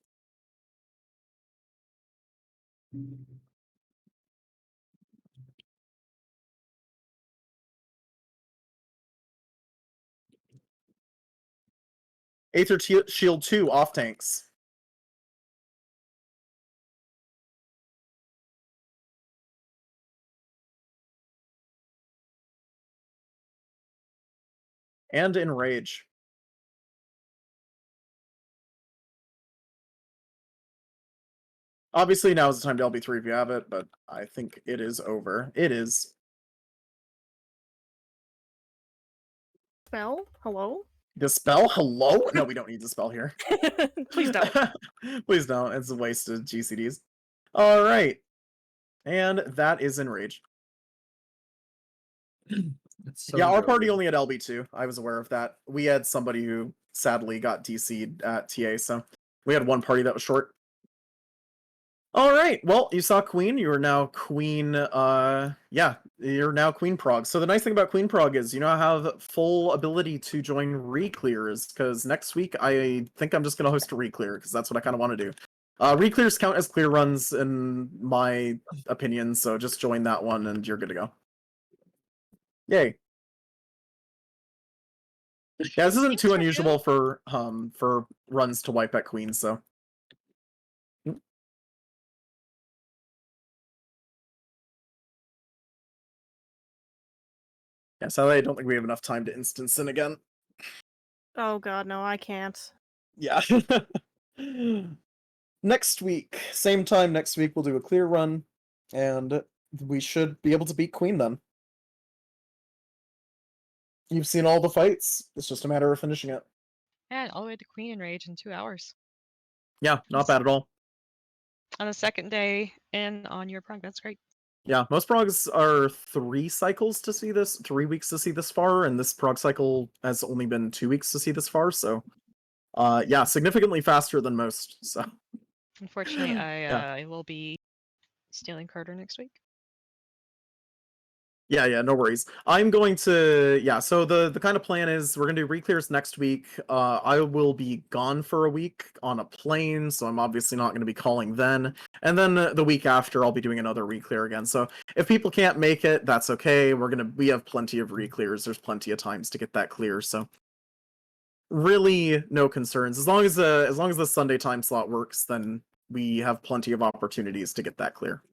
Aether Shield 2, off tanks. And Enrage. Obviously, now is the time to LB3 if you have it, but I think it is over. It is. Spell? Hello? Dispel? Hello? No, we don't need Dispel here. Please don't. Please don't. It's a waste of GCDs. Alright. And that is Enrage. So yeah, our broken. party only had LB2. I was aware of that. We had somebody who sadly got DC'd at TA, so we had one party that was short. Alright, well, you saw Queen, you are now Queen, yeah, you're now Queen Prog. So the nice thing about Queen Prog is you now have full ability to join re-clears, because next week I think I'm just going to host a re-clear, because that's what I kind of want to do. Re-clears count as clear runs in my opinion, so just join that one and you're good to go. Yay. Yeah, this isn't too unusual for runs to wipe at Queen, so. Yeah, sadly, I don't think we have enough time to instance in again. Oh god, no, I can't. Yeah. Next week, same time next week, we'll do a clear run, and we should be able to beat Queen then. You've seen all the fights, it's just a matter of finishing it. Yeah, all the way to Queen Enrage in 2 hours. Yeah, not bad at all. On the second day and on your Prog, that's great. Yeah, most progs are 3 cycles to see this, 3 weeks to see this far, and this prog cycle has only been 2 weeks to see this far, so yeah, significantly faster than most, so. Unfortunately, I will be stealing Carter next week. Yeah, no worries. I'm going to, yeah, so the kind of plan is we're going to do re-clears next week. I will be gone for a week on a plane, so I'm obviously not going to be calling then. And then the week after, I'll be doing another re-clear again. So if people can't make it, that's okay. We have plenty of re-clears. There's plenty of times to get that clear, so. Really, no concerns. As long as the Sunday time slot works, then we have plenty of opportunities to get that clear.